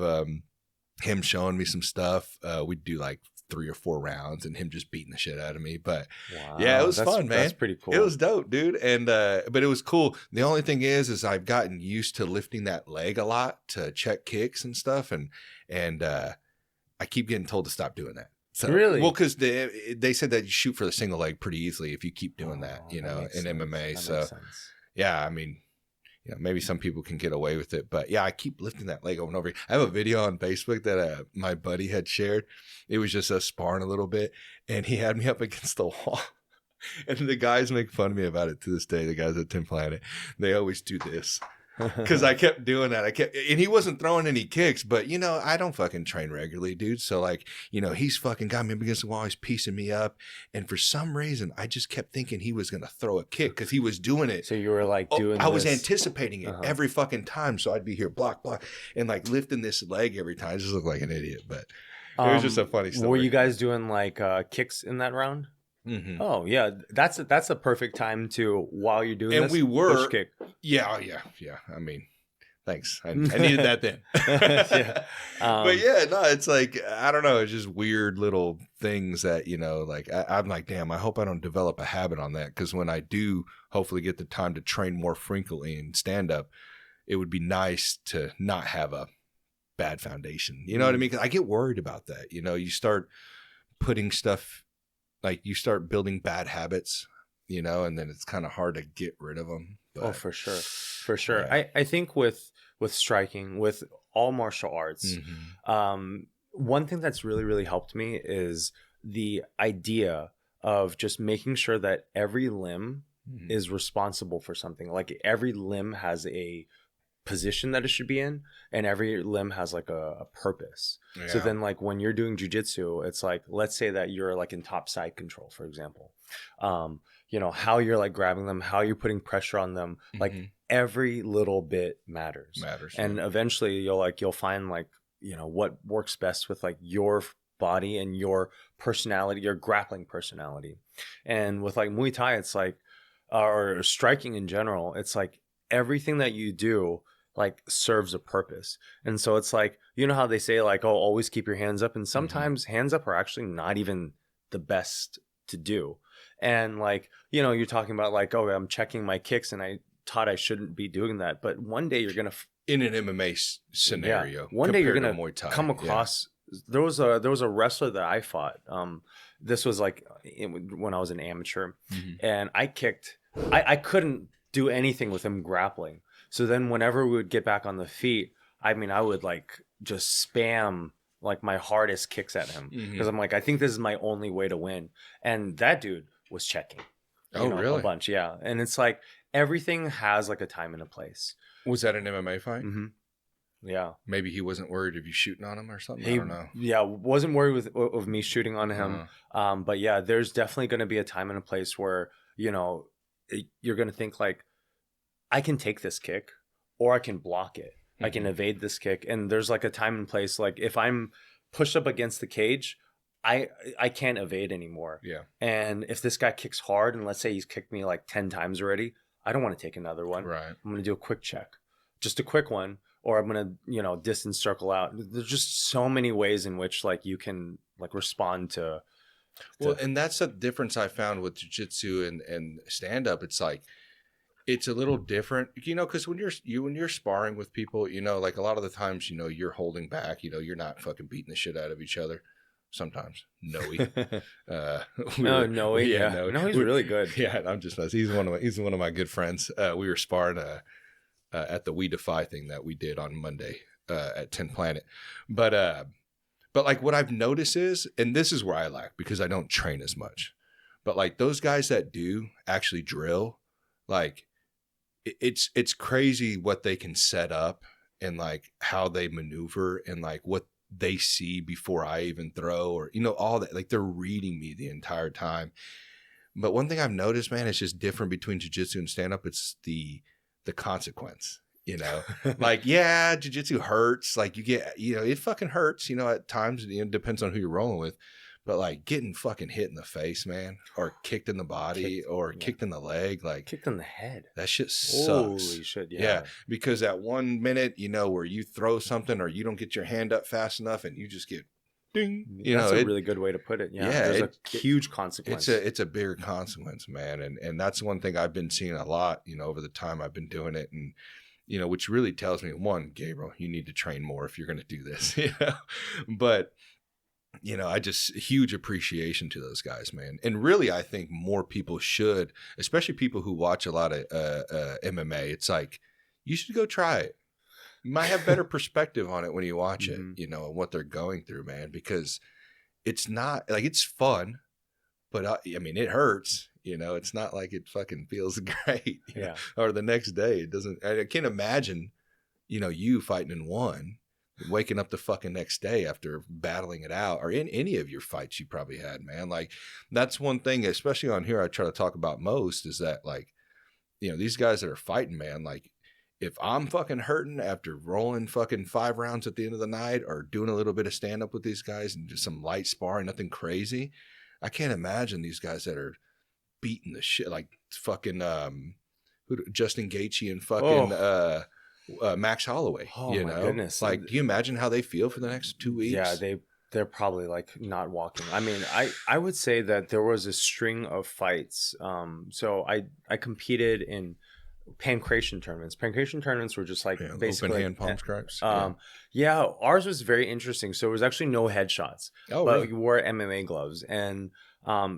him showing me some stuff, we'd do like 3 or 4 rounds and him just beating the shit out of me. But wow, yeah, it was fun, man. That's pretty cool. It was dope, dude. And but it was cool. The only thing is I've gotten used to lifting that leg a lot to check kicks and stuff, and I keep getting told to stop doing that. So, really? Well, because they said that you shoot for the single leg pretty easily if you keep doing that, you know, in MMA. So yeah, I mean, you know, maybe some people can get away with it, but yeah, I keep lifting that leg over and over. I have a video on Facebook that my buddy had shared. It was just us sparring a little bit, and he had me up against the wall. And the guys make fun of me about it to this day. The guys at Tim Planet, they always do this because I kept doing that. And he wasn't throwing any kicks, but you know, I don't fucking train regularly, dude. So like, you know, he's fucking got me up against the wall. He's piecing me up, and for some reason, I just kept thinking he was gonna throw a kick because he was doing it. So you were like doing. I was anticipating it every fucking time. So I'd be here, block, and like lifting this leg every time. I just look like an idiot, but it was just a funny story. Were you guys doing like kicks in that round? Mm-hmm. Oh yeah, that's a perfect time to, while you're doing and this, we were push kick. Yeah. I mean, thanks. I needed that then. Yeah. But yeah, no, it's like, I don't know. It's just weird little things that, you know, like I'm like, damn, I hope I don't develop a habit on that. Because when I do hopefully get the time to train more frequently and stand up, it would be nice to not have a bad foundation. You know what I mean? Because I get worried about that. You know, you start putting stuff, like you start building bad habits, you know, and then it's kind of hard to get rid of them. But, oh, for sure. Yeah. I think with striking, with all martial arts, one thing that's really, really helped me is the idea of just making sure that every limb is responsible for something. Like every limb has a position that it should be in, and every limb has like a purpose. Yeah. So then like when you're doing jiu-jitsu, it's like, let's say that you're like in top side control, for example, you know, how you're like grabbing them, how you're putting pressure on them, like every little bit matters. And eventually you'll find like, you know, what works best with like your body and your personality, your grappling personality. And with like Muay Thai, it's like, or striking in general, it's like everything that you do like serves a purpose. And so it's like, you know how they say like, oh, always keep your hands up. And sometimes hands up are actually not even the best to do. And like, you know, you're talking about like, oh, I'm checking my kicks and I taught I shouldn't be doing that. But one day you're going to, in an MMA scenario, one day you're going to come across, there was a wrestler that I fought. This was like when I was an amateur, and I kicked, I couldn't do anything with him grappling. So then whenever we would get back on the feet, I mean, I would like just spam like my hardest kicks at him because I'm like, I think this is my only way to win. And that dude was checking. Really? A bunch. Yeah. And it's like everything has like a time and a place. Was that an MMA fight? Yeah. Maybe he wasn't worried of you shooting on him or something. I don't know. Yeah. Wasn't worried of me shooting on him. But yeah, there's definitely going to be a time and a place where, you know, you're going to think like, I can take this kick or I can block it. I can evade this kick. And there's like a time and place. Like if I'm pushed up against the cage, I can't evade anymore. Yeah. And if this guy kicks hard, and let's say he's kicked me like 10 times already, I don't want to take another one. Right. I'm going to do a quick check, just a quick one, or I'm going to, you know, distance circle out. There's just so many ways in which like you can like respond to. Well, and that's the difference I found with jiu-jitsu and stand-up. It's like, it's a little different, you know, because when you're sparring with people, you know, like a lot of the times, you know, you're holding back, you know, you're not fucking beating the shit out of each other. Sometimes Noe, Noe, he's really good. Yeah, I'm just he's one of my good friends. We were sparring at the We Defy thing that we did on Monday at 10 Planet, but like what I've noticed is, and this is where I lack because I don't train as much. But like those guys that do actually drill, like it's crazy what they can set up and like how they maneuver and like what they see before I even throw, or, you know, all that. Like they're reading me the entire time. But one thing I've noticed, man, it's just different between jiu-jitsu and stand-up. It's the consequence, you know. Like, yeah, jiu-jitsu hurts. Like you get, you know, it fucking hurts, you know, at times. It depends on who you're rolling with. But like getting fucking hit in the face, man, or kicked in the body, or kicked in the leg, like kicked in the head. That shit sucks. Holy shit, yeah. Because at 1 minute, you know, where you throw something or you don't get your hand up fast enough and you just get ding. You That's know, a really good way to put it. Yeah, there's a huge consequence. It's a bigger consequence, man, and that's one thing I've been seeing a lot, you know, over the time I've been doing it, and you know, which really tells me, one, Gabriel, you need to train more if you're going to do this, you know, but. You know, I just huge appreciation to those guys, man. And really, I think more people should, especially people who watch a lot of MMA. It's like, you should go try it. You might have better perspective on it when you watch it, you know, and what they're going through, man, because it's not like it's fun, but I mean, it hurts, you know, it's not like it fucking feels great. Yeah. Or the next day, it doesn't, I can't imagine, you know, you fighting in one. Waking up the fucking next day after battling it out, or in any of your fights you probably had, man. Like that's one thing, especially on here, I try to talk about most is that, like, you know, these guys that are fighting, man, like if I'm fucking hurting after rolling fucking 5 rounds at the end of the night or doing a little bit of stand up with these guys and just some light sparring, nothing crazy, I can't imagine these guys that are beating the shit like fucking Justin Gaethje and fucking Max Holloway, you know, goodness. Like, do you imagine how they feel for the next 2 weeks? Yeah, they're probably like not walking. I mean, I would say that there was a string of fights. So I competed in pancration tournaments. Pancration tournaments were just like basically open hand palm stripes. Yeah, ours was very interesting. So it was actually no headshots. Oh, but really? you wore MMA gloves, and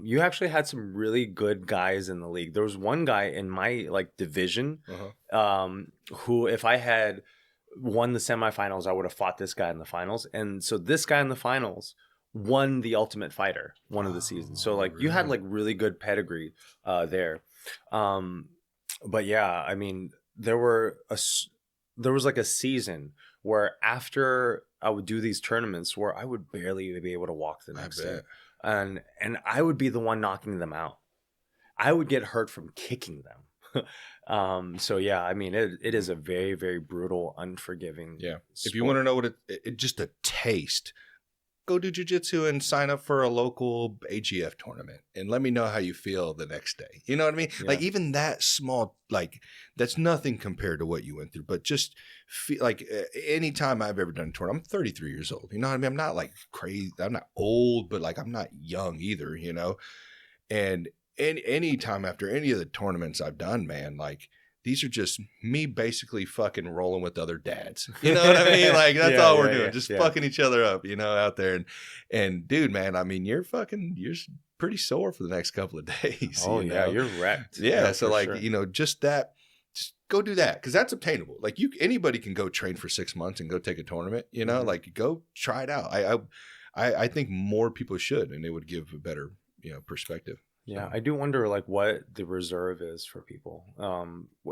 you actually had some really good guys in the league. There was one guy in my like division, who if I had won the semifinals, I would have fought this guy in the finals. And so this guy in the finals won the Ultimate Fighter one of the seasons. So like you had like really good pedigree there. But yeah, I mean, there was like a season where after I would do these tournaments where I would barely be able to walk the next day. And I would be the one knocking them out. I would get hurt from kicking them. So yeah, I mean, it is a very, very brutal, unforgiving. Yeah. sport. If you want to know what it just a taste, go do jiu-jitsu and sign up for a local AGF tournament and let me know how you feel the next day. You know what I mean? Yeah. Like even that small, like that's nothing compared to what you went through, but just feel like anytime I've ever done a tournament, I'm 33 years old. You know what I mean? I'm not like crazy. I'm not old, but like I'm not young either, you know? And any time after any of the tournaments I've done, man, like these are just me basically fucking rolling with other dads. You know what I mean? Like that's all we're doing. Just fucking each other up, you know, out there. And dude, man, I mean, you're pretty sore for the next couple of days. Oh, you know? you're wrecked. Yeah. So like, you know, just go do that. Cause that's obtainable. Like anybody can go train for 6 months and go take a tournament, you know, like go try it out. I think more people should, and it would give a better, you know, perspective. Yeah, I do wonder like what the reserve is for people.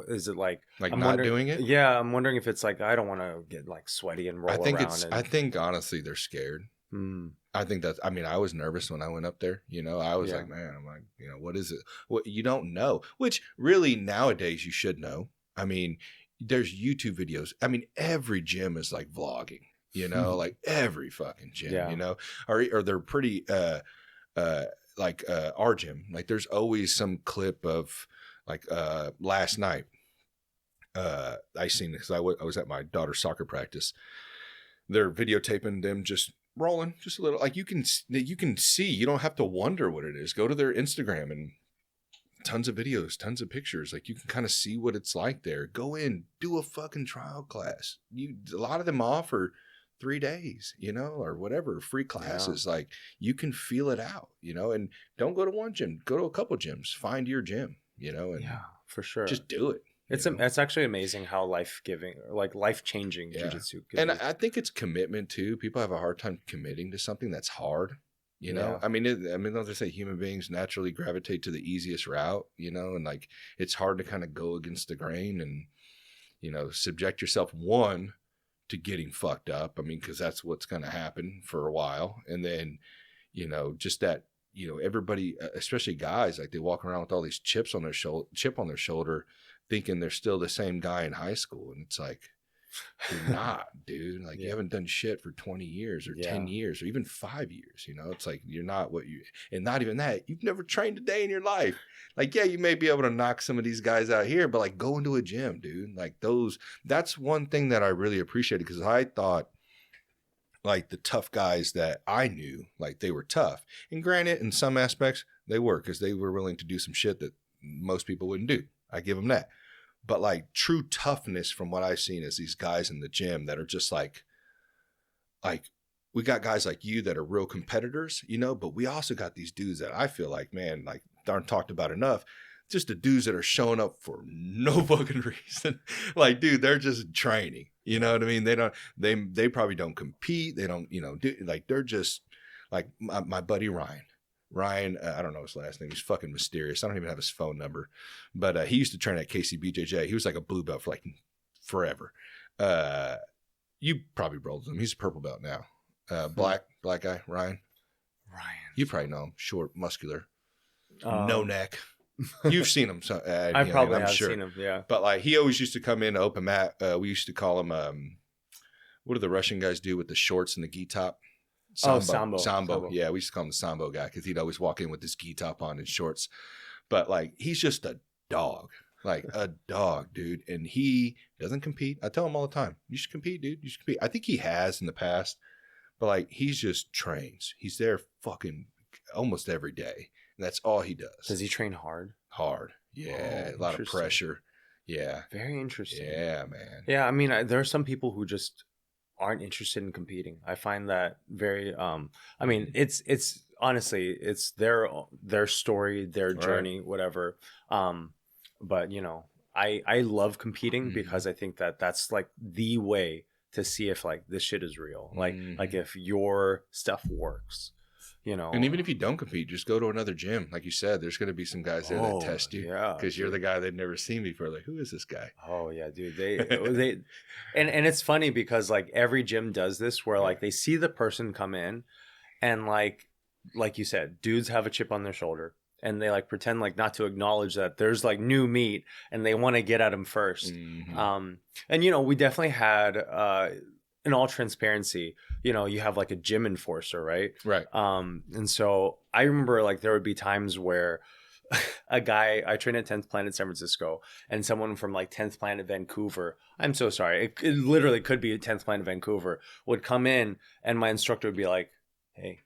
Is it like I'm not doing it? Yeah, I'm wondering if it's like I don't want to get like sweaty and roll around. I think honestly they're scared. I think I mean, I was nervous when I went up there. You know, I was like, man, I'm like, you know, what is it? What you don't know? Which really nowadays you should know. I mean, there's YouTube videos. I mean, every gym is like vlogging. You know, like every fucking gym. You know, or they're pretty. Like our gym, like there's always some clip of like last night I seen because I was at my daughter's soccer practice. They're videotaping them just rolling just a little, like you can see, you don't have to wonder what it is. Go to their Instagram and tons of videos, tons of pictures, like you can kind of see what it's like there. Go in, do a fucking trial class. A lot of them offer 3 days, you know, or whatever, free classes. Like you can feel it out, you know, and don't go to one gym, go to a couple gyms, find your gym, you know, and for sure, just do it. It's actually amazing how life-giving, like life-changing jiu-jitsu. And I think it's commitment too. People have a hard time committing to something that's hard, You know, I mean, don't they say human beings naturally gravitate to the easiest route, you know, and like, it's hard to kind of go against the grain and, you know, subject yourself to getting fucked up. I mean, because that's what's going to happen for a while. And then, you know, just that, you know, everybody, especially guys, like they walk around with all these chip on their shoulder, thinking they're still the same guy in high school. And it's like, you're not, dude. Like, you haven't done shit for 20 years or 10 years or even 5 years. You know, it's like, you're not what you, and not even that, you've never trained a day in your life. Like, yeah, you may be able to knock some of these guys out here, but like, go into a gym, dude. Like, that's one thing that I really appreciated, because I thought, like, the tough guys that I knew, like, they were tough. And granted, in some aspects, they were, because they were willing to do some shit that most people wouldn't do. I give them that. But like, true toughness from what I've seen is these guys in the gym that are just like we got guys like you that are real competitors, you know, but we also got these dudes that I feel like, man, like, aren't talked about enough. Just the dudes that are showing up for no fucking reason. Like, dude, they're just training. You know what I mean? They probably don't compete. They don't, you know, like, they're just like my buddy Ryan. I don't know his last name. He's fucking mysterious. I don't even have his phone number. But he used to train at BJJ. He was like a blue belt for like forever. You probably rolled with him. He's a purple belt now. Black guy, Ryan. You probably know him. Short, muscular, no neck. You've seen him. So, I probably have seen him, yeah. But like, he always used to come in to open mat. We used to call him, what do the Russian guys do with the shorts and the gi top? Sambo. Yeah, we used to call him the Sambo guy, because he'd always walk in with this gi top on and shorts. But like, he's just a dog. Like, a dog, dude. And he doesn't compete. I tell him all the time, you should compete, dude. You should compete. I think he has in the past. But like, he's just trains. He's there fucking almost every day. And that's all he does. Does he train hard? Hard. Yeah. A lot of pressure. Yeah. Very interesting. Yeah, man. Yeah. I mean, there are some people who just aren't interested in competing. I find that very, I mean, it's honestly, it's their story, their journey, whatever. But you know, I love competing because I think that that's like the way to see if like this shit is real. Like if your stuff works, you know. And even if you don't compete, just go to another gym. Like you said, there's going to be some guys there that test you. Yeah. Because you're the guy they've never seen before. Like, who is this guy? Oh yeah, dude. They and it's funny because like every gym does this where like they see the person come in and like you said, dudes have a chip on their shoulder. And they like pretend like not to acknowledge that there's like new meat and they want to get at him first. And, you know, we definitely had, in all transparency, you know, you have like a gym enforcer, right? Right. And so I remember like there would be times where a guy, I trained at 10th Planet San Francisco, and someone from like 10th Planet Vancouver, I'm so sorry, it literally could be 10th Planet Vancouver, would come in and my instructor would be like, hey,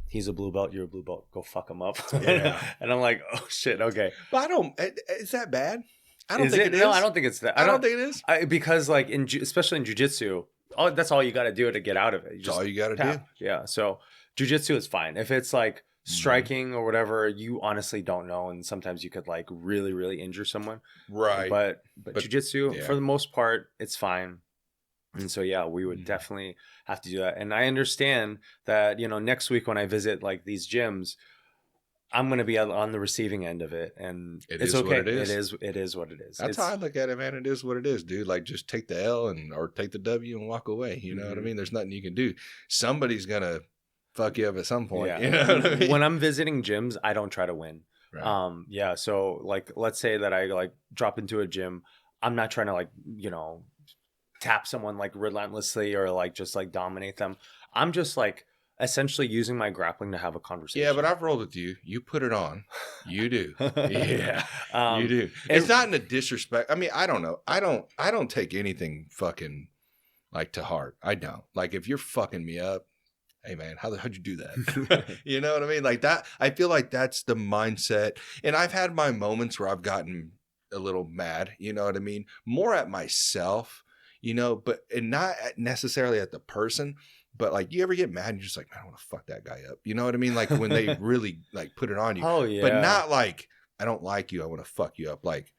he's a blue belt, you're a blue belt, go fuck him up. Yeah. And I'm like, oh shit, okay. But is that bad? I don't think it is. No, I don't think it's that. I don't think it is. Because like, especially in jiu-jitsu, that's all you got to do to get out of it. That's all you got to do. Yeah, so jiu-jitsu is fine. If it's like striking or whatever, you honestly don't know, and sometimes you could like really, really injure someone. Right. But jiu-jitsu, for the most part, it's fine. And so, yeah, we would definitely have to do that. And I understand that, you know, next week when I visit like these gyms, I'm going to be on the receiving end of it. And it's okay. It is what it is. That's how I look at it, man. It is what it is, dude. Like, just take the L or take the W and walk away. You know what I mean? There's nothing you can do. Somebody's going to fuck you up at some point. Yeah. You know what I mean? When I'm visiting gyms, I don't try to win. Right. Yeah. So like, let's say that I like drop into a gym. I'm not trying to like, you know, tap someone like relentlessly or like just like dominate them. I'm just like essentially using my grappling to have a conversation. Yeah, but I've rolled with you. You put it on. You do. Yeah. You do. It's not in a disrespect. I mean, I don't know. I don't take anything fucking like to heart. I don't. Like, if you're fucking me up, hey man, how'd you do that? You know what I mean? Like that, I feel like that's the mindset. And I've had my moments where I've gotten a little mad, you know what I mean? More at myself. You know, and not necessarily at the person, but like, you ever get mad and you're just like, man, I want to fuck that guy up. You know what I mean? Like when they really like put it on you. Oh yeah. But not like, I don't like you, I want to fuck you up. Like,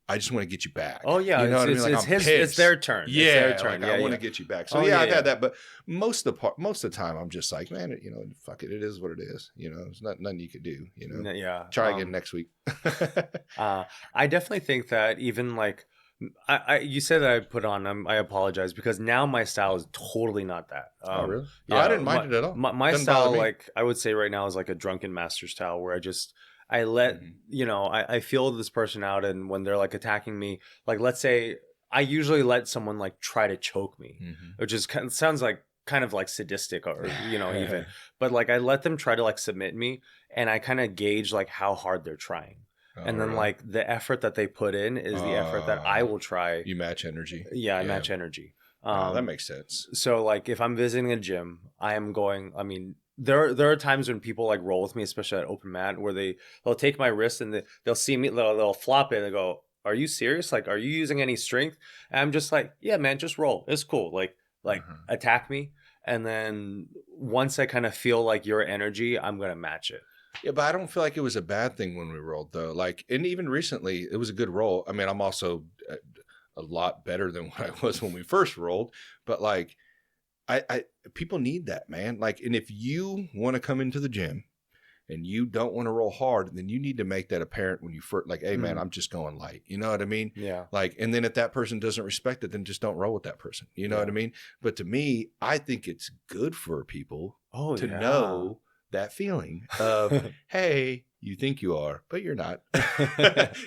I just want to get you back. Oh yeah, you know what I mean? Like, it's their turn. Yeah, it's their turn. Like, I want to get you back. So I've had that, but most of the time, I'm just like, man, fuck it. It is what it is. There's nothing you could do. Yeah. Try again next week. I definitely think that even like, you said that I put on. I apologize because now my style is totally not that. Oh really? Yeah, I didn't mind it at all. My style, like I would say right now, is like a drunken master style where I let I feel this person out, and when they're like attacking me, like let's say I usually let someone like try to choke me, which is sounds like kind of like sadistic or even, but like I let them try to like submit me, and I kind of gauge like how hard they're trying. And then like the effort that they put in is the effort that I will try. You match energy. Yeah, I match energy. That makes sense. So like if I'm visiting a gym, I am going, I mean, there are times when people like roll with me, especially at open mat, where they'll take my wrist and they'll see me, they'll flop it and go, "Are you serious? Like, are you using any strength?" And I'm just like, "Yeah, man, just roll. It's cool. Like attack me." And then once I kind of feel like your energy, I'm going to match it. Yeah, but I don't feel like it was a bad thing when we rolled though. Like, and even recently, it was a good roll. I mean, I'm also a lot better than what I was when we first rolled, but like, I people need that, man. Like, and if you want to come into the gym and you don't want to roll hard, then you need to make that apparent when you first, like, hey man, I'm just going light. You know what I mean? Yeah. Like, and then if that person doesn't respect it, then just don't roll with that person. You know what I mean? But to me, I think it's good for people to know that feeling of, hey, you think you are, but you're not.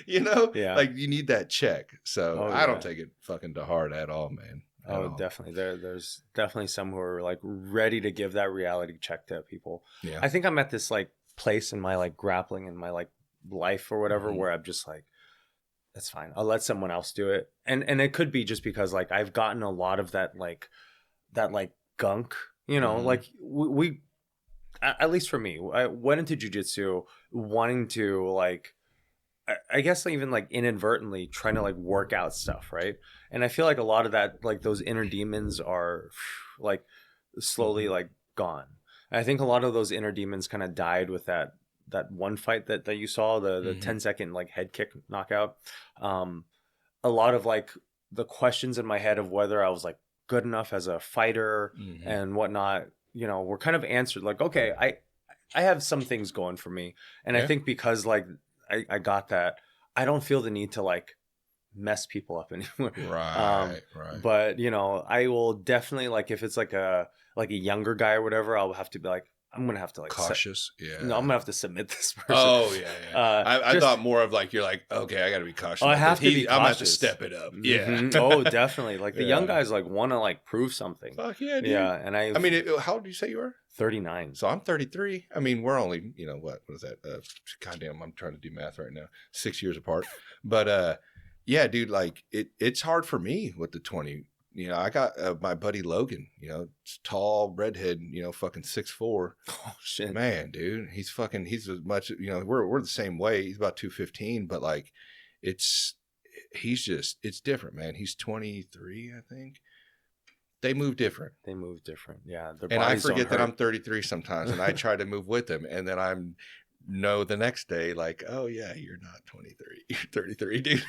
Yeah. Like you need that check. So I don't take it fucking to heart at all, man. Definitely. There's definitely some who are like ready to give that reality check to people. Yeah. I think I'm at this like place in my like grappling in my like life or whatever where I'm just like, that's fine. I'll let someone else do it. And it could be just because like I've gotten a lot of that gunk, like we at least for me, I went into jiu-jitsu wanting to like, I guess even like inadvertently trying to like work out stuff, right? And I feel like a lot of that, like those inner demons are like slowly like gone. And I think a lot of those inner demons kind of died with that one fight that you saw, the 10-second like head kick knockout. A lot of like the questions in my head of whether I was like good enough as a fighter and whatnot, were kind of answered like, okay, I have some things going for me. And I think because like I got that, I don't feel the need to like mess people up anymore. Right. But I will definitely like if it's like a younger guy or whatever, I'll have to be like, I'm gonna have to like cautious. No, I'm gonna have to submit this person. Oh yeah. I thought more of like you're like, okay, I got to be cautious. I have to be cautious. I'm gonna have to step it up. Yeah. Oh, definitely. Like the young guys like want to like prove something. Fuck yeah, dude. Yeah, and I mean, how old do you say you are? 39. So I'm 33. I mean, we're only what is that? Goddamn, I'm trying to do math right now. 6 years apart. But yeah, dude, like it's hard for me with the 20. I got my buddy Logan, tall redhead, fucking 6'4". Oh shit, man, dude, he's as much, we're the same way. He's about 215, but like, it's different, man. He's 23, I think. They move different. Yeah, and I forget that I'm 33 sometimes, and I try to move with them, and then the next day, like, oh yeah, you're not 23, you're 33, dude.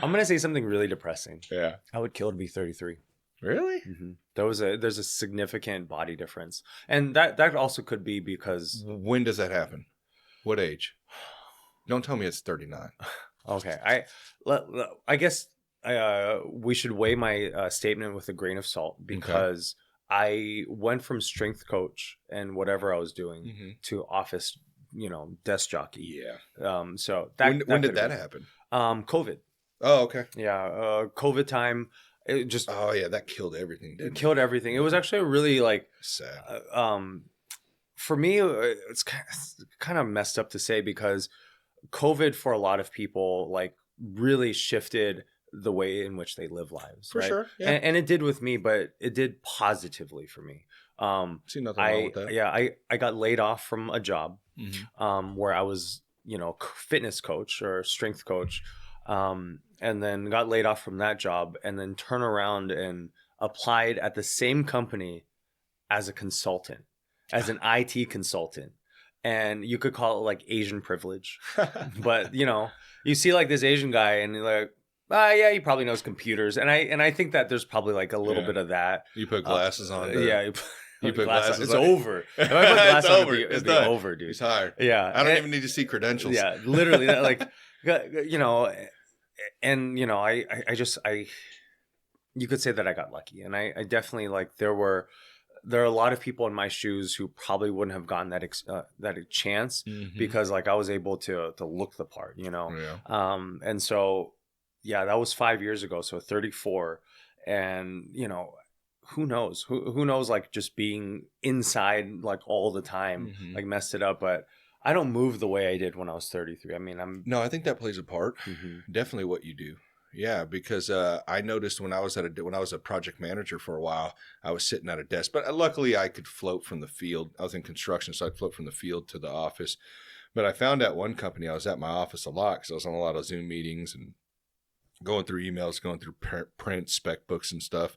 I'm gonna say something really depressing. Yeah, I would kill to be 33. Really? There's a significant body difference, and that also could be because. When does that happen? What age? Don't tell me it's 39. Okay, I guess we should weigh my statement with a grain of salt because I went from strength coach and whatever I was doing to office, desk jockey. Yeah. So when did that happen? COVID. Oh, okay. Yeah. COVID time. It just. Oh yeah, that killed everything. It killed everything. It was actually a really like sad. For me, it's kind of messed up to say because COVID for a lot of people like really shifted the way in which they live lives. For right? sure. Yeah. And it did with me, but it did positively for me. See nothing wrong with that. Yeah, I got laid off from a job where I was, fitness coach or strength coach. And then got laid off from that job and then turn around and applied at the same company as a consultant, as an IT consultant. and you could call it like Asian privilege. But you know, you see like this Asian guy, and you're like, yeah, he probably knows computers, and I think that there's probably like a little bit of that. You put glasses on. Yeah. You put glasses on. It's on. over. If I put glasses on, it'd be over, dude. He's hired. Yeah. I don't even need to see credentials. Yeah, literally. Like, you know, and you know, you could say that I got lucky, and I definitely like there are a lot of people in my shoes who probably wouldn't have gotten that chance because like I was able to look the part, you know. Yeah. And so yeah, that was 5 years ago, so 34, and you know, who knows like just being inside like all the time like messed it up, but I don't move the way I did when I was 33. I mean, I think that plays a part. Definitely what you do. Yeah, because I noticed when I was a project manager for a while, I was sitting at a desk, but luckily I could float from the field. I was in construction, so I'd float from the field to the office. But I found at one company I was at my office a lot because I was on a lot of Zoom meetings and going through emails, going through print spec books and stuff.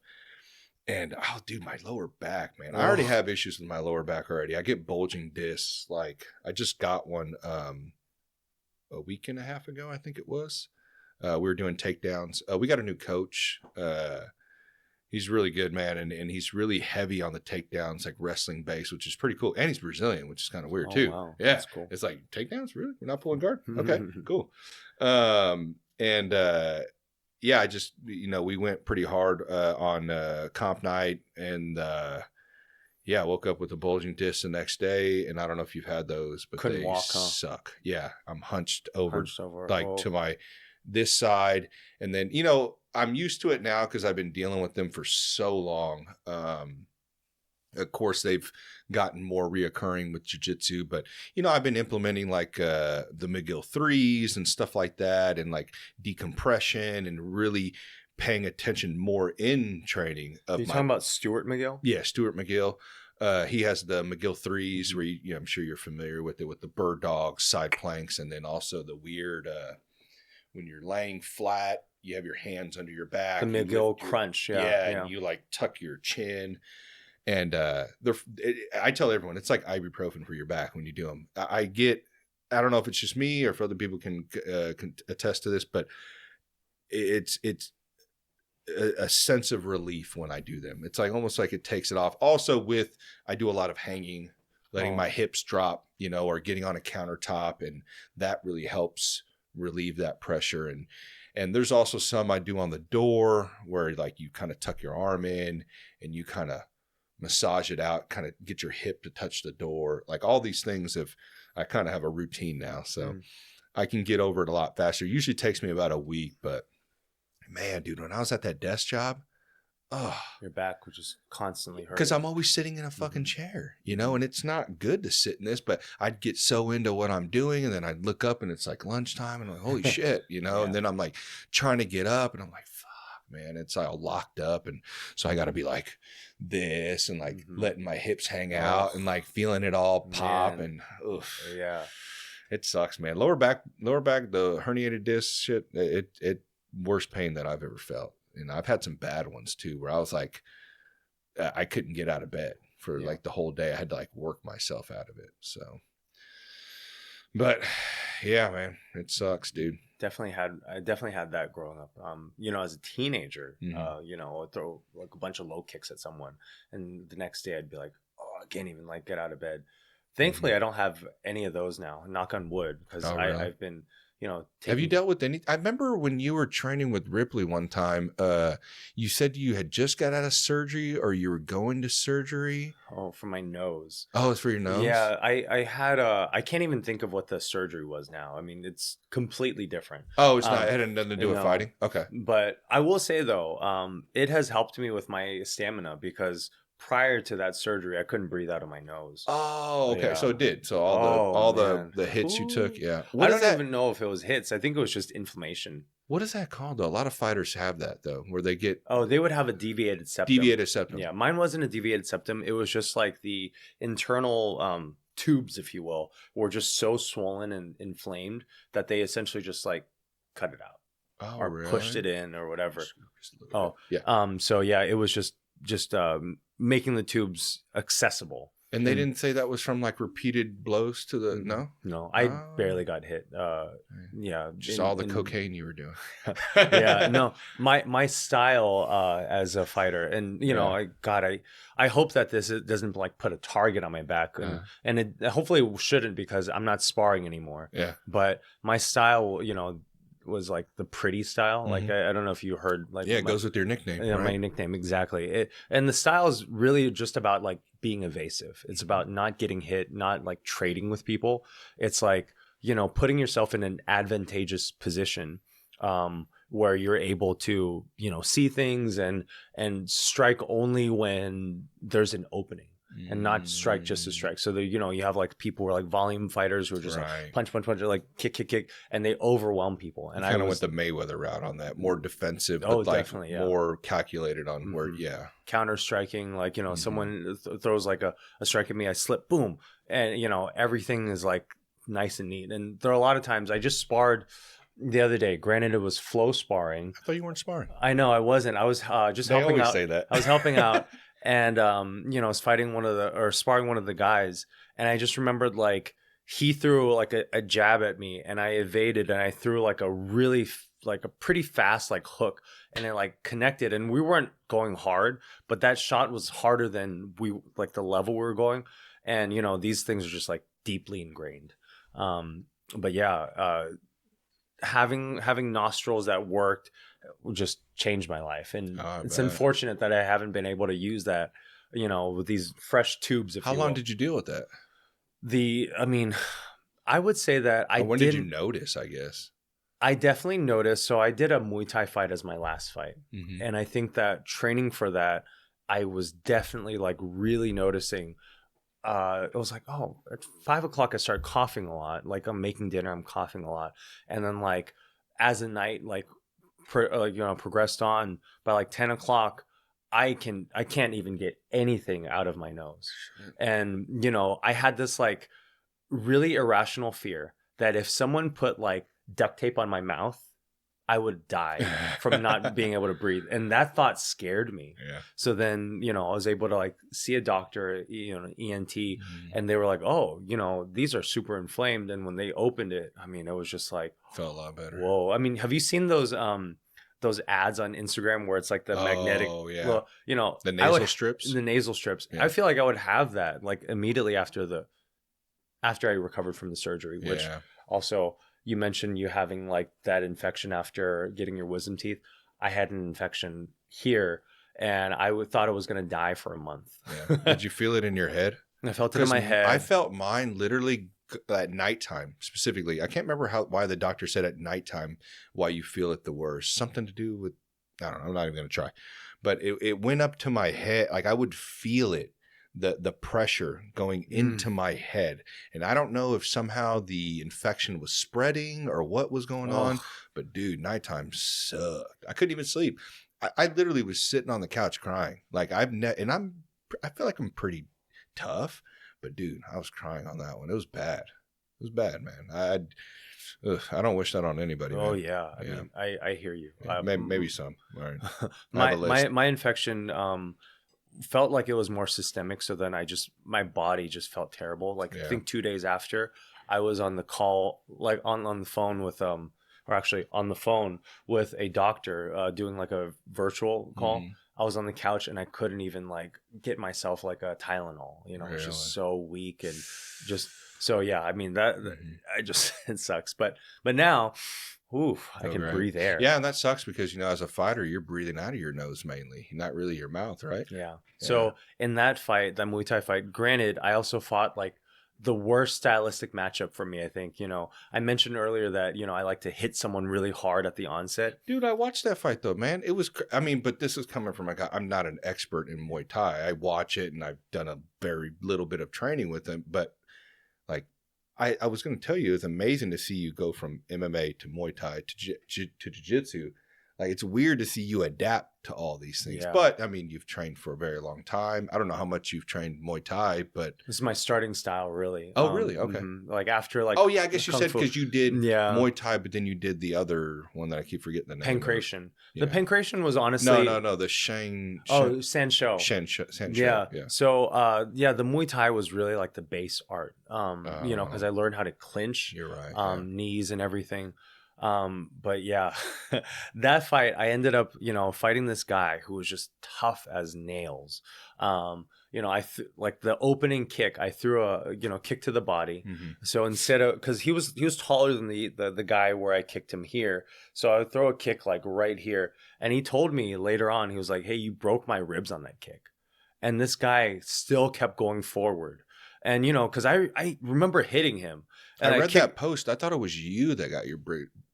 And dude, my lower back, man. I already have issues with my lower back already. I get bulging discs. Like I just got one a week and a half ago, I think it was. We were doing takedowns. We got a new coach. He's really good, man, and he's really heavy on the takedowns, like wrestling base, which is pretty cool. And he's Brazilian, which is kind of weird too. Wow. Yeah, that's cool. It's like takedowns, really? We're not pulling guard? Okay, cool. Yeah, I just, you know, we went pretty hard on comp night, and yeah, I woke up with a bulging disc the next day, and I don't know if you've had those, but Couldn't they walk, suck. Yeah, I'm hunched over. Like to my this side, and then, you know, I'm used to it now because I've been dealing with them for so long. Of course, they've gotten more reoccurring with jiu-jitsu, but, you know, I've been implementing like the McGill 3s and stuff like that, and like decompression, and really paying attention more in training. Are you talking about Stuart McGill? Yeah, Stuart McGill. He has the McGill 3s where I'm sure you're familiar with it, with the bird dogs, side planks, and then also the weird when you're laying flat, you have your hands under your back. The McGill crunch, yeah. And you like tuck your chin. And I tell everyone, it's like ibuprofen for your back when you do them. I don't know if it's just me or if other people can attest to this, but it's a sense of relief when I do them. It's like almost like it takes it off. Also I do a lot of hanging, letting my hips drop, you know, or getting on a countertop, and that really helps relieve that pressure. And there's also some I do on the door where like you kind of tuck your arm in and you kind of massage it out, kind of get your hip to touch the door. Like all these things I kind of have a routine now, so I can get over it a lot faster. It usually takes me about a week, but man, dude, when I was at that desk job, your back was just constantly hurting. Because I'm always sitting in a fucking chair, you know, and it's not good to sit in this, but I'd get so into what I'm doing, and then I'd look up and it's like lunchtime, and I'm like, holy shit, you know, and then I'm like trying to get up, and I'm like, fuck, man, it's all locked up. And so I got to be like this, and like letting my hips hang out, and like feeling it all pop, and yeah, it sucks, man. Lower back, the herniated disc shit, it worst pain that I've ever felt. And I've had some bad ones too, where I was like, I couldn't get out of bed for like the whole day. I had to like work myself out of it. So, but yeah, man, it sucks, dude. I definitely had that growing up. You know, as a teenager, you know, I'd throw like a bunch of low kicks at someone, and the next day I'd be like, oh, I can't even like get out of bed. Thankfully, I don't have any of those now. Knock on wood, because really? I've been, you know. Have you dealt with any? I remember when you were training with Ripley one time, you said you had just got out of surgery, or you were going to surgery. Oh, for my nose. Oh, it's for your nose? Yeah, I had I can't even think of what the surgery was now. I mean, it's completely different. Oh, it's not. It had nothing to do with fighting? Okay. But I will say, though, it has helped me with my stamina, because prior to that surgery, I couldn't breathe out of my nose. Oh, okay. Yeah. So it did. So all the hits you took, yeah. I don't even know if it was hits. I think it was just inflammation. What is that called, though? A lot of fighters have that, though, where they get... Oh, they would have a deviated septum. Deviated septum. Yeah, mine wasn't a deviated septum. It was just like the internal tubes, if you will, were just so swollen and inflamed that they essentially just like cut it out. Oh, or really? Pushed it in or whatever. Oh, yeah. So yeah, it was just making the tubes accessible. And they didn't say that was from like repeated blows to the No, I barely got hit. Yeah, just all the cocaine you were doing. Yeah, no, my style as a fighter, and you know, I hope that this doesn't like put a target on my back, and it hopefully shouldn't, because I'm not sparring anymore. Yeah, but my style, you know, was like the pretty style. Like I don't know if you heard, like it goes with your nickname. Yeah, right? My nickname, exactly. And the style is really just about like being evasive. It's about not getting hit, not like trading with people. It's like, you know, putting yourself in an advantageous position where you're able to, you know, see things and strike only when there's an opening. And not strike just to strike. So that, you know, you have like people who are like volume fighters who are just like punch, like kick, and they overwhelm people. And I kind of went the Mayweather route on that, more defensive, but like more calculated on where, counter striking. Like, you know, someone throws like a strike at me, I slip, boom, and you know, everything is like nice and neat. And there are a lot of times I just sparred the other day. Granted, it was flow sparring. I thought you weren't sparring. I know I wasn't. I was just helping out. Say that. I was helping out. And, you know, I was sparring one of the guys. And I just remembered, like, he threw like a jab at me, and I evaded, and I threw like a really, like a pretty fast, like hook, and it like connected, and we weren't going hard, but that shot was harder than like the level we were going. And, you know, these things are just like deeply ingrained. But yeah, having nostrils that worked just changed my life, and it's unfortunate that I haven't been able to use that, you know, with these fresh tubes. How long did you deal with that? I mean, I would say that when did you notice? I guess I definitely noticed. So I did a Muay Thai fight as my last fight, and I think that training for that, I was definitely like really noticing. It was like, oh, at 5 o'clock I started coughing a lot. Like I'm making dinner, I'm coughing a lot, and then like as the night progressed on, by like 10 o'clock, I can't even get anything out of my nose. And, you know, I had this like really irrational fear that if someone put like duct tape on my mouth, I would die from not being able to breathe. And that thought scared me. Yeah. So then, you know, I was able to like see a doctor, you know, ENT, and they were like, oh, you know, these are super inflamed. And when they opened it, I mean, it was just like, felt a lot better. Whoa. I mean, have you seen those ads on Instagram where it's like the magnetic, well, you know, the nasal strips? The nasal strips. Yeah. I feel like I would have that like immediately after I recovered from the surgery, which also, you mentioned you having like that infection after getting your wisdom teeth. I had an infection here, and I thought I was going to die for a month. Yeah. Did you feel it in your head? I felt it in my head. I felt mine literally at nighttime specifically. I can't remember why the doctor said at nighttime why you feel it the worst. Something to do with, I don't know, I'm not even going to try. But it went up to my head. Like I would feel it. The pressure going into my head. And I don't know if somehow the infection was spreading or what was going on, but dude, nighttime sucked. I couldn't even sleep. I literally was sitting on the couch crying. Like I feel like I'm pretty tough, but dude, I was crying on that one. It was bad. It was bad, man. I don't wish that on anybody. Oh man. Yeah. I mean, I hear you. Yeah, maybe some. All right. My infection, felt like it was more systemic. So then my body just felt terrible. Like I think 2 days after, I was on the call, like on the phone with or actually on the phone with a doctor doing like a virtual call. I was on the couch and I couldn't even like get myself like a Tylenol. You know, it's just so weak and just so yeah. I mean it sucks. But now. Oof, I can breathe air. Yeah, and that sucks because, you know, as a fighter, you're breathing out of your nose mainly, not really your mouth, right? Yeah. So in that fight, that Muay Thai fight, granted, I also fought like the worst stylistic matchup for me, I think. You know, I mentioned earlier that, you know, I like to hit someone really hard at the onset. Dude, I watched that fight though, man. It was, I mean, but this is coming from a guy, I'm not an expert in Muay Thai. I watch it and I've done a very little bit of training with him, but like, I was going to tell you, it's amazing to see you go from MMA to Muay Thai to Jiu-Jitsu. Like, it's weird to see you adapt to all these things. Yeah. But I mean, you've trained for a very long time. I don't know how much you've trained Muay Thai, but this is my starting style, really. oh, really? Okay. Like after like oh yeah, I guess you Kung said Fu. because you did Yeah. Muay Thai, but then you did the other one that I keep forgetting the name. Pancration. Yeah. The pancration was honestly No, the Shang. oh Sanshou. Sanshou. Yeah. Yeah. So the Muay Thai was really like the base art. You know, because I learned how to clinch. You're right. Knees and everything. But yeah, that fight, I ended up, you know, fighting this guy who was just tough as nails. You know, like the opening kick, I threw a, you know, kick to the body. Mm-hmm. So instead of, cause he was taller than the guy where I kicked him here. So I would throw a kick like right here. And he told me later on, he was like, hey, you broke my ribs on that kick. And this guy still kept going forward. And, you know, cause I remember hitting him. And I read that post. I thought it was you that got your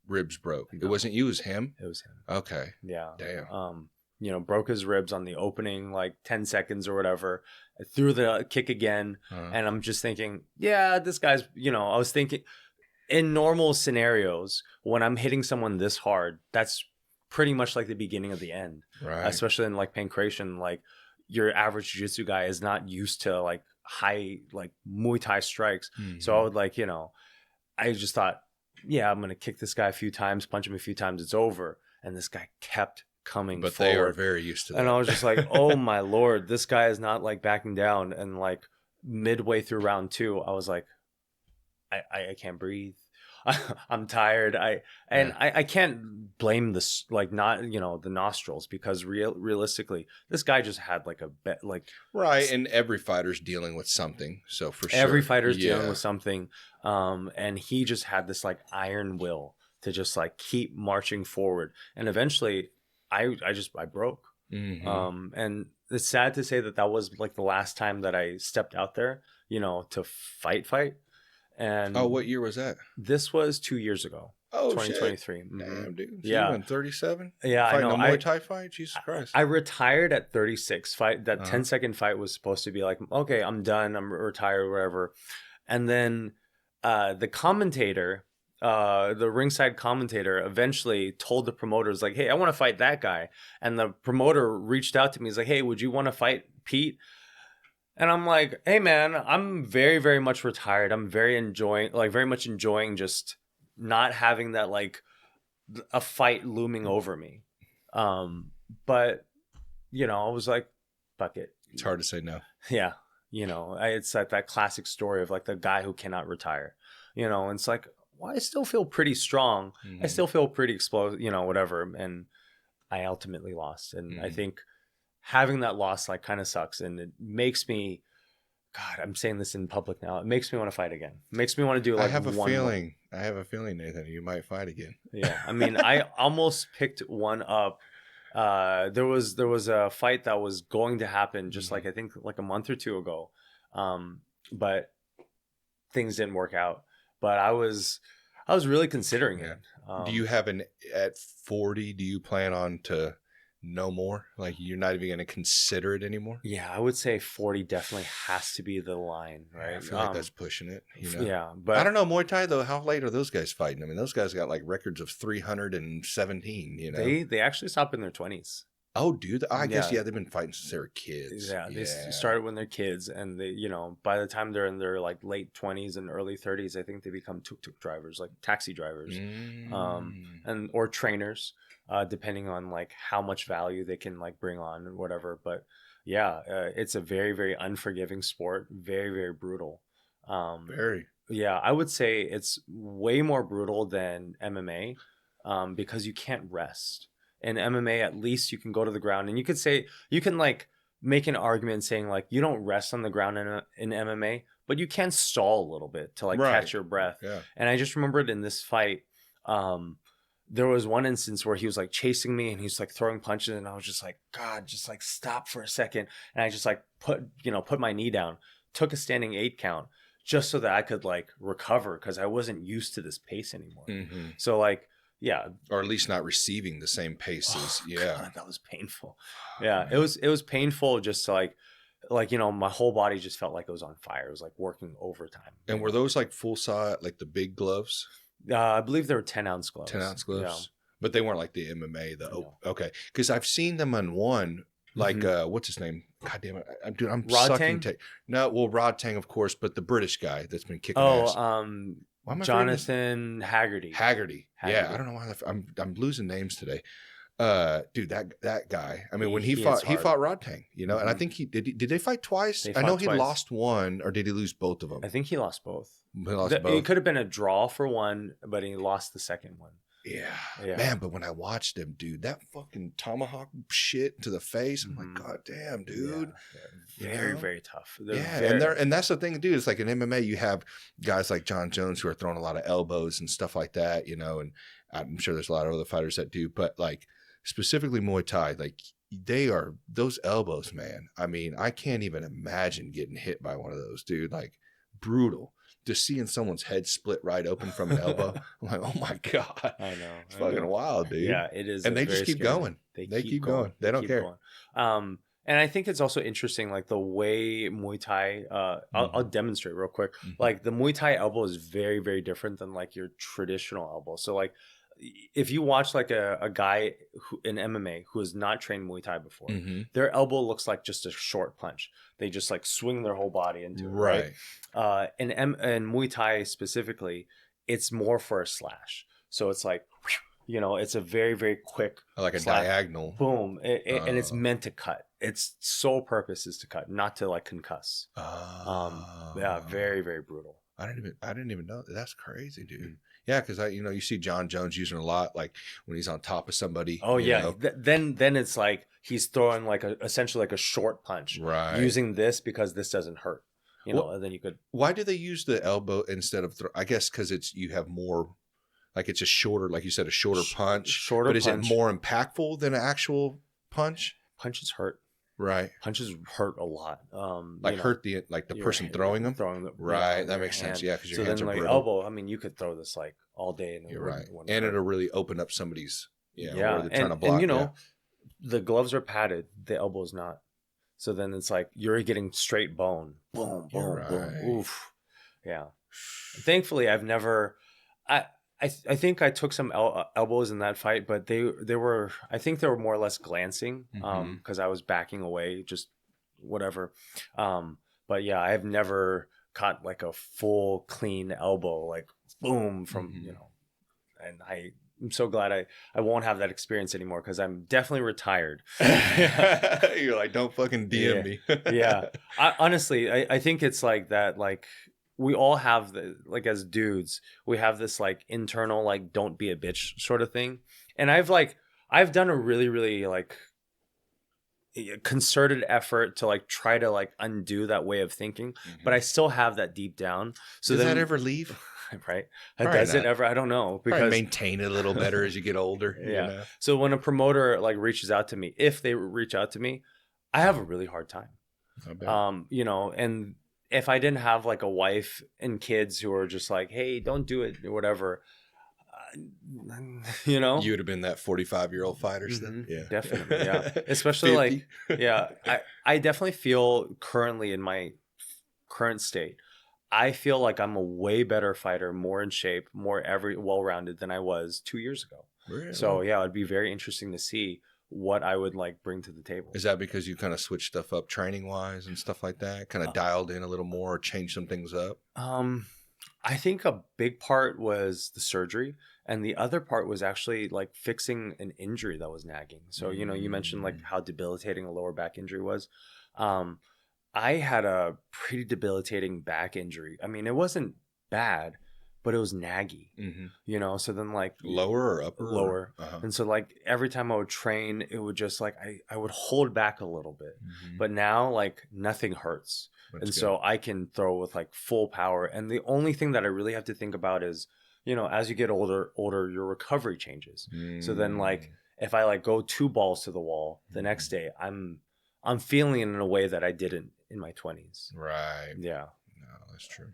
ribs broke. No. It wasn't you, it was him? It was him. Okay. Yeah. Damn. You know, broke his ribs on the opening like 10 seconds or whatever. I threw the kick again. And I'm just thinking, yeah, this guy's, you know, I was thinking in normal scenarios, when I'm hitting someone this hard, that's pretty much like the beginning of the end. Right. Especially in like pancration, like your average jiu-jitsu guy is not used to like high, like Muay Thai strikes. Mm-hmm. So I would like, you know, I just thought, yeah, I'm going to kick this guy a few times, punch him a few times, it's over. And this guy kept coming but forward. They are very used to that. And I was just like, oh my Lord, this guy is not like backing down. And like midway through round 2, I was like, I can't breathe. I'm tired. I can't blame this, like, not, you know, the nostrils, because realistically, this guy just had like right. And every fighter's dealing with something. So for sure, every fighter's dealing with something. And he just had this like iron will to just like keep marching forward. And eventually I broke. Mm-hmm. And it's sad to say that was like the last time that I stepped out there, you know, to fight. And what year was that? This was 2 years ago. Oh, 2023. Shit. Mm-hmm. Damn, dude. So yeah. You went 37? Yeah, fighting I know. A Muay Thai fight? Jesus Christ. I retired at 36. That 10-second fight was supposed to be like, okay, I'm done. I'm retired, whatever. And then the commentator, the ringside commentator, eventually told the promoters, like, hey, I want to fight that guy. And the promoter reached out to me. He's like, hey, would you want to fight Pete? And I'm like, hey, man, I'm very, very much retired. I'm very much enjoying just not having that, like, a fight looming over me. But, you know, I was like, fuck it. It's hard to say no. Yeah. You know, it's like that classic story of like the guy who cannot retire, you know, and it's like, well, I still feel pretty strong. Mm-hmm. I still feel pretty explosive, you know, whatever. And I ultimately lost. And I think having that loss like kind of sucks, and it makes me, God, I'm saying this in public now, it makes me want to fight again. It makes me want to do like I have a feeling, Nathan, you might fight again. Yeah. I mean, I almost picked one up. There was a fight that was going to happen just like, I think like a month or two ago. But things didn't work out, but I was really considering it. Do you have at 40, do you plan on to no more? Like, you're not even going to consider it anymore? Yeah, I would say 40 definitely has to be the line, right? I feel like that's pushing it, you know? Yeah, but I don't know, Muay Thai, though, how late are those guys fighting? I mean, those guys got like records of 317, you know? They actually stop in their 20s. Oh, dude, I guess, they've been fighting since they were kids. Yeah, they started when they're kids, and they, you know, by the time they're in their like late 20s and early 30s, I think they become tuk-tuk drivers, like taxi drivers, and or trainers, depending on like how much value they can like bring on and whatever. But yeah, it's a very, very unforgiving sport, very, very brutal. Very. Yeah, I would say it's way more brutal than MMA, because you can't rest. In MMA, at least you can go to the ground, and you can like make an argument saying like you don't rest on the ground in MMA, but you can stall a little bit to like catch your breath. Yeah. And I just remembered in this fight, there was one instance where he was like chasing me and he's like throwing punches, and I was just like, God, just like stop for a second. And I just like put my knee down, took a standing 8 count just so that I could like recover, because I wasn't used to this pace anymore. Mm-hmm. So like, yeah, or at least not receiving the same paces. God, that was painful. Yeah, it was painful. Just like you know, my whole body just felt like it was on fire. It was like working overtime. And were those like full size, like the big gloves? I believe they were 10-ounce gloves. 10-ounce gloves. But they weren't like the MMA, No. okay. Because I've seen them on ONE, like, what's his name? God damn it. I'm Rod sucking. Tang? No, well, Rod Tang, of course, but the British guy that's been kicking ass. Why am I forgetting his- Jonathan Haggerty. Yeah, I don't know why I'm losing names today. Dude, that guy. I mean, when he fought Rod Tang, you know, and I think did they fight twice? I know he lost one, or did he lose both of them? I think he lost both. He lost both. It could have been a draw for one, but he lost the second one. Yeah, man. But when I watched him, dude, that fucking tomahawk shit to the face, I'm like, God damn, dude. Yeah. Very, very tough. And that's the thing, dude. It's like in MMA, you have guys like John Jones who are throwing a lot of elbows and stuff like that, you know, and I'm sure there's a lot of other fighters that do, but like specifically Muay Thai, like they are those elbows, man. I mean, I can't even imagine getting hit by one of those, dude. Like brutal. Just seeing someone's head split right open from an elbow, I'm like, oh my God. I know. It's fucking wild, dude. Yeah, it is. And they just keep going. They keep going. They don't care. And I think it's also interesting, like the way Muay Thai, I'll demonstrate real quick. Like the Muay Thai elbow is very, very different than like your traditional elbow. So like if you watch like a guy in MMA who has not trained Muay Thai before, their elbow looks like just a short punch. They just like swing their whole body into it, right? And Muay Thai specifically, it's more for a slash. So it's like, you know, it's a very, very quick, like a slash. Diagonal, boom, and it's meant to cut. Its sole purpose is to cut, not to like concuss. Yeah, very, very brutal. I didn't even know that. That's crazy, dude. Yeah, because you see John Jones using it a lot, like when he's on top of somebody. Oh yeah, then it's like he's throwing like essentially like a short punch, right? Using this because this doesn't hurt, you know. And then you could. Why do they use the elbow instead of? I guess because you have more, like it's a shorter, like you said, a shorter punch. But is it more impactful than an actual punch? Punches hurt. Right. Punches hurt a lot. Hurt the person throwing them? Right. That makes sense. Yeah, because your hands are brittle. Elbow, I mean, you could throw this like all day. You're right. And it'll really open up somebody's, where they're trying to block. And, you know, the gloves are padded. The elbow's not. So then it's like you're getting straight bone. Boom, boom, boom. Oof. Yeah. Thankfully, I've never... I think I took some elbows in that fight, but they were, I think they were more or less glancing because I was backing away, just whatever. But yeah, I've never caught like a full clean elbow, like boom from, you know, and I'm so glad I won't have that experience anymore because I'm definitely retired. You're like, don't fucking DM me. Yeah. Honestly, I think it's like that, like, we all have like as dudes, we have this like internal, like, don't be a bitch sort of thing. And I've done a really, really like concerted effort to like try to like undo that way of thinking, but I still have that deep down. So does that ever leave? Right. Does it ever? I don't know. Because probably maintain it a little better as you get older. Yeah. You know? So when a promoter like reaches out to me, if they reach out to me, I have a really hard time. You know, and if I didn't have like a wife and kids who are just like, hey, don't do it or whatever, you know, you would have been that 45-year-old fighter then. Yeah, definitely. Yeah. Especially 50. Like, I definitely feel currently in my current state, I feel like I'm a way better fighter, more in shape, more well-rounded than I was 2 years ago. Really? So yeah, it'd be very interesting to see what I would like bring to the table. Is that because you kind of switched stuff up training wise and stuff like that? Kind of dialed in a little more, changed some things up? I think a big part was the surgery, and the other part was actually like fixing an injury that was nagging. So, you know, you mentioned like how debilitating a lower back injury was. I had a pretty debilitating back injury. I mean, it wasn't bad, but it was naggy, you know? So then like lower or upper? Lower. And so like every time I would train, it would just like, I would hold back a little bit, but now like nothing hurts. That's and good. So I can throw with like full power. And the only thing that I really have to think about is, you know, as you get older, your recovery changes. So then like, if I like go 2 balls to the wall the next day, I'm feeling it in a way that I didn't in my 20s. Right. Yeah. No, that's true.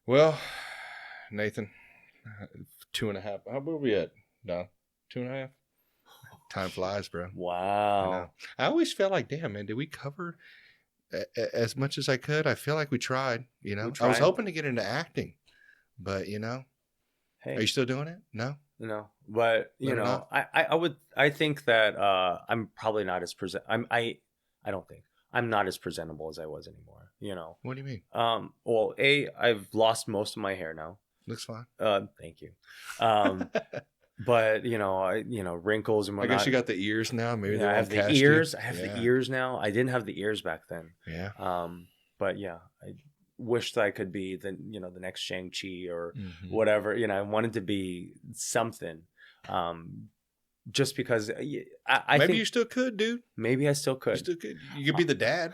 Well, Nathan, 2.5. How were we at? No, 2.5. Time flies, bro. Wow. I always felt like, damn, man, did we cover as much as I could? I feel like we tried. You know, I was hoping to get into acting, but you know, hey, are you still doing it? No. No, but you know, I think that I'm probably not as I don't think I'm not as presentable as I was anymore. You know. What do you mean? Well, I've lost most of my hair now. Looks fine. Thank you. But you know, wrinkles and whatnot. I guess you got the ears now. Maybe I have the ears. I have the ears now. I didn't have the ears back then. Yeah. But yeah, I wished I could be the next Shang-Chi or whatever. You know, I wanted to be something. Just because I maybe think you still could, dude. Maybe I still could. You still could. You could be the dad.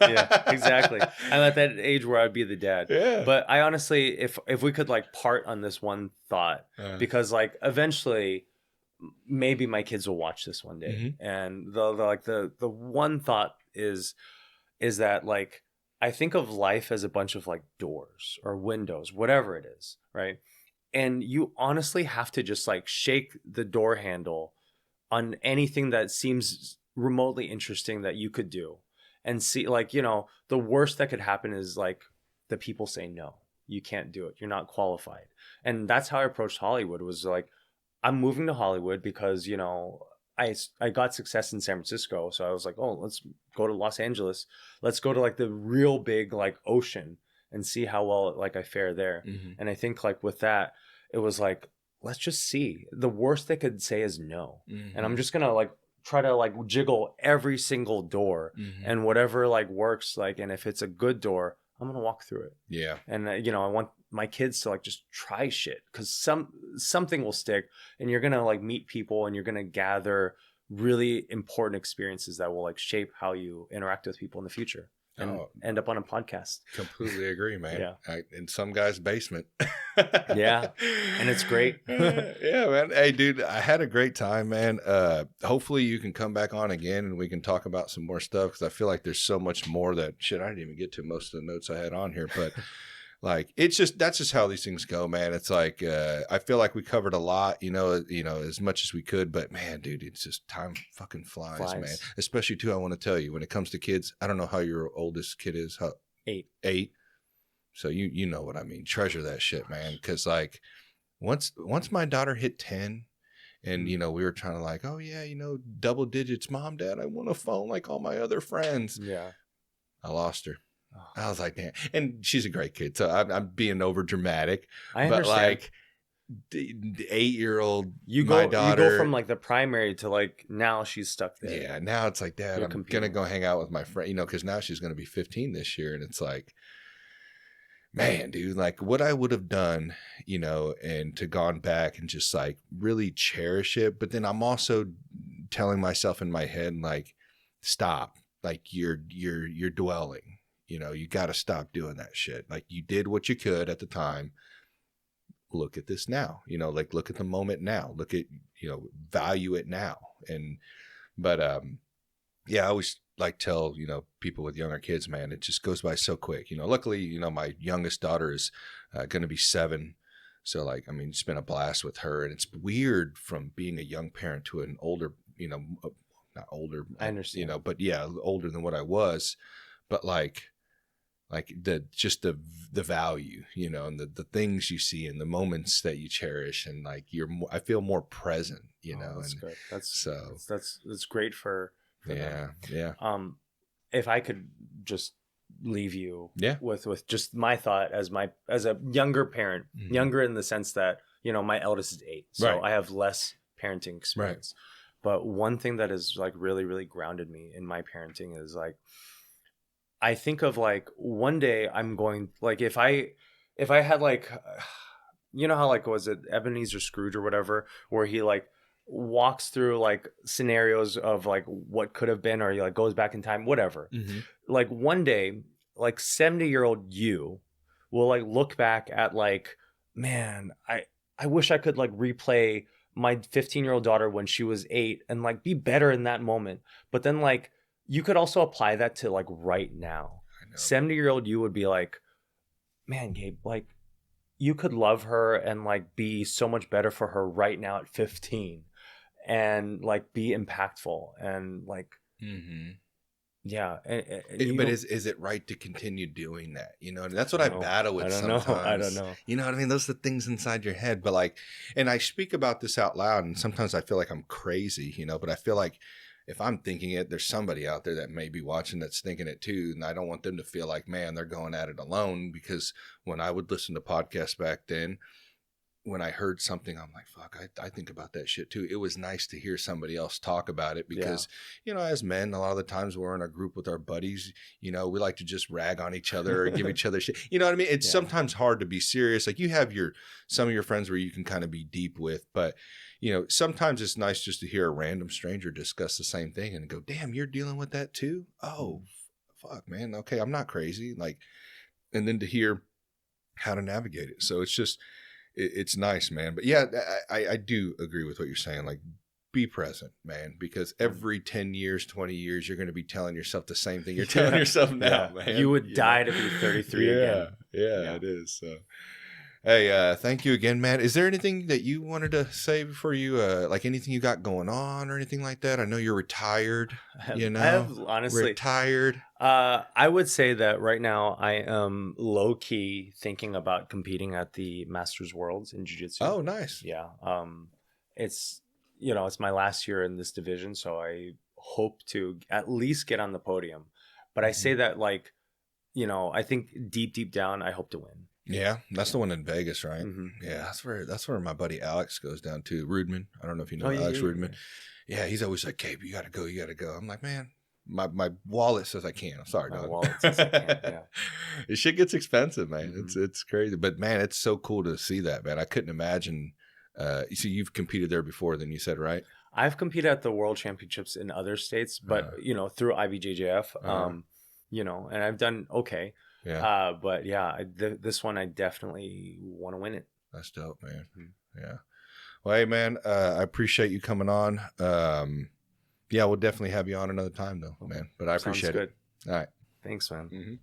Yeah, exactly. I'm at that age where I'd be the dad. Yeah. But I honestly, if we could like part on this one thought, because like eventually, maybe my kids will watch this one day, and the one thought is that like I think of life as a bunch of like doors or windows, whatever it is, right? And you honestly have to just like shake the door handle on anything that seems remotely interesting that you could do. And see, like, you know, the worst that could happen is like the people say, no, you can't do it. You're not qualified. And that's how I approached Hollywood, was like, I'm moving to Hollywood because, you know, I got success in San Francisco. So I was like, oh, let's go to Los Angeles. Let's go to like the real big like ocean and see how well like I fare there. And I think like with that, it was like, let's just see. The worst they could say is no. And I'm just going to like try to like jiggle every single door and whatever like works, like, and if it's a good door, I'm gonna walk through it. Yeah. And you know, I want my kids to like just try shit, because something will stick, and you're gonna like meet people, and you're gonna gather really important experiences that will like shape how you interact with people in the future and end up on a podcast. Completely agree, man. Yeah. In some guy's basement. Yeah. And it's great. Yeah, man. Hey, dude, I had a great time, man. Hopefully you can come back on again and we can talk about some more stuff, because I feel like there's so much more that I didn't even get to most of the notes I had on here, but like, that's just how these things go, man. It's like, I feel like we covered a lot, you know, as much as we could, but man, dude, it's just time fucking flies, man. Especially too, I want to tell you, when it comes to kids, I don't know how your oldest kid is. 8. So you know what I mean. Treasure that shit, man. Cause like once my daughter hit 10, and you know, we were trying to like, oh yeah, you know, double digits, mom, dad, I want a phone like all my other friends. Yeah. I lost her. I was like, damn. And she's a great kid, so I'm being over dramatic. I understand. But like, the 8-year-old, you go from like the primary to like now she's stuck there. Yeah, now it's like, Dad, I'm gonna go hang out with my friend, you know, because now she's gonna be 15 this year, and it's like, man, dude, like what I would have done, you know, and to gone back and just like really cherish it. But then I'm also telling myself in my head, like, stop, like you're dwelling. You know, you got to stop doing that shit. Like, you did what you could at the time. Look at this now, you know, like look at the moment now, look at, you know, value it now. But yeah, I always like tell, you know, people with younger kids, man, it just goes by so quick. You know, luckily, you know, my youngest daughter is going to be 7. So like, I mean, it's been a blast with her, and it's weird from being a young parent to an older, you know, not older, I understand, you know, but yeah, older than what I was, but like the value, you know, and the things you see and the moments that you cherish, and like I feel more present, you know. That's and good. That's great for them. Yeah. If I could just leave you with just my thought as a younger parent, younger in the sense that, you know, my eldest is 8, so I have less parenting experience. But one thing that has like really, really grounded me in my parenting is like, I think of like one day I'm going, like if I had like, you know how like, was it Ebenezer Scrooge or whatever, where he like walks through like scenarios of like what could have been, or he like goes back in time, whatever. Like one day, like 70-year-old you will like look back at like, man, I wish I could like replay my 15-year-old daughter when she was 8 and like be better in that moment. But then like, you could also apply that to like right now. 70-year-old you would be like, man, Gabe, like you could love her and like be so much better for her right now at 15 and like be impactful and like Yeah. But is it right to continue doing that? You know, and that's what I battle with sometimes. I don't know. You know what I mean? Those are the things inside your head. But like, and I speak about this out loud, and sometimes I feel like I'm crazy, you know, but I feel like if I'm thinking it, there's somebody out there that may be watching that's thinking it too. And I don't want them to feel like, man, they're going at it alone. Because when I would listen to podcasts back then, when I heard something, I'm like, fuck, I think about that shit too. It was nice to hear somebody else talk about it because, you know, as men, a lot of the times we're in a group with our buddies, you know, we like to just rag on each other or give each other shit. You know what I mean? It's sometimes hard to be serious. Like you have some of your friends where you can kind of be deep with, but you know, sometimes it's nice just to hear a random stranger discuss the same thing and go, damn, you're dealing with that too? Oh, fuck, man. Okay, I'm not crazy. Like, and then to hear how to navigate it. So it's just, it's nice, man. But yeah, I do agree with what you're saying. Like, be present, man, because every 10 years, 20 years, you're going to be telling yourself the same thing you're telling yourself now, man. You would die to be 33 again. Yeah, it is. So, hey, thank you again, man. Is there anything that you wanted to say before you, like anything you got going on or anything like that? I know you're retired, you know, I have, honestly, retired. I would say that right now I am low key thinking about competing at the Masters Worlds in Jiu-Jitsu. Oh, nice. Yeah. It's, you know, it's my last year in this division, so I hope to at least get on the podium. But I say that like, you know, I think deep down, I hope to win. Yeah, that's the one in Vegas, right? Mm-hmm. Yeah, that's where my buddy Alex goes down to. Rudman. I don't know if you know Alex Rudman. Yeah, he's always like, Gabe, you got to go. I'm like, man, my wallet says I can't. I'm sorry, dog. My wallet says I can't, yeah. This shit gets expensive, man. It's crazy. But, man, it's so cool to see that, man. I couldn't imagine. You see, you've competed there before, then you said, right? I've competed at the World Championships in other states, but, you know, through IBJJF, you know, and I've done okay. Yeah. But yeah, this one I definitely want to win it. That's dope, man. Yeah. Well, hey, man, I appreciate you coming on. Yeah, we'll definitely have you on another time, though, man. But I appreciate it. Good. All right. Thanks, man.